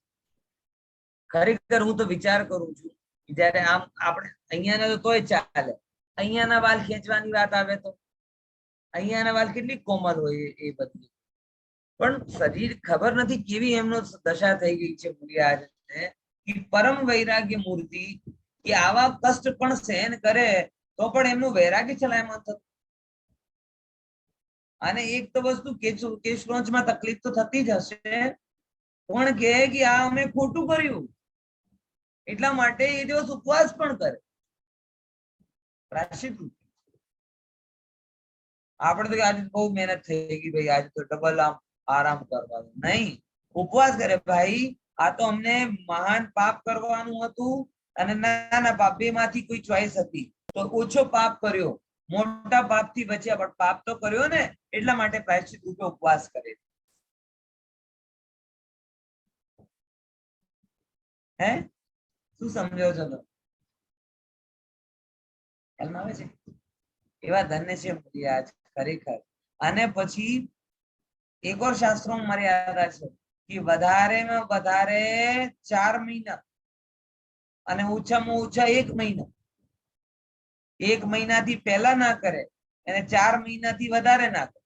ખરેખર હું તો વિચાર કરું છું કે જયારે આમ આપણે અહીંયાના તો તોય ચાલે, અહીંયાના વાલ ખેંચવાની વાત આવે તો અહીંયાના વાલ કેટલી કોમલ હોય એ બધી, પણ શરીર ખબર નથી કેવી એમનો દશા થઈ ગઈ છે મુનિરાજને કે પરમ વૈરાગ્ય મૂર્તિ કે આવા કષ્ટ પણ સહન કરે તો પણ એમનું વૈરાગ્ય ચલાયમાન થતું. અને એક તો વસ્તુ કેશલોચમાં તકલીફ તો થતી જ હશે, પણ કે આ અમે ખોટું કર્યું એટલા માટે એ દિવસ ઉપવાસ પણ કરે. પ્રાયશ્ચિત રૂપે. આપણે તો આજે બહુ મહેનત થઈ ગઈ ભાઈ, આજે તો ડબલ આરામ કરવાનો નહીં, ઉપવાસ કરે. ભાઈ આ તો અમને મહાન પાપ કરવાનું હતું અને નાના પાપ, બે માંથી કોઈ ચોઈસ હતી તો ઓછો પાપ કર્યો, મોટા પાપ થી બચ્યા પણ પાપ તો કર્યો ને, એટલા માટે પ્રાયશ્ચિત રૂપે ઉપવાસ કરે. હે શું સમજો છો? ખ્યાલ આવે છે? એવા ધન્ય છે મુનિરાજ ખરેખર. અને પછી એક ઓર શાસ્ત્રોમાં મર્યાદા છે કે વધારેમાં વધારે 4 મહિના અને ઓછામાં ઓછા 1 મહિના. 1 મહિનાથી પહેલા ના કરે અને 4 મહિનાથી વધારે ના કરે.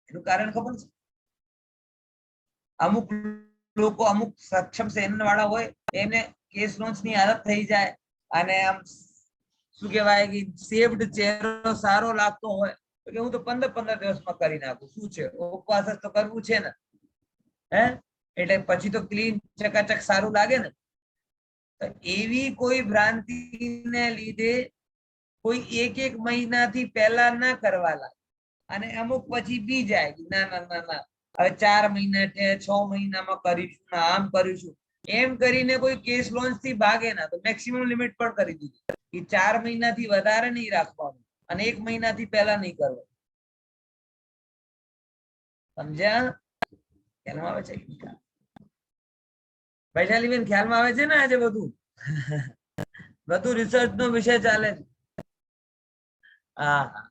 એનું કારણ ખબર છે? અમુક લોકો, અમુક સક્ષમ સેન વાળા હોય, એમને કેસ લોન્ચ ની આદત થઈ જાય અને આમ શું કહેવાય કે સેવ્ડ ચહેરો સારો લાગતો હોય તો કે હું તો 15 દિવસમાં કરી નાખું, શું છે ઉપવાસ જ તો કરવું છે ને, હે એટલે પછી તો ક્લીન ચકાચક સારું લાગે ને. તો એવી કોઈ ભ્રાંતિને લીધે કોઈ 1 મહિનાથી પહેલા ના કરવા લાગે અને અમુક પછી બી જાય ના ના ના ના હવે 4 મહિના છે, 6 મહિનામાં કરીશું, આમ કરીશું, એમ કરીને કોઈ કેસ લોન્ચ થી ભાગે ના. તો મેક્સિમમ લિમિટ પણ કરી દીધી કે 4 મહિનાથી વધારે નહીં રાખવાનું અને 1 મહિનાથી પહેલા નહીં કરવાનું. સમજ્યા? ખ્યાલમાં આવે છે? વૈશાલીબેન ખ્યાલમાં આવે છે ને? આજે બધું બધું રિસર્ચ નો વિષય ચાલે છે. હા હા,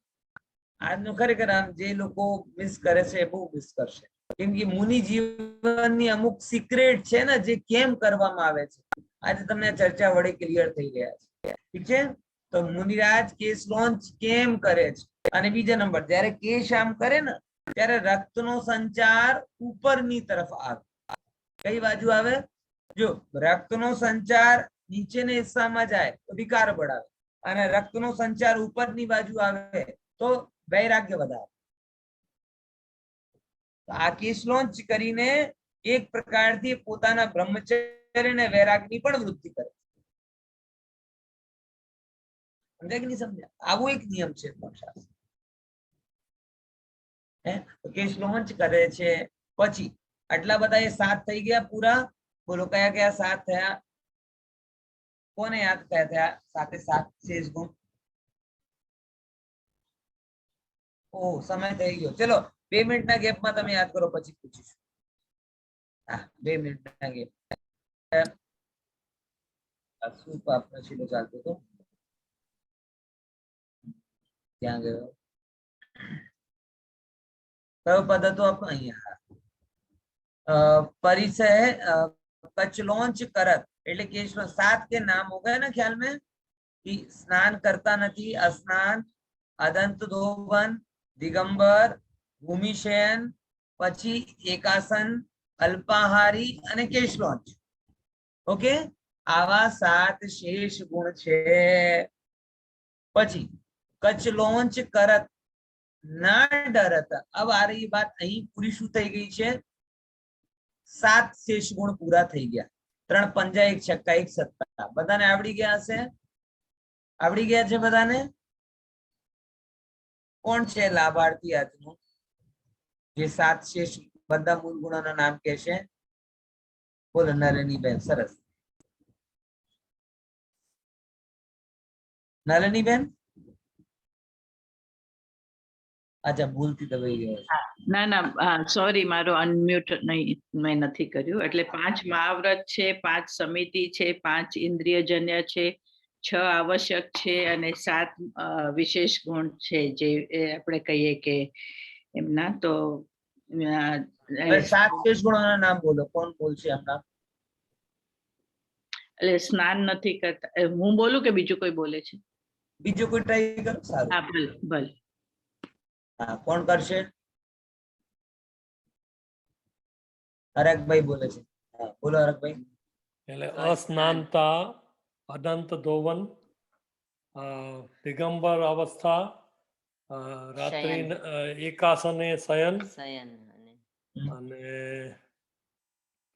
આજનું ખરેખર આમ જે લોકો મિસ કરે છે એ બહુ મિસ કરશે, કેમ કે મુનિ જીવનની અમુક સિક્રેટ છે ને જે કેમ કરવામાં આવે છે, આજે તમને ચર્ચા વડે ક્લિયર થઈ ગયા છે. ઠીક છે? તો મુનિરાજ કેસ લોન્ચ કેમ કરે છે? અને બીજા નંબર, જ્યારે કેશ આમ કરે ને ત્યારે રક્તનો સંચાર ઉપરની તરફ આવે. કઈ બાજુ આવે? જો રક્તનો સંચાર નીચેના હિસ્સામાં જાય તો વિકાર बढ़ાવે અને રક્તનો સંચાર ઉપરની બાજુ આવે તો વૈરાગ્ય વધારે. આ કેસ લોન્ચ કરીને એક પ્રકારથી પોતાના બ્રહ્મચર્ય અને વૈરાગ્યની પણ વૃદ્ધિ કરે. સમજાય કે નહીં સમજાય? આવો એક નિયમ છે શાસ્ત્ર. કેસ લોન્ચ કરે છે પછી આટલા બધા એ 7 થઈ ગયા પૂરા. બોલો કયા કયા 7 થયા? કોને યાદ કયા થયા? 7 શેષ ગુણ. ઓહ, સમય થઈ ગયો. ચલો 2 મિનિટના ગેપમાં તમે યાદ કરો, પછી પૂછીશું. હા, 2 મિનિટના ગેપ. શું આપનો શીલો ચાલતો હતો? ત્યાં ગયો. કયો પદ હતો આપણો? અહીંયા. परिचय कचलोंच करत એટલે કેશનો सात के नाम हो गए ना ख्याल में कि स्नान करता નથી, अस्नान, अदंत धोवन, दिगंबर, भूमिशयन, પછી એકાસન, અલ્પાહારી અને કેશલોંચ. ઓકે, આવા 7 શેષ ગુણ છે. પછી કચલોંચ કરત ના ડરત. अब आ रही बात અહીં પૂરી શું થઈ ગઈ છે? 7 શેષ ગુણ પૂરા થઈ ગયા. 3 पंजा 1 छक्का 1 सत्ता. બધાને આવડી ગયા હશે? આવડી ગયા છે બધાને? કોણ છે લાભાર્થી આજનું જે 7 શેષ બધા મૂળ ગુણોના નામ કહેશે? બોલો નલિનીબેન. સરસ. નલિનીબેન? અચ્છા, ભૂલથી દબાઈ ગયો છે. ના ના સોરી, મારો અનમ્યુટ નહીં, મેં નથી કર્યું. એટલે 5 મહાવ્રત છે, 5 સમિતિ છે, 5 ઇન્દ્રિયજન્ય છે, 6 આવશ્યક છે અને 7 વિશેષ ગુણ છે, જે આપણે કહીએ કે એમના. તો હવે 7 શેષ ગુણોના નામ બોલો. કોણ બોલશે હમણાં? એટલે સ્નાન નથી કરતા. હું બોલું કે બીજું કોઈ બોલે છે? બીજું કોઈ ટ્રાય કરો. સારું. હા, ભલે ભલે. હા, કોણ કરશે? હરકભાઈ બોલે છે. હા, બોલો હરકભાઈ. એટલે અસ્નાનતા, અદંત ધોવન, દિગંબર અવસ્થા, રાત્રિ એકાસને શયન અને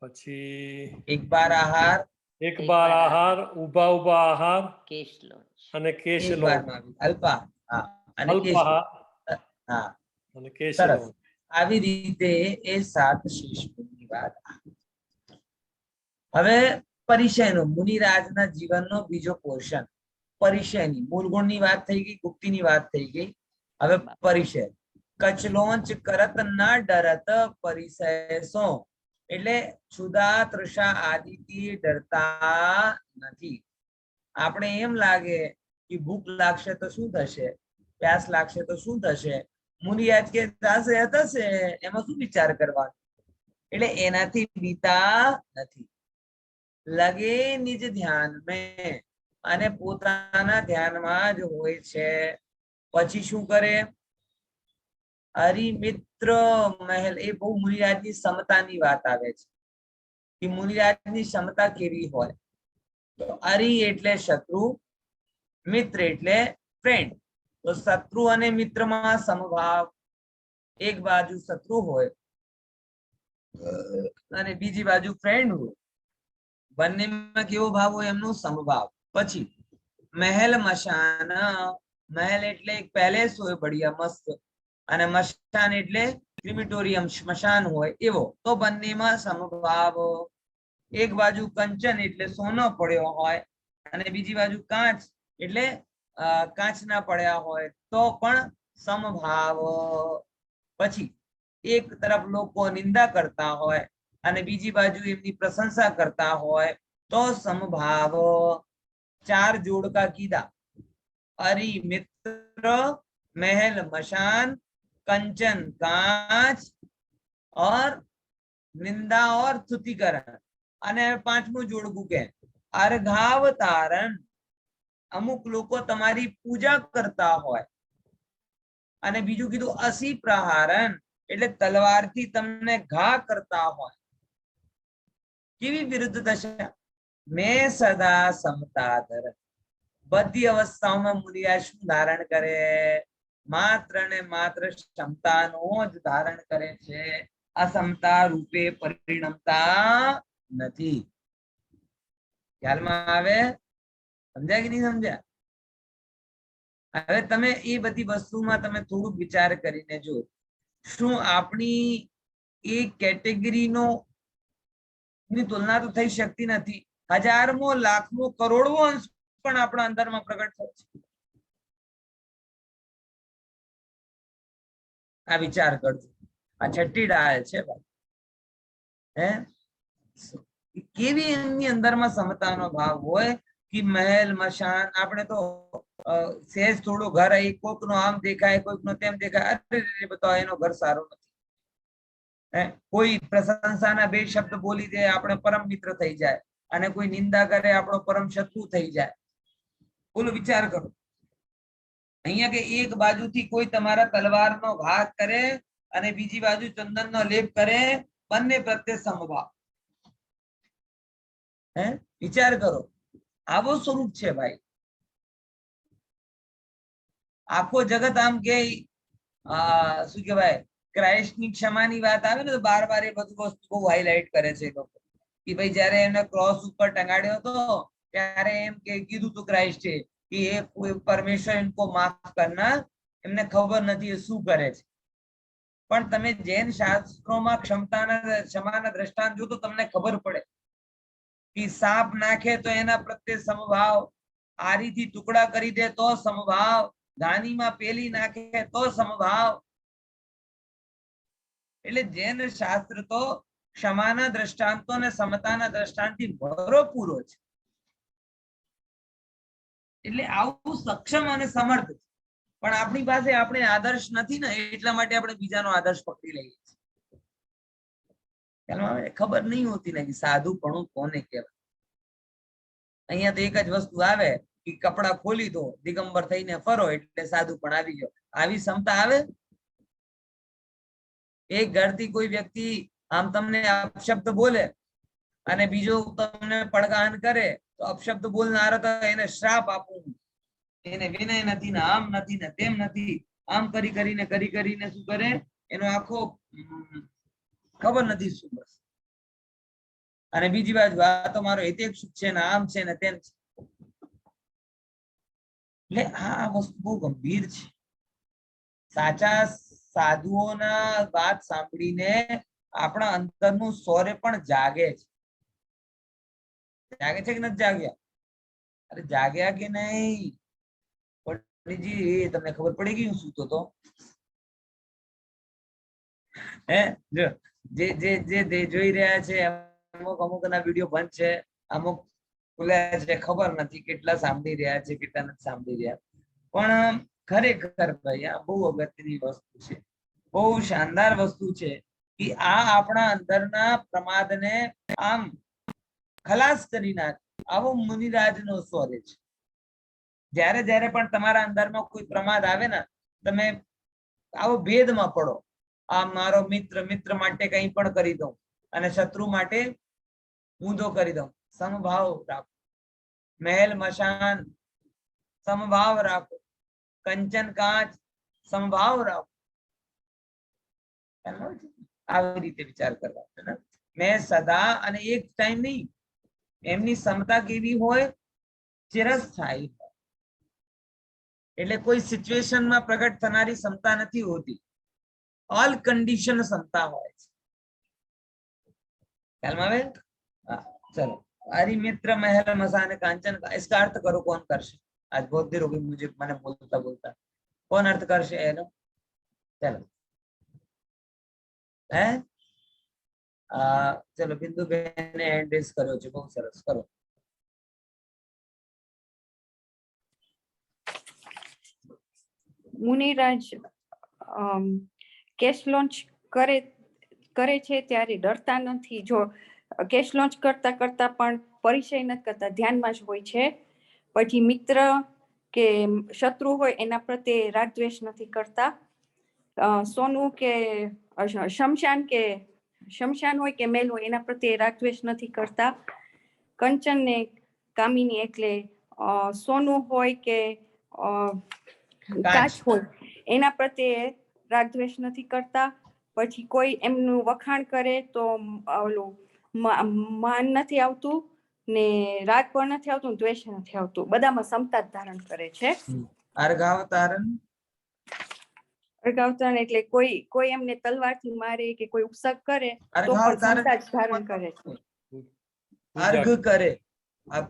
પછી એક બાર આહાર, એક બાર આહાર, ઉભા ઉભા આહાર અને એક કેશલોંચ. બારમાં આવી. અલ્પા. હા, અને અલ્પાહાર હા, અને સરસ. કેશલોંચ. આવી રીતે એ 7 શેષ ગુણની વાત. હવે પરિચયનો, મુનિરાજના જીવનનો બીજો પોર્શન. પરિચયની મૂળ ગુણની વાત થઈ ગઈ, ગુપ્તીની વાત થઈ ગઈ. હવે પરિચય. કચલોંચ કરત ના ડરત પરિચય સો. એટલે ક્ષુધા તૃષા આદિથી ડરતા નથી. આપણે એમ લાગે કે ભૂખ લાગશે તો શું થશે, પ્યાસ લાગશે તો શું થશે, મુનિરાજ કે થશે થશે, એમાં શું વિચાર કરવાનો. એટલે એનાથી બીતા નથી. લગે નિજ ધ્યાન મેં, અને પોતાના ધ્યાનમાં જ હોય છે. પછી શું કરે? હરિમિત્ર મહેલ. એ બહુ મુનિરાજની ક્ષમતાની વાત આવે છે કે મુનિરાજની ક્ષમતા કેવી હોય. તો હરિ એટલે શત્રુ, મિત્ર એટલે ફ્રેન્ડ. તો શત્રુ અને મિત્રમાં સમભાવ. એક બાજુ શત્રુ હોય અને બીજી બાજુ ફ્રેન્ડ હોય, બંનેમાં કેવો ભાવ હોય? એમનો સમભાવ. પછી મહેલ મશાન. મહેલ એટલે એક પેલેસ હોય બઢિયા મસ્ત, અને મશાન એટલે ક્રિમિટોરિયમ, સ્મશાન હોય એવો. તો બંનેમાં સમભાવ. એક બાજુ કંચન એટલે સોનો પડ્યો હોય અને બીજી બાજુ કાચ એટલે કાચના પડ્યા હોય, તો પણ સમભાવ. પછી એક તરફ લોકો નિંદા કરતા હોય અને બીજી બાજુ એમની પ્રશંસા કરતા હોય, તો સમભાવ. 4 જોડકા કીધા. હરિ મિત્ર, महल मशान, कंचन कांच और निंदा और स्तुतिकरण. અને પાંચમું જોડકું કે અર્ઘાવતારણ. અમુક લોકો તમારી પૂજા કરતા હોય. અને બીજું કીધું અસી પ્રહારણ, એટલે તલવારથી તમને ઘા કરતા હોય. કેવી વિરુદ્ધ દશા. મેં સદા સમતા ધર. બધી અવસ્થાઓમાં મુનિરાજ શું ધારણ કરે? માત્ર ને માત્ર ક્ષમતાનો જ ધારણ કરે છે. અસમતા રૂપે પરિણમતા નથી. ખ્યાલમાં આવે? સમજ્યા કે નહીં સમજ્યા? હવે તમે એ બધી વસ્તુમાં તમે થોડુંક વિચાર કરીને જો, શું આપણી એ કેટેગરીનો ની તુલના તો થઈ શકતી નથી. હજારમો, લાખમો, કરોડમો અંશ પણ આપણા અંદરમાં પ્રગટ થાય છે. આ વિચાર કરજો. આ છઠ્ઠી ડાળ છે ભાઈ. હે કેવી એમની અંદરમાં સમતાનો ભાવ હોય કે મહેલ મશાન. આપણે તો સહેજ થોડું ઘર, કોઈક નો આમ દેખાય, કોઈક નો તેમ દેખાય, અરે બતાવો એનો ઘર સારો નથી. કોઈ પ્રશંસાના બે શબ્દ બોલી દે આપણે પરમ મિત્ર થઈ જાય, અને કોઈ નિંદા કરે આપણો પરમ શત્રુ થઈ જાય. બોલો વિચાર કરો. અહીંયા કે એક બાજુથી કોઈ તમારા તલવારનો ઘા કરે અને બીજી બાજુ ચંદનનો લેપ કરે, બંને પ્રત્યે સમભાવ. વિચાર કરો, આવો સ્વરૂપ છે ભાઈ. આખો જગત આમ કે શું કહેવાય, ક્રાઇસ્ટની ક્ષમાની વાત આવે ને તો બાર બાર એ બધું વસ્તુ બહુ હાઇલાઇટ કરે છે લોકો, કે ભાઈ જયારે એમને ક્રોસ ઉપર ટંગાડ્યો હતો ત્યારે એમ કે કીધું તું ક્રાઇસ્ટે કે એ પરમેશ્વર ઇनको માફ કરના, એમને ખબર નથી એ શું કરે છે. પણ તમે જૈન શાસ્ત્રોમાં ક્ષમાના દ્રષ્ટાંત જો તો તમને ખબર પડે કે સાપ નાખે તો એના પ્રત્યે સમભાવ, આરીથી ટુકડા કરી દે તો સમભાવ, ગાનીમાં પેલી નાખે તો સમભાવ. એટલે જૈન શાસ્ત્ર તો ક્ષમાના દ્રષ્ટાંતો અને સમતાના દ્રષ્ટાંતથી ભરપૂરો છે. એટલે આવું સક્ષમ અને સમર્થ છે. પણ આપણી પાસે આપણે આદર્શ નથી ને, એટલા માટે આપણે બીજાનો આદર્શ પકડી લઈએ છીએ. ખબર નહીં હોતી ને કે સાધુપણું કોને કહેવાય. અહીંયા તો એક જ વસ્તુ આવે કે કપડા ખોલી દો, દિગંબર થઈને ફરો એટલે સાધુ પણ આવી ગયો. આવી ક્ષમતા આવે? એક ઘરથી કોઈ વ્યક્તિ આમ તમને અપશબ્દ બોલે અને બીજો તમને પડગાન કરે તો અપશબ્દ બોલનારો તો એને શ્રાપ આપવું, એને વિનય નથી ને આમ નથી ને તેમ નથી, આમ કરી કરીને શું કરે, એનો આખો ખબર નથી શું બસ. અને બીજી બાજુ આ તો મારો હિતેક્ષુક છે ને આમ છે ને તેમ છે. એટલે આ વસ્તુ બહુ ગંભીર છે. સાચા સાધુઓના વાત સાંભળીને આપણા અંતરનું શૌર્ય પણ જાગે છે. જાગે છે કે નથી જાગ્યા? અરે જાગ્યા કે નહીં? પંડિતજી તમને ખબર પડી ગઈ હું સૂતો તો? જો જે જોઈ રહ્યા છે અમુક ના વિડીયો બંધ છે, અમુક ખુલ્યા છે, ખબર નથી કેટલા સાંભળી રહ્યા છે કેટલા નથી સાંભળી રહ્યા. પણ ખરેખર ભાઈ આ બહુ અગત્યની વસ્તુ છે, બહુ શાનદાર વસ્તુ છે કે આ આપણા અંદરના પ્રમાદને આમ ખલાસ કરી નાખે. આવો મુનિરાજનો શૌર્ય છે. જ્યારે પણ તમારા અંદરમાં કોઈ પ્રમાદ આવે ને, તમે આવો ભેદમાં પડો. આ મારો મિત્ર માટે કંઈ પણ કરી દઉં અને શત્રુ માટે ઊંધો કરી દઉં. સમભાવ રાખો. મહેલ મશાન સમભાવ રાખો. કંચન કાચ સમભાવ રાખો. આવી રીતે વિચાર કરવા. મેં સદા અને એક ટાઈમ નહીં, એમની ક્ષમતા કેવી હોય, ચિરસ્થાયી હોય. એટલે કોઈ સિચ્યુએશનમાં પ્રગટ થનારી ક્ષમતા નથી હોતી, ऑल कंडीशन क्षमता હોય છે. ખ્યાલમાં આવે? चलो, हरि मित्र महल मसान कांचन का इसका अर्थ करो, कौन करશે? आज बहुत देर हो गई मुझे मैंने बोलता कौन अर्थ करશે એનો? चलो હે चलो बिंदु બેને એડ્રેસ કર્યો છે, બહુ સરસ, કરો. મુનિરાજ કેશ લોન્ચ કરે છે ત્યારે ડરતા નથી. જો કેશ લોન્ચ કરતા પણ પરિચય નથી કરતા, ધ્યાનમાં જ હોય છે. પછી મિત્ર કે શત્રુ હોય એના પ્રત્યે રાગ દ્વેષ નથી કરતા. સોનું કે શમશાન હોય કે મેલ હોય એના પ્રત્યે રાગ દ્વેષ નથી કરતા. કંચન ને કામિની એટલે સોનું હોય કે કાચ હોય એના પ્રત્યે રાગ દ્વેષ નથી કરતા. પછી કોઈ એમનું વખાણ કરે તો ઓલું માન નથી આવતું ને રાગ પણ નથી આવતું, દ્વેષ નથી આવતું. બધામાં સમતા ધારણ કરે છે. અર્ઘાવતારણ એટલે કોઈ એમને તલવારથી મારે કે કોઈ ઉપસક કરે તો પણ સમતા જ ધારણ કરે છે. અર્ઘ કરે,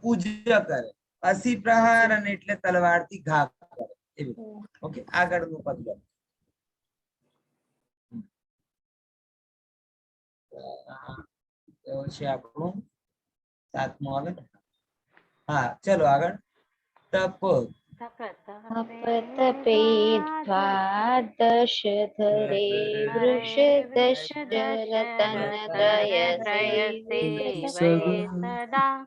પૂજ્ય કરે. અસી પ્રહાર અને એટલે તલવારથી ઘા કરે. ઓકે, આગળનું પદ લો. છે આપણું 7મું આવે ને? હા, ચલો આગળ. તપ તપે દ્વાદશ ધરે વૃષદશ રતન ત્રય સેવયે સદા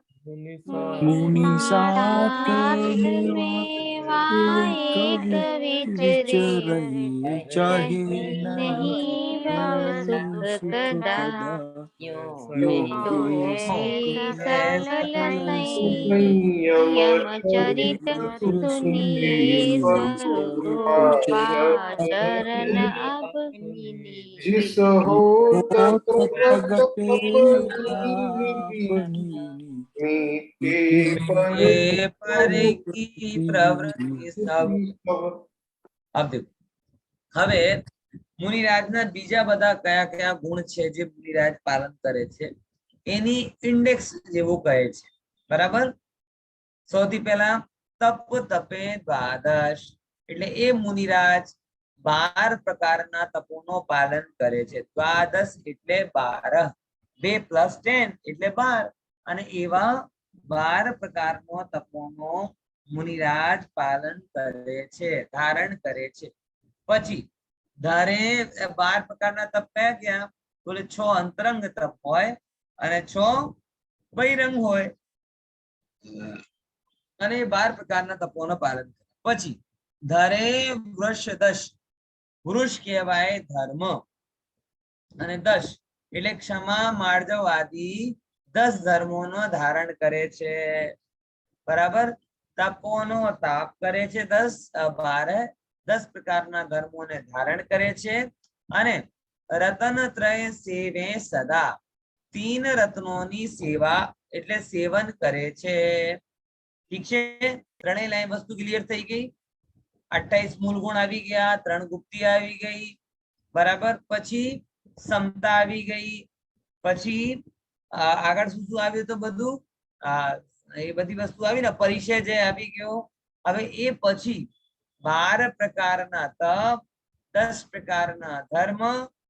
મુનિ સાથે મેવાયે વિચરે ચાહે નહીં ભવ સુખ કદા યોગે સકલ સંયમ ચરિત સુનિએ સ્વરૂપાચરણ અભિની जिस हो तप मीते ये पर की प्रवृत्ति सब। अब देखो હવે મુનિરાજના બીજા બધા કયા કયા ગુણ છે જે મુનિરાજ પાલન કરે છે એની ઇન્ડેક્સ જેવું કહે છે, બરાબર. સૌથી પહેલા તપ તપે દ્વાદશ, એટલે એ મુનિરાજ 12 પ્રકારના તપોનો પાલન કરે છે. દ્વાદશ એટલે 12, 2 + 10 એટલે 12, અને એવા 12 પ્રકારનો તપોનો મુનિરાજ પાલન કરે છે, ધારણ કરે છે. પછી ધારે 12 પ્રકારના તપ કયા કયા? બોલે 6 અંતરંગ તપ હોય અને 6 બહિરંગ હોય, અને 12 પ્રકારના તપોનું પાલન કરે. પછી ધારે વૃષદશ, વૃષ કહેવાય ધર્મ, અને દશ એટલે ક્ષમા માર્જવ આદિ 10 ધર્મોનો ધારણ કરે છે, બરાબર. તપોનો તાપ કરે છે 12 પ્રકારના ધર્મોને ધારણ કરે છે, અને રતન ત્રય સેવે સદા, 3 રત્નોની સેવા એટલે સેવન કરે છે. ઠીક છે, ત્રણેય લાઈન વસ્તુ ક્લિયર થઈ ગઈ. 28 મૂળ ગુણ આવી ગયા, 3 ગુપ્તી આવી ગઈ, બરાબર. પછી સમતા આવી ગઈ, પછી આગળ શું શું આવ્યું તો બધું એ બધી વસ્તુ આવી ને, પરિચય જે આવી ગયો. હવે એ પછી 12 પ્રકારના તપ, 10 પ્રકારના ધર્મ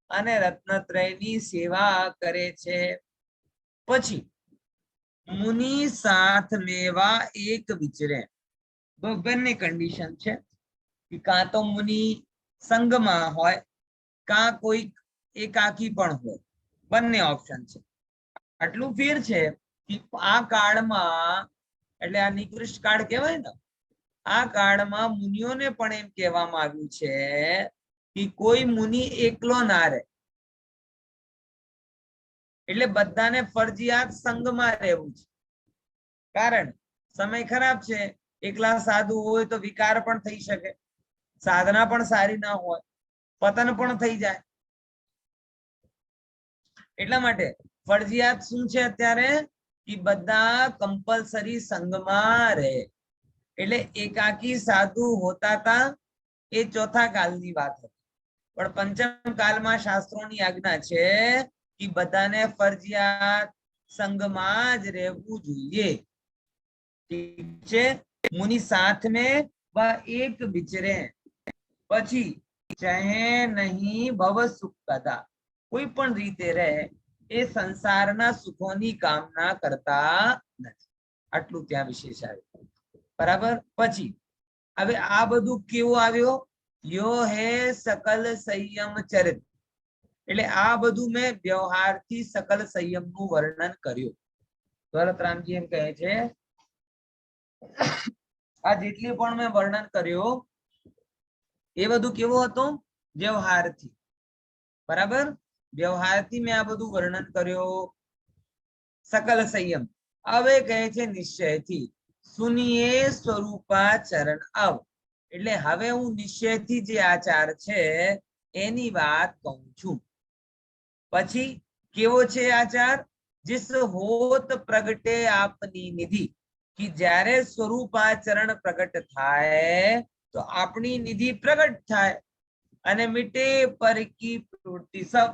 અને રત્નત્રયની સેવા કરે છે. પછી મુનિ સાથ મેવા એક વિચરે, તો બંને કન્ડિશન છે કે કાં તો મુનિ સંગમાં હોય, કાં કોઈ એકાકી પણ હોય, બંને ઓપ્શન છે. આટલું ફેર છે કે આ કાળમાં, એટલે આ નિકૃષ્ટ કાળ કહેવાય ને, આ કાળમાં મુનિઓને પણ એમ કહેવામાં આવ્યું છે કે કોઈ મુનિ એકલો ના રહે, એટલે બધાને ફરજિયાત સંગમાં રહેવું છે. કારણ સમય ખરાબ છે, એકલા સાધુ હોય તો વિકાર પણ થઈ શકે, સાધના પણ સારી ના હોય, પતન પણ થઈ જાય. એટલા માટે ફરજિયાત શું છે અત્યારે કે બધા કમ્પલસરી સંગમાં રહે. એટલે એકાકી સાધુ હોતા હતા એ ચોથા કાલની વાત હતી, પણ પંચમ કાલમાં શાસ્ત્રોની આજ્ઞા છે કે બધાને ફરજિયાત સંગમાં જ રહેવું જોઈએ. ઠીક છે, મુનિ સાથ में वह एक विचरे. પછી ચાહે નહીં ભવ સુખ કદા, કોઈ પણ રીતે રહે, એ સંસારના સુખોની કામના કરતા નથી. આટલું ત્યાં વિશેષ આવ્યું, બરાબર. પછી હવે આ બધું કેવું આવ્યો? યો હે સકલ સંયમ ચરિત, એટલે આ બધું મેં વ્યવહારથી સકલ સંયમનું વર્ણન કર્યું. ભરતરામજી એમ કહે છે આ જેટલી પણ મેં વર્ણન કર્યું એ બધું કેવું હતું? વ્યવહારથી, બરાબર. વ્યવહારથી મેં આ બધું વર્ણન કર્યું, સકલ સંયમ. હવે કહે છે નિશ્ચયથી, સુનિએ સ્વરૂપાચરણ અવ, એટલે હવે હું નિશ્ચયથી જે આચાર છે એની વાત કહું છું. પછી કેવો છે આચાર? जिस होत प्रगटे आपनी निधि, कि જ્યારે સ્વરૂપાચરણ પ્રગટ થાય તો આપણી નિધિ પ્રગટ થાય, અને મિટે પર કી પ્રવૃત્તિ સબ,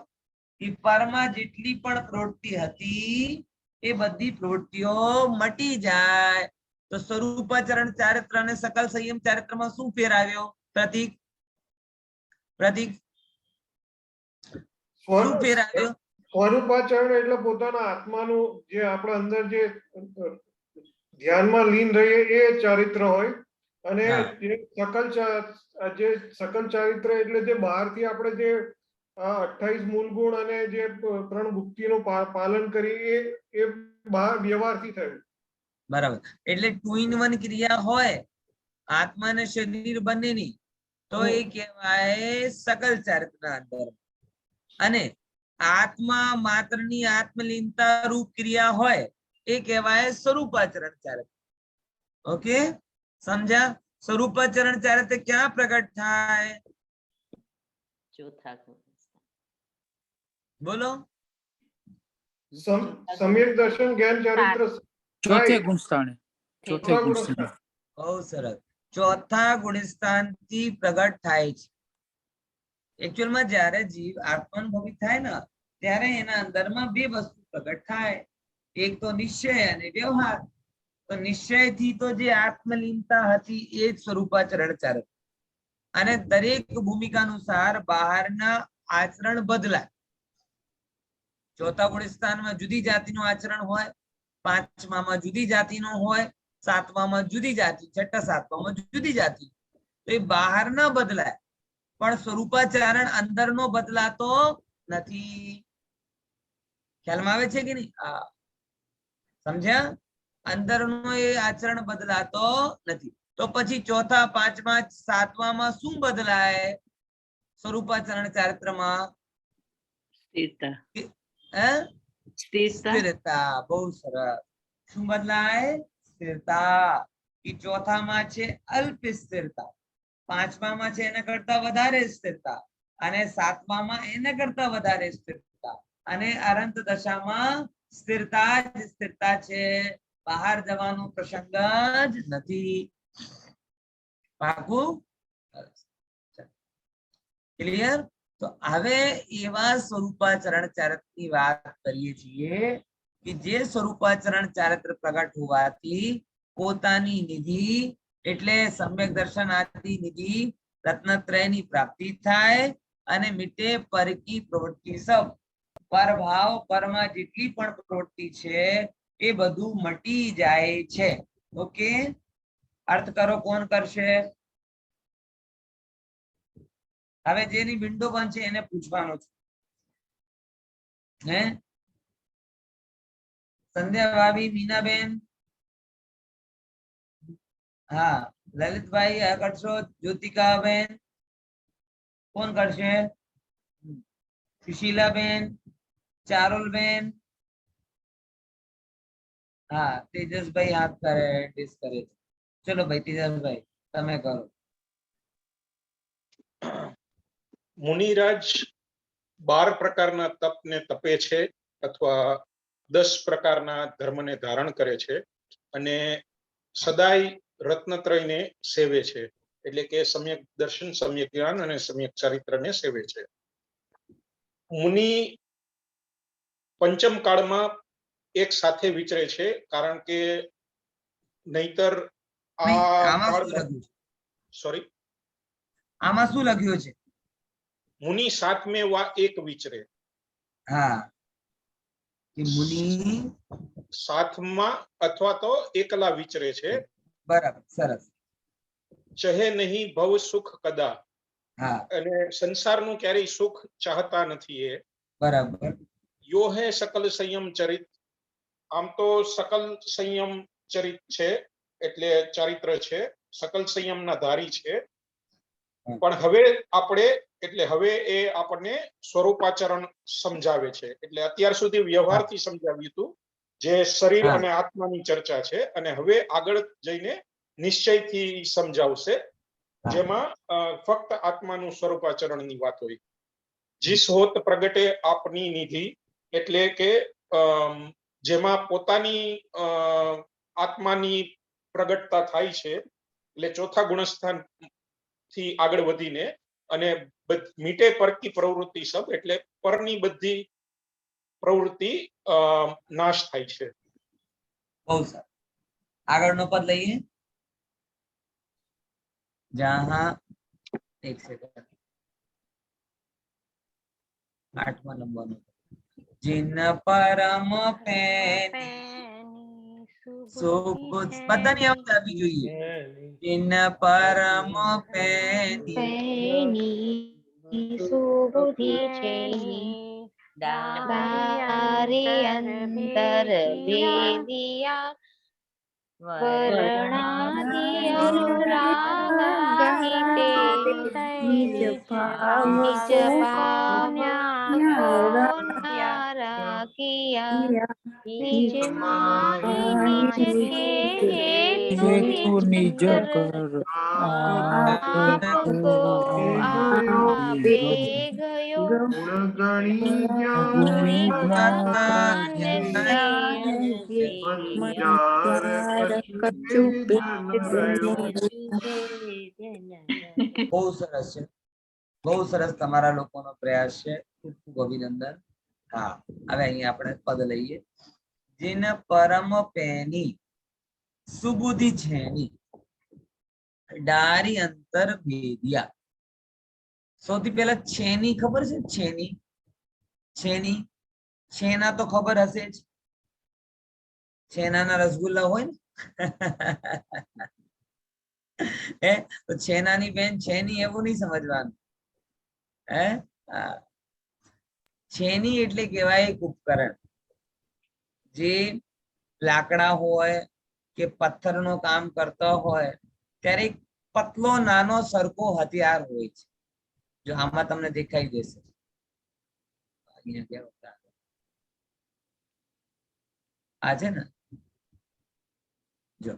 કે પરમાં જેટલી પણ પ્રવૃત્તિ હતી એ બધી પ્રવૃત્તિઓ મટી જાય. તો સ્વરૂપાચરણ ચારિત્ર અને સકલ સંયમ ચારિત્રમાં શું ફેર આવ્યો? પ્રતીક, પ્રતીક શું ફેર આવ્યો? સ્વરૂપાચરણ એટલે પોતાના આત્માનું જે આપણા અંદર જે ધ્યાનમાં લીન રહીએ એ ચારિત્ર હોય, અને હા. જે જે સકલ ચારિત્ર એટલે જે બહારથી આપણે જે 28 મૂળ ગુણ અને જે 3 ભુક્તિનું પાલન કરી એ બહાર વ્યવહારથી થયું. બરાબર. એટલે 2 in 1 ક્રિયા હોય આત્મા અને શરીર બંનેની, તો એ કહેવાય સકલ ચારિત્રના અંદર. અને આત્મા માત્રની આત્મલીનતા રૂપ ક્રિયા હોય એ કહેવાય સ્વરૂપાચરણ ચારિત્ર. ઓકે, સમજ્યા? સ્વરૂપાચરણ ચારિત્ર ક્યાં પ્રગટ થાય? ચોથા બોલો. સમ્યક દર્શન જ્ઞાન ચારિત્ર ચોથે ગુણસ્થાને ચોથે ચોથા ગુણસ્થાને બહુ સરસ. ચોથા ગુણસ્થાનથી પ્રગટ થાય છે. એકચ્યુઅલમાં જ્યારે જીવ આત્માનુભવી થાય ને ત્યારે એના અંદરમાં બે વસ્તુ પ્રગટ થાય. એક તો નિશ્ચય અને વ્યવહાર. તો નિશ્ચયથી તો જે આત્મલીનતા હતી એ જ સ્વરૂપાચરણ ચારિત્ર. અને દરેક ભૂમિકા અનુસાર બહારના આચરણ બદલાય. ચોથા ગુણસ્થાનમાં જુદી જાતિનું આચરણ હોય, પાંચમામાં જુદી જાતિનું હોય, સાતમામાં જુદી જાતિ, છઠ્ઠા સાતમામાં જુદી જાતિ. તો એ બહાર ના બદલાય પણ સ્વરૂપાચરણ અંદરનો બદલાતો નથી. ખ્યાલમાં આવે છે કે નહીં? સમજ્યા? અંદરનો એ આચરણ બદલાતો નથી. તો પછી ચોથા, પાંચમા, સાતમામાં શું બદલાય? સ્વરૂપાચરણ ચારિત્રમાં સ્થિરતા. સ્થિરતા. બહુ સરસ. શું બદલાય? સ્થિરતા. એ ચોથામાં છે અલ્પ સ્થિરતા, પાંચમામાં છે એના કરતા વધારે સ્થિરતા, અને સાતમામાં એના કરતા વધારે સ્થિરતા, અને અનંત દશામાં સ્થિરતા જ સ્થિરતા છે. બહાર જવાનો પ્રસંગ જ નથી. પાકું? ક્લિયર? તો હવે એવા સ્વરૂપાચરણ ચારિત્રની વાત કરીએ છીએ કે જે સ્વરૂપાચરણ ચારિત્ર પ્રગટ હોવાથી પોતાની નિધિ એટલે સમ્યક દર્શન આદિ નિધિ રત્નત્રયની પ્રાપ્તિ થાય અને મીટે પર કી પ્રવૃત્તિ સબ. પરભાવ પરમાં જેટલી પણ પ્રવૃત્તિ છે એ બધું મટી જાય છે. ઓકે, અર્થ કરો. કોણ કરશે? હવે જેની વિન્ડો બંધ છે એને પૂછવાનું છે. હે સંધ્યા ભાભી, મીનાબેન, હા, લલિતભાઈ કરશો, જ્યોતિકાબેન, કોણ કરશે? સુશીલાબેન, ચારુલબેન, હા, તેજસભાઈ હાથ કરે ડિસ કરે છે. ચલો ભાઈ તેજસભાઈ તમે કરો. મુનિરાજ 12 પ્રકારના તપને તપે છે અથવા 10 પ્રકારના ધર્મને ધારણ કરે છે અને સદાય રત્નત્રયને સેવે છે. એટલે કે સમ્યક દર્શન, સમ્યક જ્ઞાન અને સમ્યક ચારિત્રને સેવે છે. મુનિ પંચમ કાળમાં એક સાથે વિચરે છે, કારણ કે નહીતર સોરી, આમાં શું લખ્યું છે? મુનિ સાતમે વા એક વિચરે. હા, કે મુનિ સાથમાં અથવા તો એકલા વિચરે છે. બરાબર, સરસ. ચહે નહીં ભવ સુખ કદા. હા, અને સંસારનું ક્યારેય સુખ ચાહતા નથી એ. બરાબર. યો હે સકલ સંયમ ચરિત. આમ તો સકલ સંયમ ચરિત છે એટલે ચારિત્ર છે, સકલ સંયમના ધારી છે. પણ હવે એ આપણને સ્વરૂપાચરણ સમજાવે છે. એટલે અત્યાર સુધી વ્યવહારથી સમજાવ્યું હતું, જે શરીર અને આત્માની ચર્ચા છે, અને હવે આગળ જઈને નિશ્ચયથી સમજાવશે, જેમાં ફક્ત આત્માનું સ્વરૂપાચરણની વાત હોય. જીસ હોત પ્રગટે આપની નિધિ, એટલે કે જેમાં પોતાની આત્માની પ્રગટતા થાય છે. એટલે ચોથા ગુણસ્થાન થી આગળ વધીને અને મીટે પરકી પ્રવૃત્તિ સબ, એટલે પરની બધી પ્રવૃત્તિ નાશ થાય છે. બહુ સારું. આગળનો પદ લઈએ. જહાં એક સેકન્ડ, 8મા નંબરનો. जिन परम पैनी સુબુદ્ધિ બધાની આવત આવી જોઈએ. ઇન પરમ પેની પેની સુબુદ્ધિ છેની દારી અંતર ભેદિયા વર્ણાદિ અનુરાગ હિતે નિજ ભાવ નિજ ભાવ નારાકિયા નિજ માહી નિજ કે હેતુ નિજ કર આપકો આપે ગયો ગુણ ગણી ગુણી જ્ઞાન જ્ઞાન બહુ સરસ છે, બહુ સરસ તમારા લોકોનો પ્રયાસ છે, ખૂબ ખૂબ અભિનંદન. હા, હવે અહીંયા આપણે પદ લઈએ. જીન પરમ પેની સુબુદ્ધિ છેની ડારી અંતર ભેદિયા. સૌથી પહેલા છેની ખબર છે? છેની છેની છેના તો ખબર હશે જ. છેનાના રસગુલ્લા હોય ને હે તો છેનાની બેન છેની એવું નહીં સમજવાનું. હે છેની એટલે કહેવાય એક ઉપકરણ જે લાકડા હોય કે પથ્થરનો કામ કરતા હોય ત્યારે એક પતલો નાનો સરખો હથિયાર હોય છે. જો આમાં તમને દેખાઈ દેશે, અહીંયા કેવા આ છે ને, જો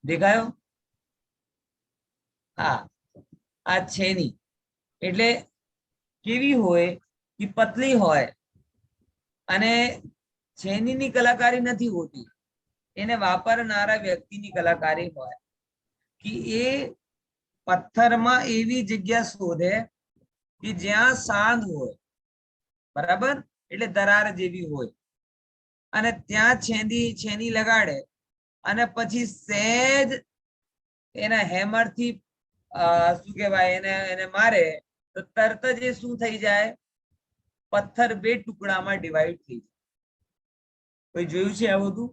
દેખાયો? હા, આ છેની એટલે કેવી હોય કે પતલી હોય અને છેનીની કલાકારી નથી હોતી, એને વાપરનારા વ્યક્તિની કલાકારી હોય કે એ પથ્થરમાં એવી જગ્યા શોધે કે જ્યાં સાંધ હોય, બરાબર, એટલે દરાર જેવી હોય, અને ત્યાં છેની લગાડે અને પછી સહેજ એના હેમરથી શું કહેવાય એને મારે તો તરત જ એ શું થઈ જાય? પથ્થર બે ટુકડામાં ડિવાઈડ થઈ જાય. કોઈ જોયું છે આ બધું?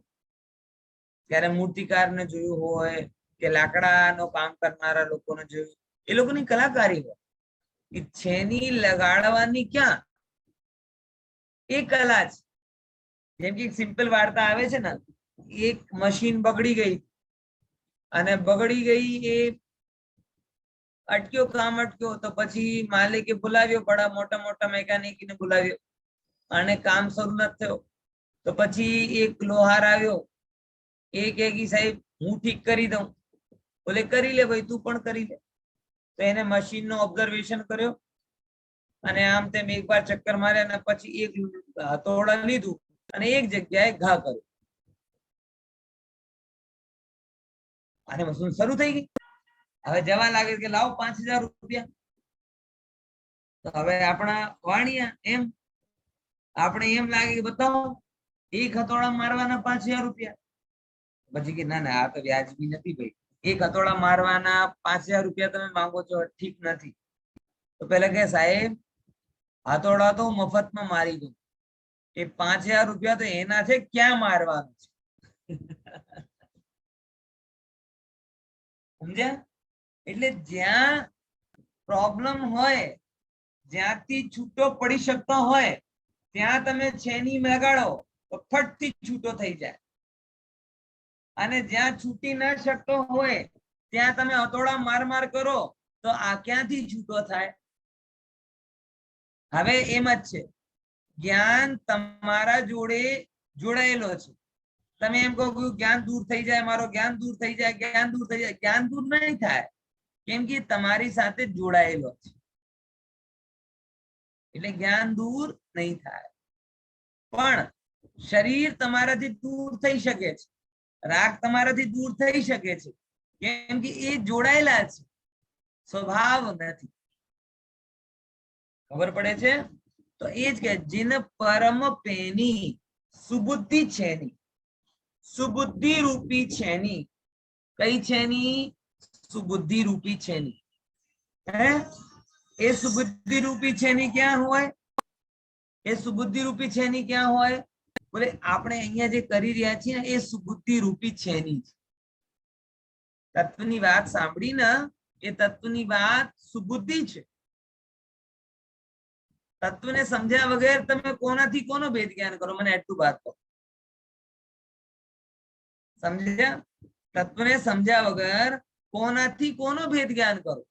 ત્યારે મૂર્તિકારને જોયું હોય કે લાકડાનો કામ કરનારા લોકોને જોયું, એ લોકોની કલાકારી હોય કે છેની લગાડવાની ક્યાં એ કલા છે. જેમ કે સિમ્પલ વાર્તા આવે છે ને, એક મશીન બગડી ગઈ અને બગડી ગઈ એ અટક્યો, કામ અટક્યો તો પછી માલિકે બોલાવ્યો, બડા મોટા મોટા મેકેનિકને બોલાવ્યો અને કામ શરૂ ન થયો તો પછી એક લોહાર આવ્યો, એ કહે કે સાહેબ હું ઠીક કરી દઉં. બોલે કરી લે ભાઈ, તું પણ કરી લે. તો એને મશીનનો ઓબ્ઝર્વેશન કર્યો અને આમ તેમ એક વાર ચક્કર માર્યા અને પછી એક હથોડા લીધું અને એક જગ્યાએ ઘા કર્યો અને મશીન શરૂ થઈ ગઈ. હવે જવા લાગે કે લાવો 5000 રૂપિયા. તો હવે આપણા વાણિયા એમ આપણે એમ લાગે કે બતાવો એક હથોડા મારવાના 5000 રૂપિયા. પછી કે ના ના, આ તો વ્યાજબી નથી ભાઈ, એક હથોડા મારવાના 5000 રૂપિયા તમે માંગો છો, ઠીક નથી. તો પેલા કે સાહેબ હથોડા તો મફતમાં મારી દઉં, એ 5000 રૂપિયા તો એના છે, ક્યાં મારવાનું છે? સમજ્યા? એટલે જ્યાં પ્રોબ્લેમ હોય, જ્યાંથી છૂટો પડી શકતો હોય ત્યાં તમે છેની લગાડો તો ફટથી છૂટો થઈ જાય, અને જ્યાં છૂટી ન શકતો હોય ત્યાં તમે હથોડા માર કરો તો આ ક્યાંથી છૂટો થાય? હવે એમ જ છે, જ્ઞાન તમારા જોડે જોડાયેલો છે. તમે એમ કહો કે જ્ઞાન દૂર થઈ જાય, મારો જ્ઞાન દૂર થઈ જાય, જ્ઞાન દૂર થઈ જાય. જ્ઞાન દૂર નહીં થાય, કેમ કે તમારી સાથે જોડાયેલો છે, એટલે જ્ઞાન દૂર નહીં થાય. પણ શરીર તમારાથી દૂર થઈ શકે છે, રાગ તમારાથી દૂર થઈ શકે છે, કેમ કે એ જોડાયેલા છે, સ્વભાવ નથી. ખબર પડે છે? તો એ જ કે જીન પરમ પેની સુબુદ્ધિ છેની, સુબુદ્ધિ રૂપી છેની. કઈ છેની? સુબુદ્ધિ રૂપી છેની. હે એ સુબુદ્ધિ રૂપી છેની ક્યાં હોય? એ સુબુદ્ધિ રૂપી છેની ક્યાં હોય? બોલે આપણે અહીંયા જે કરી રહ્યા છીએ ને એ સુબુદ્ધિ રૂપી છે ની તત્વની વાત સાંભળી ને એ તત્વની વાત સુબુદ્ધિ છે. તત્વને સમજ્યા વગર તમે કોનાથી કોનો ભેદ જ્ઞાન કરો? મને એટલું વાત કહો. સમજ્યા? તત્વને સમજ્યા વગર કોનાથી કોનો ભેદ જ્ઞાન કરો?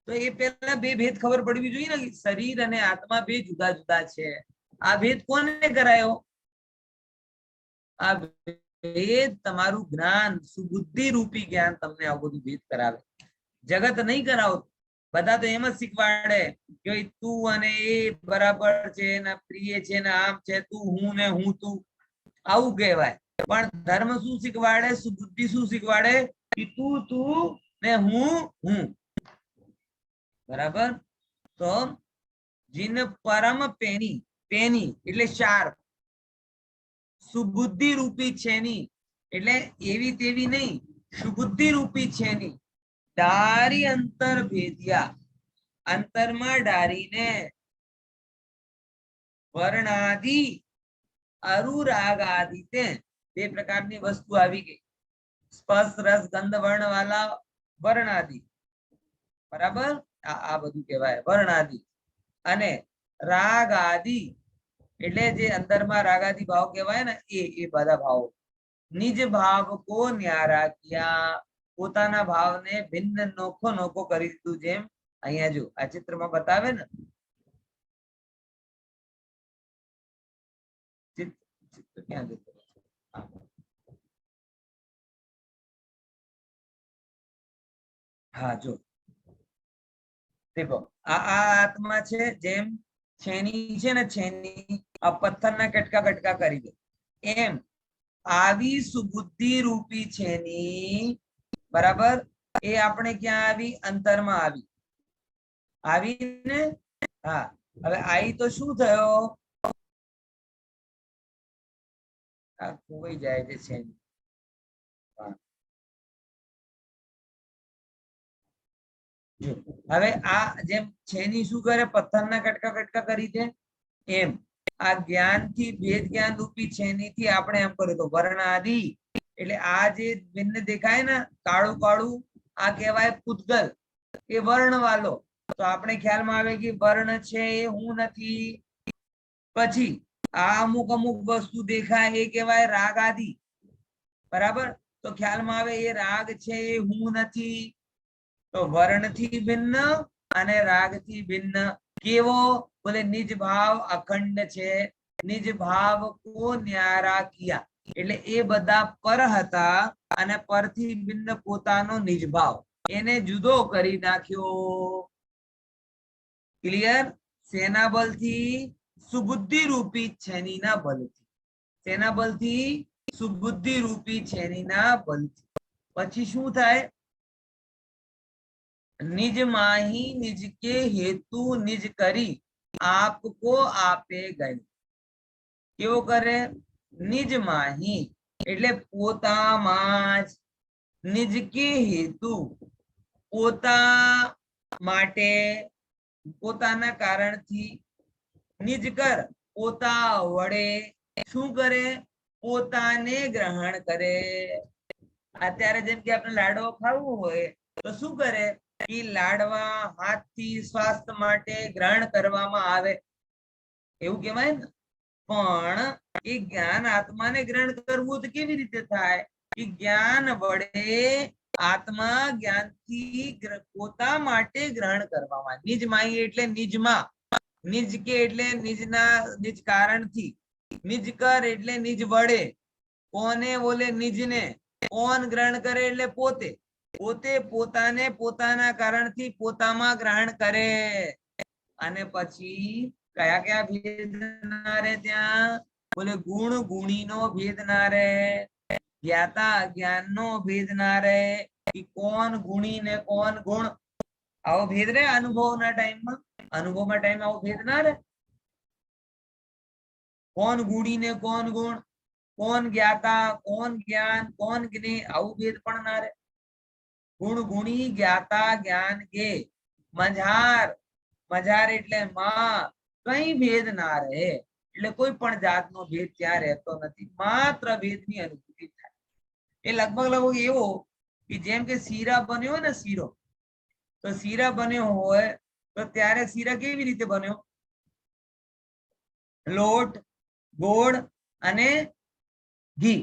તો એ પહેલા બે ભેદ ખબર પડવી જોઈએ ને, શરીર અને આત્મા બે જુદા જુદા છે. આ ભેદ કોને કરાયો? આ ભેદ તમારું જ્ઞાન, સુબુદ્ધિ રૂપી જ્ઞાન તમને આવું બધું ભેદ કરાવે. જગત નહીં કરાવતું. બધા તો એમ જ શીખવાડે કે તું અને એ બરાબર છે ને પ્રિય છે ને આમ છે, તું હું ને હું તું, આવું કહેવાય. પણ ધર્મ શું શીખવાડે? સુબુદ્ધિ શું શીખવાડે? કે તું તું ને હું હું. બરાબર? તો જીન પરમ પેની, પેની એટલે શાર્પ, સુબુદ્ધિ રૂપી છે ની એટલે એવી તેવી નહીં, સુબુદ્ધિ રૂપી છે ની. ડારી અંતર ભેદ્યા, અંતરમાં ડારીને વર્ણાદિ અરુરાગ આદિ તે બે પ્રકારની વસ્તુ આવી ગઈ. સ્પર્શ રસ ગંધ વર્ણ વાલા વર્ણાદિ, બરાબર? આ બધું કહેવાય વર્ણાદિ. અને રાગ આદિ એટલે જે અંદરમાં રાગાદિ ભાવ કહેવાય ને એ બધા ભાવો. નિજ ભાવ કો ન્યારા કિયા, પોતાના ભાવને ભિન્ન નોખો નોખો કરી દીધું. જેમ અહીંયા જો આ ચિત્રમાં બતાવે ને, ચિત્ર ક્યાં જતો? હા જો દેખો, આ આત્મા છે. જેમ છેની છે ને, છેની આ પથ્થરના કટકા કટકા કરી દે એમ આવી સુબુદ્ધિ રૂપી છેની, બરાબર? એ આપણે ક્યાં આવી? અંતરમાં આવી. આવીને હા, હવે આઈ તો શું થયો? આ ખોવાઈ જાય છે છેની. હવે આ જેમ છેની શું કરે? પથ્થરના કટકા કટકા કરી દે એમ આ જ્ઞાન થી ભેદ જ્ઞાન રૂપી છેની થી આપણે એમ કર્યું તો વર્ણ આદિ એટલે આ જે ભિન્ન દેખાય ને કાળું કાળું, આ કહેવાય પૂતગલ, એ વર્ણ વાલો. તો આપણે ખ્યાલમાં આવે કે વર્ણ છે એ હું નથી. પછી આ અમુક અમુક વસ્તુ દેખાય એ કહેવાય રાગ આદિ, બરાબર? તો ખ્યાલમાં આવે એ રાગ છે એ હું નથી. તો વર્ણ થી ભિન્ન અને રાગ થી ભિન્ન. કેવો? બોલે નિજ ભાવ અખંડ છે. નિજ ભાવ કો ન્યારા કિયા એટલે એ બધા પર હતા અને પરથી ભિન્ન પોતાનો નિજ ભાવ એને જુદો કરી નાખ્યો. ક્લિયર? સેના બલથી સુબુદ્ધિ રૂપી છેનીના બલથી. સેના બલથી સુબુદ્ધિ રૂપી છેનીના બલથી. પછી શું થાય? निज माही निज के हेतु निज करी आपको आपे गए. કેવો કરે? નિજ માહી એટલે પોતામાં જ, નિજ કે હેતુ પોતા માટે, પોતાના કારણથી, નિજ કર પોતા વડે શું કરે? પોતાને ગ્રહણ કરે. અત્યારે જેમ કે આપણે લાડવો ખાવું હોય તો શું કરે? કે લાડવા હાથથી સ્વાસ્થ્ય માટે ગ્રહણ કરવામાં આવે એવું કહેવાય ને. પણ એ જ્ઞાન આત્માને ગ્રહણ કરવું તો કેવી રીતે થાય? કે જ્ઞાન વડે આત્મા જ્ઞાનથી પોતા માટે ગ્રહણ કરવામાં. નિજ માહી એટલે નિજમાં, નિજ કે એટલે નિજના નિજ કારણથી, નિજ કર એટલે નિજ વડે. કોને? બોલે નિજને. કોણ ગ્રહણ કરે? એટલે પોતે. પોતે પોતાને પોતાના કારણથી પોતામાં ગ્રહણ કરે. અને પછી કયા કયા ભેદ ના રહે ત્યાં? બોલે ગુણ ગુણી નો ભેદ ના રહે, જ્ઞાતા અજ્ઞાન નો ભેદ ના રહે. કોણ ગુણી ને કોણ ગુણ, આવો ભેદ રહે અનુભવના ટાઈમમાં. અનુભવના ટાઈમ આવો ભેદ ના રહે. કોણ ગુણી ને કોણ ગુણ, કોણ જ્ઞાતા, કોણ જ્ઞાન, કોણ જ્ઞે, આવું ભેદ પણ ના રહે. ગુણ ગુણી જ્ઞાતા જ્ઞાન કે મઝાર, મઝાર એટલે માં, કઈ ભેદ ના રહે. એટલે કોઈ પણ જાતનો ભેદ ત્યાં રહેતો નથી, માત્ર ભેદની અનુભૂતિ થાય. એ લગભગ એવો કે જેમ કે શીરા બન્યો હોય ને, શીરો, તો શીરા બન્યો હોય તો ત્યારે શીરા કેવી રીતે બન્યો? લોટ, ગોળ અને ઘી.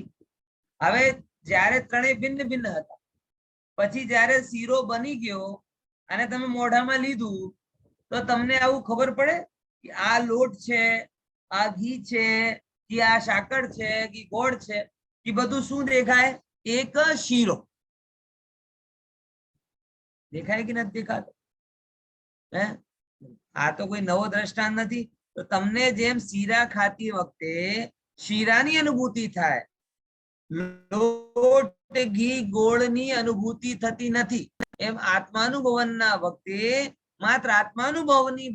હવે જ્યારે ત્રણેય ભિન્ન ભિન્ન હતા, પછી જ્યારે શીરો બની ગયો અને તમે મોઢામાં લીધું તો તમને આવું ખબર પડે કે આ લોટ છે, આ ઘી છે, કે આ સાકર છે, કે ગોળ છે, એ બધું શું દેખાય? એક શીરો દેખાય કે નથી દેખાતો? હે, આ તો કોઈ નવો દ્રષ્ટાંત નથી. તો તમને જેમ શીરા ખાતી વખતે શીરાની અનુભૂતિ થાય, લોટ, ઘી, ગોળની અનુભૂતિ થતી નથી, એમ આત્માનુભવનના વખતે માત્ર આત્માનુભવની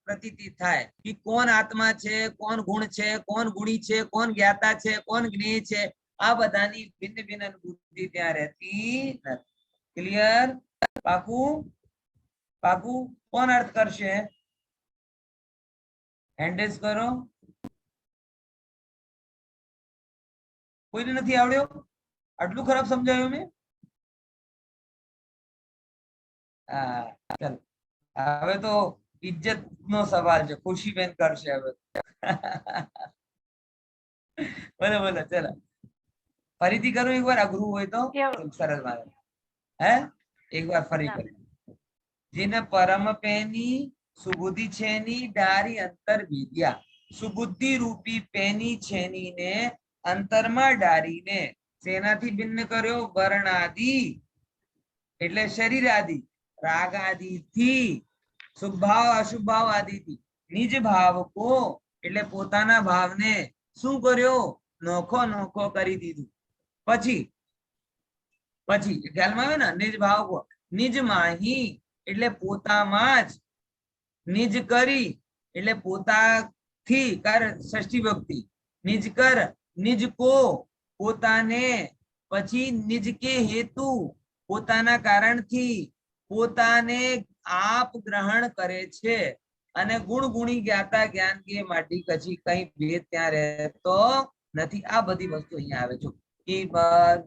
પ્રતીતિ થાય કે કોણ આત્મા છે, કોણ ગુણ છે, કોણ ગુણી છે, કોણ જ્ઞાતા છે, કોણ જ્ઞેય છે, આ બધાની ભિન્ન ભિન્ન અનુભૂતિ ત્યાં રહેતી નથી. ક્લિયર? પાકું? પાકું? કોણ અર્થ કરશે? હેન્ડેસ કરો. કોઈને નથી આવડ્યો? આટલું ખરાબ સમજાયું મેં? હા, ચાલો. હવે તો ઇજ્જત નો સવાલ છે. ખુશીબેન કરશે હવે. બોલો બોલો, ચલો ફરીથી કરું એકવાર, અઘરું હોય તો સરળ મારે. હે, એકવાર ફરી કરું. જેને પરમ પેની સુબુદ્ધિ છેની ડારી અંતર વિદ્યા. સુબુદ્ધિ રૂપી પેની છેની ને અંતરમાં ડારીને શેનાથી ભિન્ન કર્યો? વર્ણાદિ એટલે શરીર આદિ, રાગ આદિ થી, શુભ ભાવ અશુભ ભાવ આદિ થી નિજ ભાવ કો એટલે પોતાના ભાવને શું કર્યો? નોખો નોખો કરી દીધું. પછી ખ્યાલમાં આવે ને? નિજ ભાવ કો, નિજ માહી એટલે પોતામાં જ, નિજ કરી એટલે પોતાથી, કર ષષ્ઠી ભક્તિ, નિજ કર, નિજ કો પોતાને, પછી નિજ કે હેતુ પોતાના કારણથી, પોતાને આપ ગ્રહણ કરે છે. અને ગુણ ગુણી જ્ઞાતા જ્ઞાન કે માટી કચી કઈ ભેદ ત્યાં રહેતો નથી. આ બધી વસ્તુ અહીંયા આવે છે કે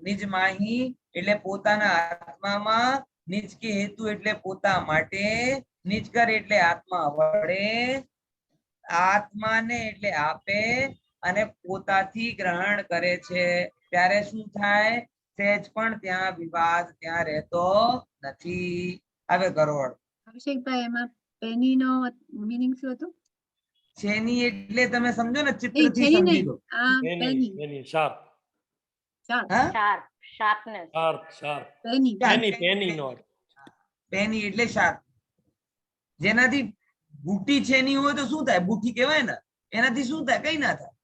નિજ માહી એટલે પોતાના આત્મામાં, નિજ કે હેતુ એટલે પોતા માટે, નિજ કર એટલે આત્મા વડે, આત્માને એટલે આપે, અને પોતાથી ગ્રહણ કરે છે. ત્યારે શું થાય? સહેજ પણ ત્યાં વિવાદ ત્યાં રહેતો નથી. હવે કરોડ અભિષેકભાઈ, એમાં પેનીનો મીનિંગ શું હતું? છેની એટલે તમે સમજો ને, નહીં, ચિત્રથી છેની સમજી નહીં. દો. આ એની પેની. એની શાર્પ ચાલ, હા, શાર્પ, શાર્પનેસ. શાર્પ શાર્પ પેની. પેની પેની નો પેની એટલે શાર્પ. જેનાથી બુટી છેની હોય તો શું થાય? બુટી કહેવાય ને. એનાથી શું થાય? કઈ ના થાય.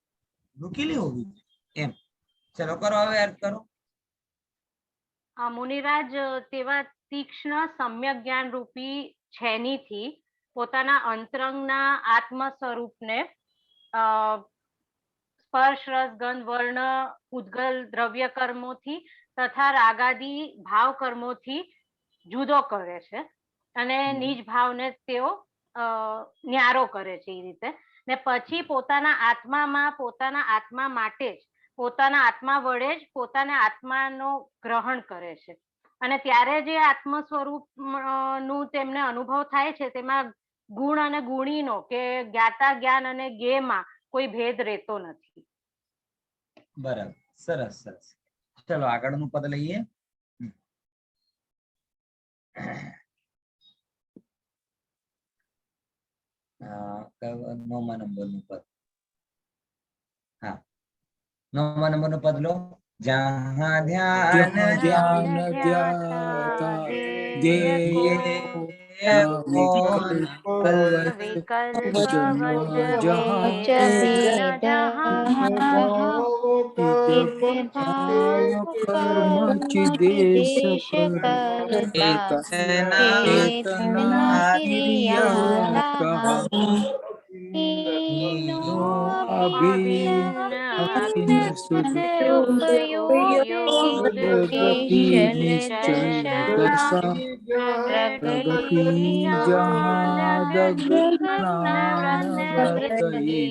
નુકીલી હોવી એમ. ચલો કરો, હવે અર્થ કરો. મુનિરાજ તેવા તીક્ષ્ણ સમ્યક જ્ઞાન રૂપી છેનીથી પોતાના અંતરંગના આત્મ સ્વરૂપને સ્પર્શ, રસ, ગંધ, વર્ણ, ઉદ્ગલ દ્રવ્ય કર્મોથી તથા રાગાદી ભાવ કર્મોથી જુદો કરે છે. અને નિજ ભાવને તેઓ ન્યારો કરે છે એ રીતે. ને પછી પોતાના આત્મા માટે જ, પોતાના આત્મા વડે જ પોતાના આત્માનો ગ્રહણ કરે છે. અને ત્યારે જે આત્મ સ્વરૂપ નું તેમને અનુભવ થાય છે, તેમાં ગુણ અને ગુણીનો કે જ્ઞાતા જ્ઞાન અને જ્ઞેયમાં કોઈ ભેદ રહેતો નથી. બરાબર, સરસ સરસ. ચલો આગળનું પદ લઈએ. 9મા નંબરનું પદ. હા, 9મા નંબરનું પદ લો. જહાં ધ્યાન ધ્યાન ધ્યાતા ધ્યેયો કર્મ ચિદેશ અખિલ સુખ ઉપયોગી પ્રગતિ નિશ્ચલ નિશ્ચલ દર્શા પ્રગતિ જહાં જગ જ્ઞાન વર્તયે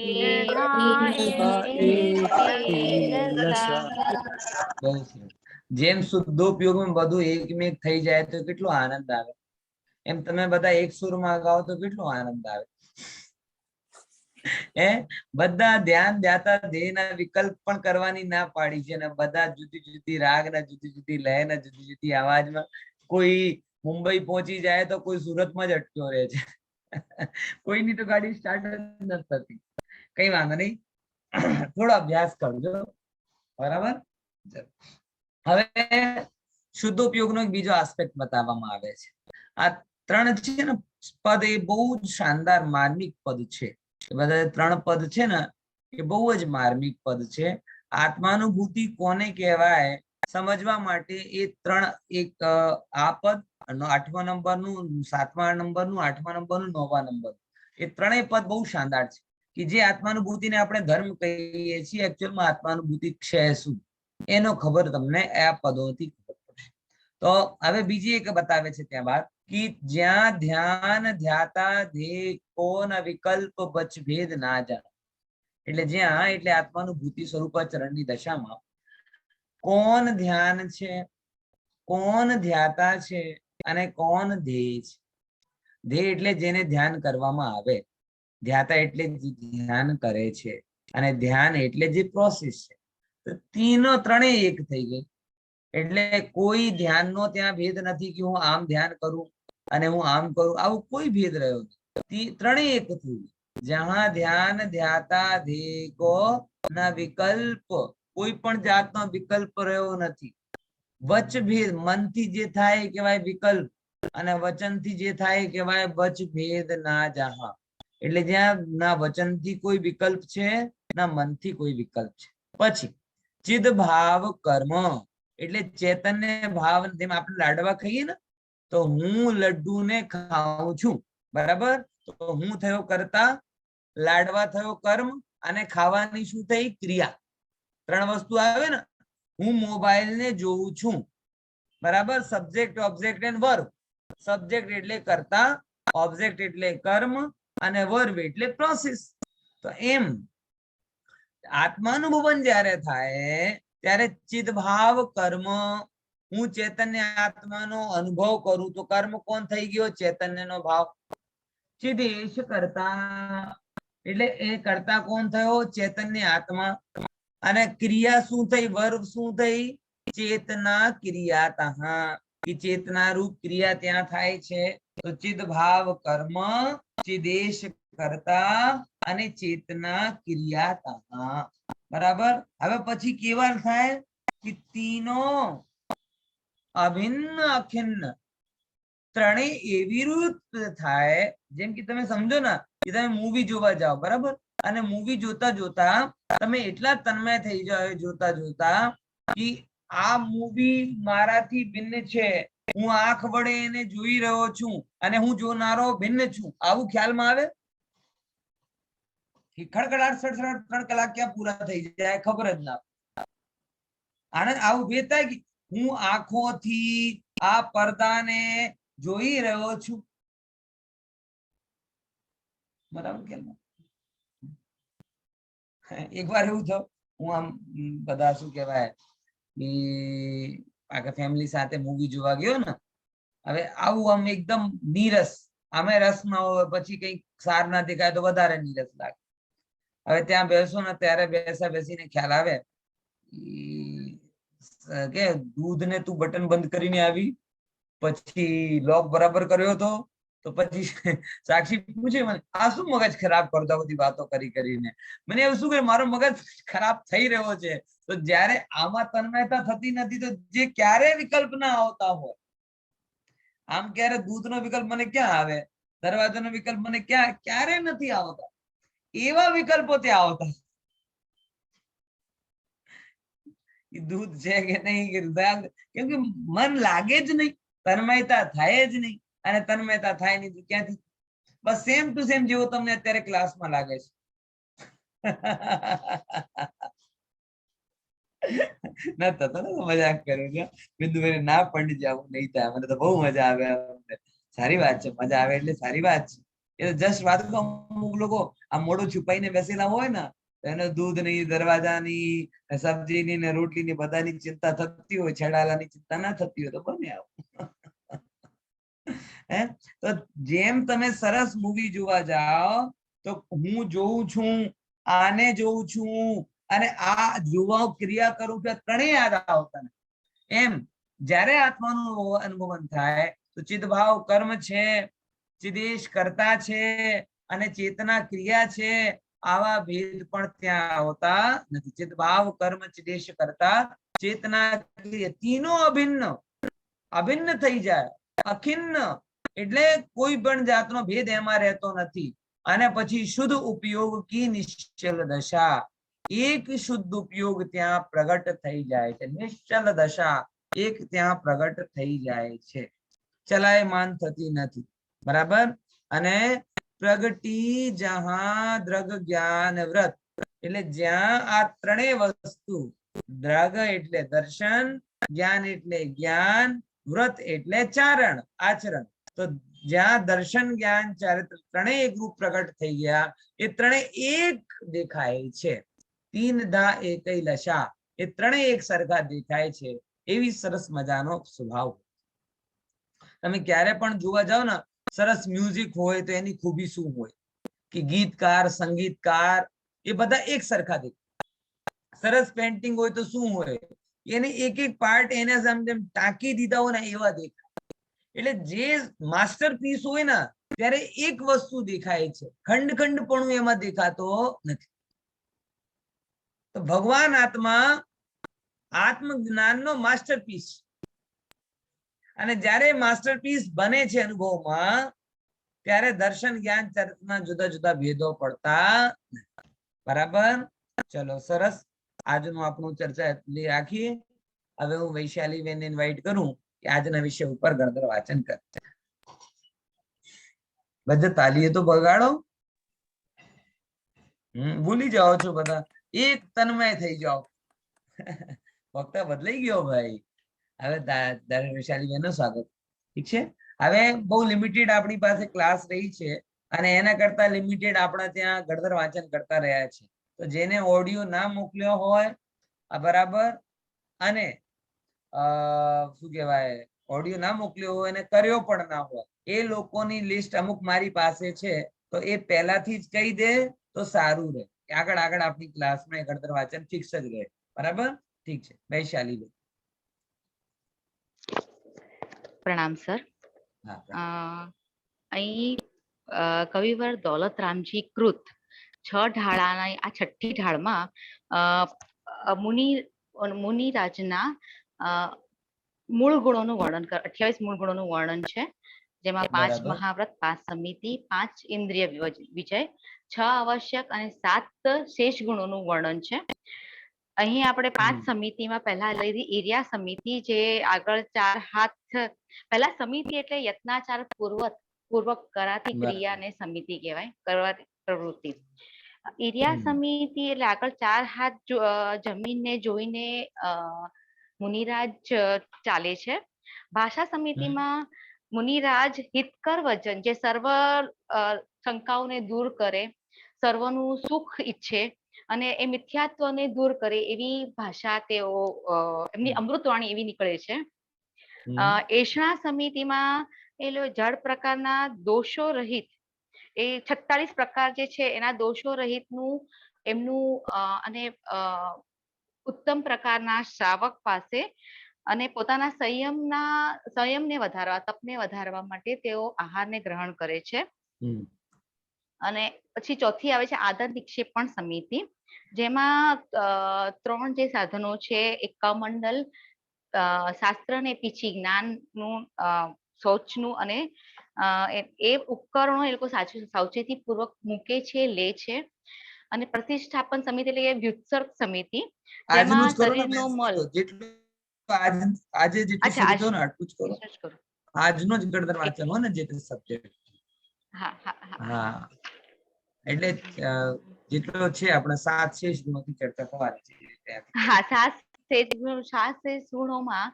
લસા. બહુ સરસ. જેમ શુદ્ધોપયોગમાં બધું એકમેક થઈ જાય તો કેટલો આનંદ આવે, એમ તમે બધા એક સુરમાં ગાઓ તો કેટલો આનંદ આવે. બધા ધ્યાન ધ્યાતા ધ્યેયના વિકલ્પ પણ કરવાની ના પાડી છે ને બધા જુદી જુદી રાગના જુદી જુદી લયના જુદી જુદી અવાજમાં, કોઈ મુંબઈ પહોંચી જાય તો કોઈ સુરતમાં જ અટક્યો રહે છે. કોઈની તો ગાડી સ્ટાર્ટ જ નથી થતી. કઈ વાંધો નહીં, થોડો અભ્યાસ કરજો, બરાબર. હવે શુદ્ધોપયોગનો એક બીજો આસ્પેક્ટ બતાવવામાં આવે છે. આ ત્રણ છે ને પદ એ બહુ જ શાનદાર માર્મિક પદ છે. બધા ત્રણ પદ છે ને એ બહુ જ માર્મિક પદ છે. આત્માનુભૂતિ કોને કહેવાય સમજવા માટે એ ત્રણ, એક આ પદ, 8મા નંબરનું, 7મા નંબરનું, 8મા નંબરનું, 9મા નંબરનું, એ ત્રણેય પદ બહુ શાનદાર છે. કે જે આત્માનુભૂતિને આપણે ધર્મ કહીએ છીએ, એકચ્યુઅલમાં આત્માનુભૂતિ છે શું એનો ખબર તમને આ પદોથી ખબર પડશે. તો હવે બીજી એક બતાવે છે ત્યાં બાદ કે જ્યાં ધ્યાન ધ્યાતા ધ્યેય કોન વિકલ્પ બચ ભેદ ના જાણે. એટલે જ્યાં એટલે આત્માનુભૂતિ સ્વરૂપાચરણની દશામાં કોણ ધ્યાન છે, કોણ ધ્યાતા છે અને કોણ ધ્યેય છે. ધ્યેય એટલે જેને ધ્યાન કરવામાં આવે, ધ્યાતા એટલે જે ધ્યાન કરે છે, અને ધ્યાન એટલે જે પ્રોસેસ છે. તો ત્રણેય એક થઈ ગઈ. એટલે કોઈ ધ્યાનનો ત્યાં ભેદ નથી કે હું આમ ધ્યાન કરું અને હું આમ કરું, આવું કોઈ ભેદ રહ્યો નથી. ત્રણેય એક થઈ ગઈ. જહાં ધ્યાન ધ્યાતા ધ્યેય કો ના વિકલ્પ, કોઈ પણ જાતનો વિકલ્પ રહ્યો નથી. વચ ભેદ, મનથી જે થાય એ કહેવાય વિકલ્પ, અને વચનથી જે થાય એ કહેવાય વચ ભેદ ના જહાં. એટલે જ્યાં ના વચનથી કોઈ વિકલ્પ છે ના મનથી કોઈ વિકલ્પ છે. પછી ચિદ ભાવ કર્મ, એટલે ચૈતન્ય ભાવ. જેમ આપણે લાડવા ખાઈએ ને તો હું લડ્ડુને ખાઉં છું, બરાબર. તો હું થયો કર્તા, લાડવા થયો કર્મ, અને ખાવાની શું થઈ ક્રિયા. ત્રણ વસ્તુ આવે ને. હું મોબાઈલ ને જોઉં છું, બરાબર. Subject, object and verb. Subject એટલે કર્તા, ઓબ્જેક્ટ એટલે કર્મ, અને વર્બ એટલે પ્રોસેસ. તો એમ આત્માનુભવન જ્યારે થાય ત્યારે ચિદભાવ કર્મ, હું ચૈતન્ય આત્માનો અનુભવ કરું તો કર્મ કોણ થઈ ગયો? ચૈતન્યનો ભાવ. ચિદેશ કરતા, એટલે એ કરતા કોણ થયો? ચૈતન્ય આત્મા. અને ક્રિયા શું થઈ? વર્બ શું થઈ? ચેતના ક્રિયા. કે ચેતના રૂપ ક્રિયા ત્યાં થાય છે. તો ચિદ ભાવ કર્મ, ચિદેશ કરતા અને ચેતના ક્રિયા. બરાબર. હવે પછી કેવા થાય કે તીનો અભિન્ન અખિન્ન, ત્રણેય એવી રૂપ થાય જેમ કે તમે સમજો ને કે તમે મૂવી જોવા જાઓ, બરાબર. અને મૂવી જોતા જોતા તમે એટલા તન્મય થઈ જાઓ જોતા જોતા કે આ મૂવી મારાથી ભિન્ન છે, હું આંખ વડે એને જોઈ રહ્યો છું અને હું જોનારો ભિન્ન છું. આવું ખ્યાલમાં આવે? ખડખડાટ સડસડાટ 3 કલાક ક્યાં પૂરા થઈ જાય ખબર જ ના. આનંદ આવું ભેદ થાય કે હું આંખોથી આ પડદાને જોઈ રહ્યો છું, બરાબર. કેમ એક વાર એવું થયું, હું આમ બધા શું કહેવાય આખા ફેમિલી સાથે મૂવી જોવા ગયો ને. હવે આવું આમ એકદમ નીરસ, અમે રસ ના હોય પછી કઈક સાર ના દેખાય તો વધારે નીરસ લાગે. હવે ત્યાં બેસો ને ત્યારે બેસીને ખ્યાલ આવે કે દૂધ ને તું બટન બંધ કરીને આવી, પછી લોક બરાબર કર્યો હતો, તો પછી સાક્ષી પૂછે મને આ શું મગજ ખરાબ કરતો બધી વાતો કરી કરીને. મને એવું શું કે મારો મગજ ખરાબ થઈ રહ્યો છે. તો જયારે આમાં તન્મયતા થતી નથી તો જે ક્યારે વિકલ્પ ના આવતા હોય, આમ ક્યારે દૂધનો વિકલ્પ મને ક્યાં આવે, દરવાજાનો વિકલ્પ મને ક્યારે નથી આવતા, એવા વિકલ્પો ત્યાં આવતા. દૂધ છે કે નહીં, કેમ કે મન લાગે જ નહીં, તન્મયતા થાય જ નહીં. અને તન્મયતા થાય નહીં ક્યાંથી? બસ સેમ ટુ સેમ જેવો તમને અત્યારે ક્લાસમાં લાગે છે. ના તો મજાક કરું છું બિંદુભાઈ, ના પંડિત આવું નહીં થાય, મને તો બહુ મજા આવે. સારી વાત છે, મજા આવે એટલે સારી વાત છે. એ તો જસ્ટ વાત કહું, અમુક લોકો આ મોઢું છુપાઈને બેસેલા હોય ને, એને દૂધ ની, દરવાજાની, સબ્જીની ને રોટલીની બધાની ચિંતા થતી હોય, છેડાલાની ચિંતા ના થતી હોય તો બને આવું. હે તો જેમ તમે સરસ મૂવી જોવા જાઓ તો હું જોઉં છું, આને જોઉં છું અને આ જોવા ક્રિયા કરું કે ત્રણેય યાદ આવતા ને, એમ જ્યારે આત્માનું અનુભવન થાય તો ચિદભાવ કર્મ છે, ચિદેશ કર્તા છે અને ચેતના ક્રિયા છે, આવા ભેદ પણ ત્યાં આવતા નથી. ચિદભાવ કર્મ ચિદેશ કર્તા ચેતના ક્રિયા તીનો અભિન્ન થઈ જાય, અખિન્ન, એટલે કોઈ પણ જાતનો ભેદ એમાં રહેતો નથી. અને પછી શુદ્ધ ઉપયોગ કી નિશ્ચલ દશા, એક શુદ્ધ ઉપયોગ ત્યાં પ્રગટ થઈ જાય છે. નિશ્ચલ દશા એક ત્યાં પ્રગટ થઈ જાય છે, ચલાયમાન થતી નથી. બરાબર. અને પ્રગટી જહાં દ્રગ જ્ઞાન વ્રત, એટલે જ્યાં આ ત્રણેય વસ્તુ, દ્રગ એટલે દર્શન, જ્ઞાન એટલે જ્ઞાન, વ્રત એટલે ચારણ, આચરણ, તો જ્યાં દર્શન, જ્ઞાન, ચારિત્ર ત્રણેય એક રૂપ પ્રગટ થઈ ગયા, એ ત્રણેય એક દેખાય છે. તીન ધા એકૈ લશા, એ ત્રણેય એક સરખા દેખાય છે. એવી સરસ મજાનો સ્વભાવ. તમે ક્યારે પણ જોવા જાઓ ને, સરસ મ્યુઝિક હોય તો એની ખૂબી શું હોય કે ગીતકાર, સંગીતકાર એ બધા એક સરખા દેખાય. સરસ પેન્ટિંગ હોય તો શું હોય, એને એક એક પાર્ટ એને જેમ ટાંકી દીધા હોય ને એવા દેખાય. એટલે જે માસ્ટરપીસ હોય ને ત્યારે એક વસ્તુ દેખાય છે, ખંડ ખંડ પણ એમાં દેખાતો નથી. તો ભગવાન આત્મા આત્મજ્ઞાનનો માસ્ટરપીસ, અને જ્યારે માસ્ટરપીસ બને છે અનુભવમાં, ત્યારે દર્શન, જ્ઞાન, ચરિત્રના જુદા જુદા ભેદો પડતા નથી. બરાબર. ચલો સરસ. આજનું આપણું ચર્ચા એટલી રાખીએ. હવે હું વૈશાલી બેન ઇન્વાઇટ કરું કે આજના વિષય ઉપર ગણતર વાંચન કરે. બધા તાલીએ તો બગાડો. ભૂલી જાઓ છો બધા, એક તન્મય થઈ જાઓ. વક્તા બદલાઈ ગયો ભાઈ. હવે વૈશાલી બેન નું સ્વાગત. ઠીક છે. હવે બહુ લિમિટેડ આપણી પાસે ક્લાસ રહી છે અને એના કરતા લિમિટેડ આપણા ત્યાં ગણતર વાંચન કરતા રહ્યા છે. તો જેને ઓડિયો ના મોકલ્યો હોય, બરાબર, અને શું કહેવાય, ઓડિયો ના મોકલ્યો હોય અને કર્યો પણ ના હોય, એ લોકોની લિસ્ટ અમુક મારી પાસે છે. તો એ પહેલાથી જ કહી દે તો સારું રહે. આગળ આગળ આપણી ક્લાસમાં ગણતર વાંચન ફિક્સ જ રહે. બરાબર. ઠીક છે. વૈશાલી બેન. પ્રણામ સર. અહીં કવિવર દોલતરામજી કૃત 6 ઢાળાના આ 6ઠ્ઠી ઢાળમાં મુનિરાજના મૂળ ગુણોનું વર્ણન 28 મૂળ ગુણોનું વર્ણન છે, જેમાં 5 મહાવ્રત, 5 સમિતિ, 5 ઇન્દ્રિય વિજય, 6 આવશ્યક અને 7 શેષ ગુણોનું વર્ણન છે. અહીં આપણે 5 સમિતિમાં પહેલા લઈ લીધી ઈર્યા સમિતિ, જે આગળ 4 હાથ, પહેલા સમિતિ એટલે યત્નાચાર પૂર્વક કરાતી ક્રિયાને સમિતિ કહેવાય, કરવાતી પ્રવૃત્તિ. ઈર્યા સમિતિ એટલે આગળ 4 હાથ જમીનને જોઈને મુનિરાજ ચાલે છે. ભાષા સમિતિમાં મુનિરાજ હિતકર વચન, જે સર્વ શંકાઓને દૂર કરે, સર્વનું સુખ ઈચ્છે અને એ મિથ્યાત્વને દૂર કરે એવી ભાષા તેઓ, એમની અમૃતવાણી એવી નીકળે છે. એષણા સમિતિમાં એ જળ પ્રકારના દોષો રહિત, એ 46 પ્રકાર જે છે એના દોષો રહિતનું એમનું અને ઉત્તમ પ્રકારના શ્રાવક પાસે, અને પોતાના સંયમને વધારવા, તપને વધારવા માટે તેઓ આહારને ગ્રહણ કરે છે. અને પછી ચોથી આવે છે આદર નિક્ષેપણ સમિતિ, જેમાં 3 જે સાધનો છે, એક કમંડલ, શાસ્ત્રને પીછી જ્ઞાનનું, શૌચનું, અને એ ઉપકરણો એ લોકો સાવચેતી પૂર્વક મૂકે છે, લે છે. અને પ્રતિષ્ઠાપન સમિતિ એટલે વ્યુત્સર્ગ સમિતિ, જેમાં શરીરનો મલ, આજે જેટલું શરૂ થયું ને આટલું જ કરો. આજનો જ ગણતર વાંચન હોય ને જે સબ્જેક્ટ. હા, એટલે જેટલો છે આપણે 7 શેષ ગુણોથી ચર્ચા થવાની છે. હા, 7 સાત સેજ ગુણોમાં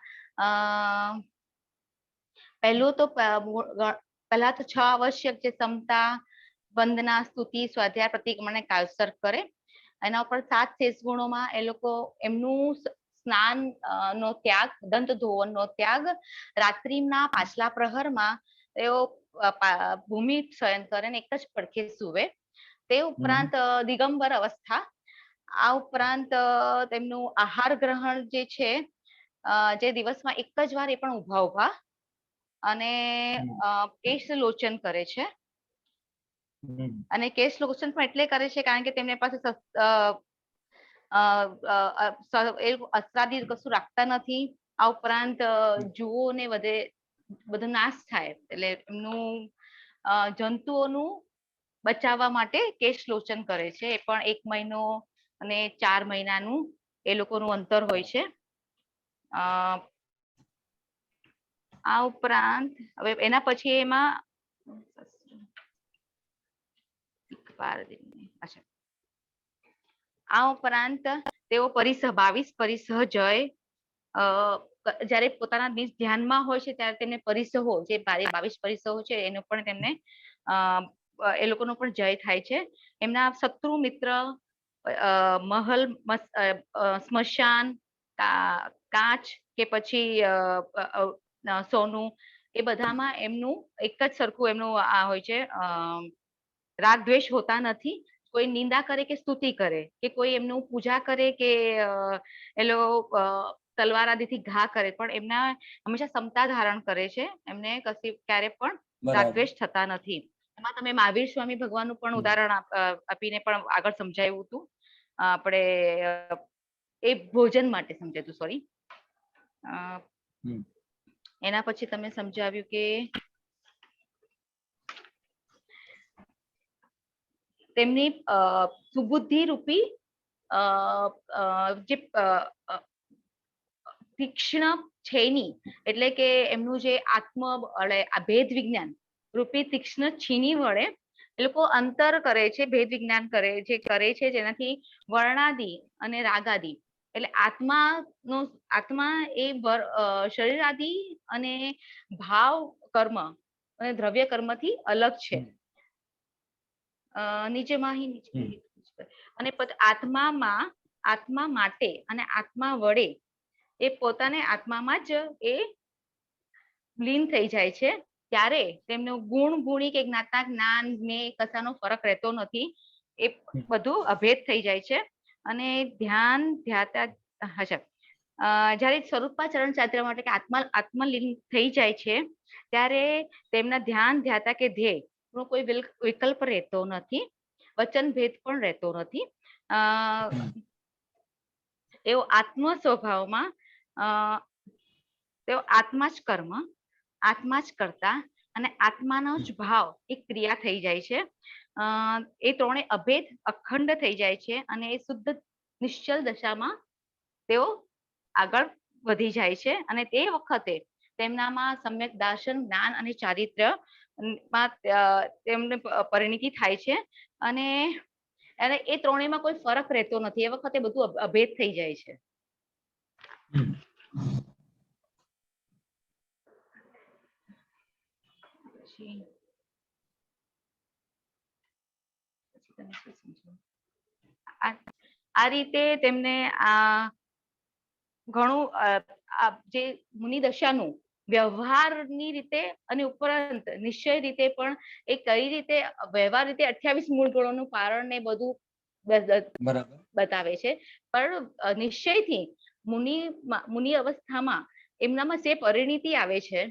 પહેલું તો પહેલા તો 6 આવશ્યક છે, સમતા, વંદના, સ્તુતિ, સ્વાધ્યાય, પ્રતિક્રમણ અને કાયોત્સર્ગ કરે. એના ઉપર 7 શેષ ગુણોમાં એ લોકો એમનું સ્નાન નો ત્યાગ, દંત ધોવન નો ત્યાગ, રાત્રિના પાછલા પ્રહરમાં તેઓ ભૂમિ શયન કરે ને એક જ પડખે સૂવે. તે ઉપરાંત દિગંબર અવસ્થા, આ ઉપરાંત તેમનું આહાર ગ્રહણ જે છે, જે દિવસમાં એક જ વાર એ પણ ઉભા અને કેશ લોચન કરે છે. અને કેશ લોચન પણ એટલે કરે છે કારણ કે તેમને પાસે અસ્ત્રાદી કશું રાખતા નથી. આ ઉપરાંત જુઓ ને બધો નાશ થાય એટલે એમનું જંતુઓનું બચાવવા માટે કેશ લોચન કરે છે. એ પણ 1 મહિનો અને 4 મહિનાનું એ લોકોનું અંતર હોય છે. આ ઉપરાંત હવે એના પછી એમાં આ ઉપરાંત તેઓ પરિસહ 22 પરિસહ જય, જયારે પોતાના નિજ ધ્યાનમાં હોય છે ત્યારે તેમને પરિસહો જે 22 પરિસહો છે એનો પણ તેમને એ લોકોનો પણ જય થાય છે. એમના શત્રુ મિત્ર, મહલ, સ્મશાન, કાચ કે પછી સોનું, એ બધામાં એમનું એક જ સરખું એમનું આ હોય છે. રાગ દ્વેષ હોતા નથી. કોઈ નિંદા કરે કે સ્તુતિ કરે કે કોઈ એમનું પૂજા કરે કે એ લોકો તલવાર આદિથી ઘા કરે, પણ એમના હંમેશા સમતા ધારણ કરે છે. એમને કશી ક્યારે પણ રાગ દ્વેષ થતા નથી. એમાં તમે મહાવીર સ્વામી ભગવાનનું પણ ઉદાહરણ આપીને પણ આગળ સમજાવ્યું હતું. આપણે એ ભોજન માટે સમજાયું, સોરી. એના પછી તમે સમજાવ્યું કે તેમની સુબુદ્ધિ રૂપી જે તીક્ષ્ણ છેની, એટલે કે એમનું જે ભેદ વિજ્ઞાન રૂપી તીક્ષ્ણ છીની વડે એ લોકો અંતર કરે છે, ભેદ વિજ્ઞાન કરે છે જેનાથી વર્ણાદિ અને રાગાદિ એટલે આત્મા એ શરીર આદિ અને ભાવ કર્મ અને દ્રવ્ય કર્મથી અલગ છે. અને આત્મા માટે અને આત્મા વડે એ પોતાને આત્મામાં જ એ લીન થઈ જાય છે. ત્યારે તેમનું ગુણ ગુણી કે જ્ઞાતા જ્ઞાન ને કશાનો ફરક રહેતો નથી. એ બધું અભેદ થઈ જાય છે. અને ધ્યાન ધ્યાતા જયારે સ્વરૂપાચરણ ચારિત્ર માટે કે આત્મલીન થઈ જાય છે ત્યારે તેમના ધ્યાન ધ્યાતા કે ધ્યેય નો કોઈ વિકલ્પ રહેતો નથી, વચન ભેદ પણ રહેતો નથી. એવો આત્મ સ્વભાવમાં તેઓ આત્મા જ કર્મ, આત્મા જ કરતા અને આત્માનો જ ભાવ એક ક્રિયા થઈ જાય છે. એ ત્રણે અભેદ અખંડ થઈ જાય છે અને એ શુદ્ધ નિશ્ચલ દશામાં તેઓ આગળ વધી જાય છે. અને તે વખતે તેમનામાં સમ્યક દર્શન, જ્ઞાન અને ચારિત્ર્ય માં તેમને પરિણતિ થાય છે. અને એ ત્રણેયમાં કોઈ ફરક રહેતો નથી. એ વખતે બધું અભેદ થઈ જાય છે. આ રીતે તેમને ઘણું જે મુનિ દશાનું વ્યવહારની રીતે અને ઉપરાંત નિશ્ચય રીતે પણ એ કઈ રીતે વ્યવહાર રીતે 28 મૂળ ગુણોનું પારણ ને બધું બતાવે છે. પણ નિશ્ચયથી મુનિ અવસ્થામાં એમનામાં જે પરિણીતિ આવે છે,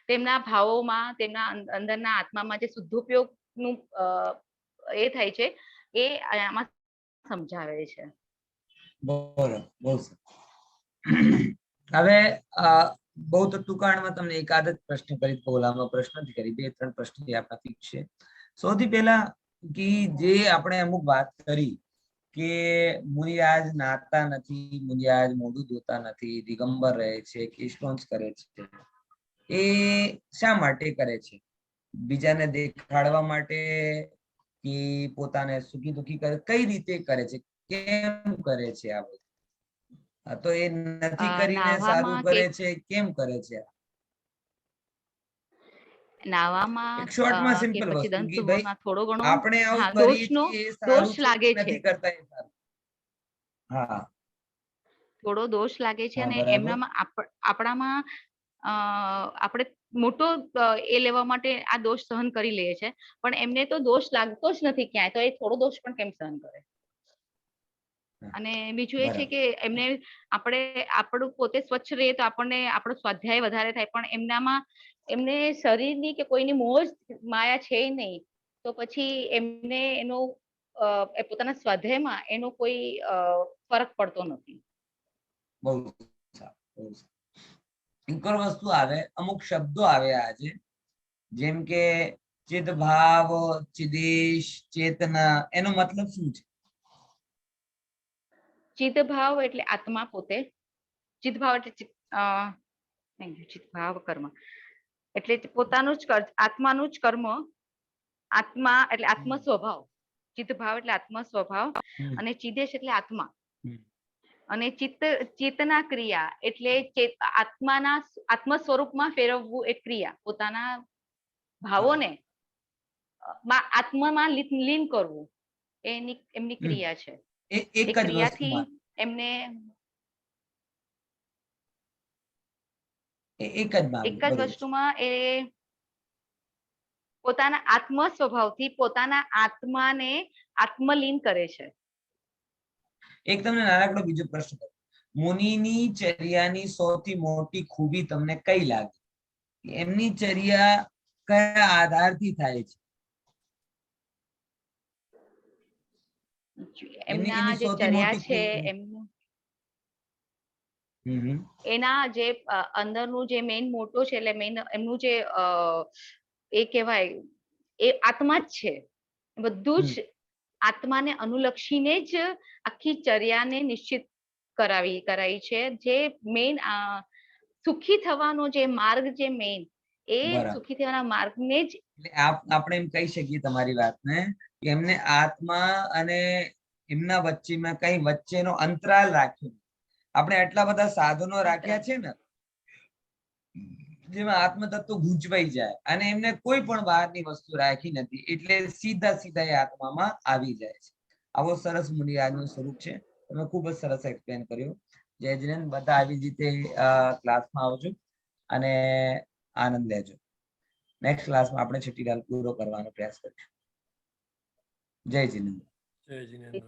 તેમના ભાવોમાં, તેમના અંદરના આત્મામાં જે શુદ્ધોપયોગનું એ થાય છે, એ આમાં સમજાવે છે. હવે બહુ તો ટૂંકાણમાં તમને એકાદ જ પ્રશ્ન કરી, બોલામાં પ્રશ્ન નથી કરી, 2-3 પ્રશ્ન આપણા ફિક્સ છે. સૌથી પહેલા કે જે આપણે અમુક વાત કરી કે મુનિરાજ નાતા નથી, મુનિરાજ મોઢું ધોતા નથી, દિગંબર રહે છે, કેશલોંચ કરે છે, એ શા માટે કરે છે? બીજાને દેખાડવા માટે કે પોતાને સુખી દુખી કરે? કઈ રીતે કરે છે? કેમ કરે છે આ બધું? હા, તો એ નથી કરીને સારું નાહવામાં કરે કે છે, કેમ કરે છે? નાહવામાં એક શોર્ટમાં કે સિમ્પલ પછી વસ્તુ દંત કે ભાઈ સુવર્ણમાં થોડો ઘણો આપણે આવું કરીએ દોષનો છીએ એ સારું દોષ છે લાગે કે છે, નથી કરતા એ સારું. હા થોડો દોષ લાગે છે, હા અને બરાબર. એમનામાં આપણામાં આપણે મોટો એ લેવા માટે આ દોષ સહન કરી લઈએ છે, પણ એમને તો દોષ લાગતો જ નથી ક્યાંય, તો એ થોડો દોષ પણ કેમ સહન કરે? અને બીજું એ છે બરાબર. કે એમને આપણે આપણું પોતે સ્વચ્છ રહીએ તો આપણને આપણો સ્વાધ્યાય વધારે થાય, પણ એમનામાં એમને શરીરની કે કોઈની મોહ જ માયા છે નહીં, તો પછી એમને એનો પોતાના સ્વાધ્યાયમાં એનો કોઈ ફરક પડતો નથી. બહુ સારું, બહુ સારું. એક ઓર વસ્તુ આવે, અમુક શબ્દો આવે આજે, જેમ કે ચિત ભાવ, ચિદેશ, ચેતના, એનો મતલબ શું છે? ચિત્ત ભાવ એટલે આત્મા પોતે, ચિત્ત ભાવ એટલે ચિત્ત ભાવ કર્મ એટલે પોતાનું જ આત્માનું જ કર્મ, આત્મા એટલે આત્મ સ્વભાવ, ચિત્ત ભાવ એટલે આત્મ સ્વભાવ, અને ચિદેશ એટલે આત્મા, અને ચેતના ક્રિયા એટલે આત્માના આત્મ સ્વરૂપમાં ફેરવવું એ ક્રિયા, પોતાના ભાવોને આત્મામાં લીન કરવું એમની ક્રિયા છે. એક એ જ ક્રિયાથી વસ્તુમાં એમને એક જ માં એક જ બરોબર છે. વસ્તુમાં એ પોતાના આત્મ સ્વભાવથી પોતાના આત્માને આત્મલીન કરે છે. એક તમને નાનકડો બીજો પ્રશ્ન કરું, મુનિની ચર્યાની સૌથી મોટી ખૂબી તમને કઈ લાગે? એમની ચર્યા કયા આધારથી થાય છે? એમના એની જે સૌથી ચર્યા મોટી છે ખૂબી. એમનું એના જે અંદરનું જે મેઇન મોટો છે, એટલે મેઇન એમનું જે એ કહેવાય એ આત્મા જ છે, બધું જ આત્માને અનુલક્ષીને જ આખી ચર્યાને નિશ્ચિત કરાઈ છે. જે મેઇન સુખી થવાનો જે માર્ગ, જે મેઇન એ સુખી થવાના માર્ગને જ આપણે એમ કહી શકીએ તમારી વાતને કે એમને આત્મા અને એમના વચ્ચેમાં કઈ વચ્ચેનો અંતરાલ રાખ્યો. આપણે આટલા બધા સાધનો રાખ્યા છે ને, જેમાં આત્મ તત્વ ગૂંચવાઈ જાય, અને એમને કોઈ પણ બહારની વસ્તુ રાખી નથી, એટલે સીધા એ આત્મામાં આવી જાય છે. આવો સરસ મુનિરાજનું સ્વરૂપ છે. તમે ખૂબ જ સરસ એક્સપ્લેન કર્યું. જય જીનેન્દ્ર. બધા આવી રીતે ક્લાસમાં આવજો અને આનંદ લેજો. નેક્સ્ટ ક્લાસમાં આપણે છઠ્ઠી ડાલ પૂરો કરવાનો પ્રયાસ કરીશું. જય જીનેન્દ્ર. જય જીનેન્દ્ર.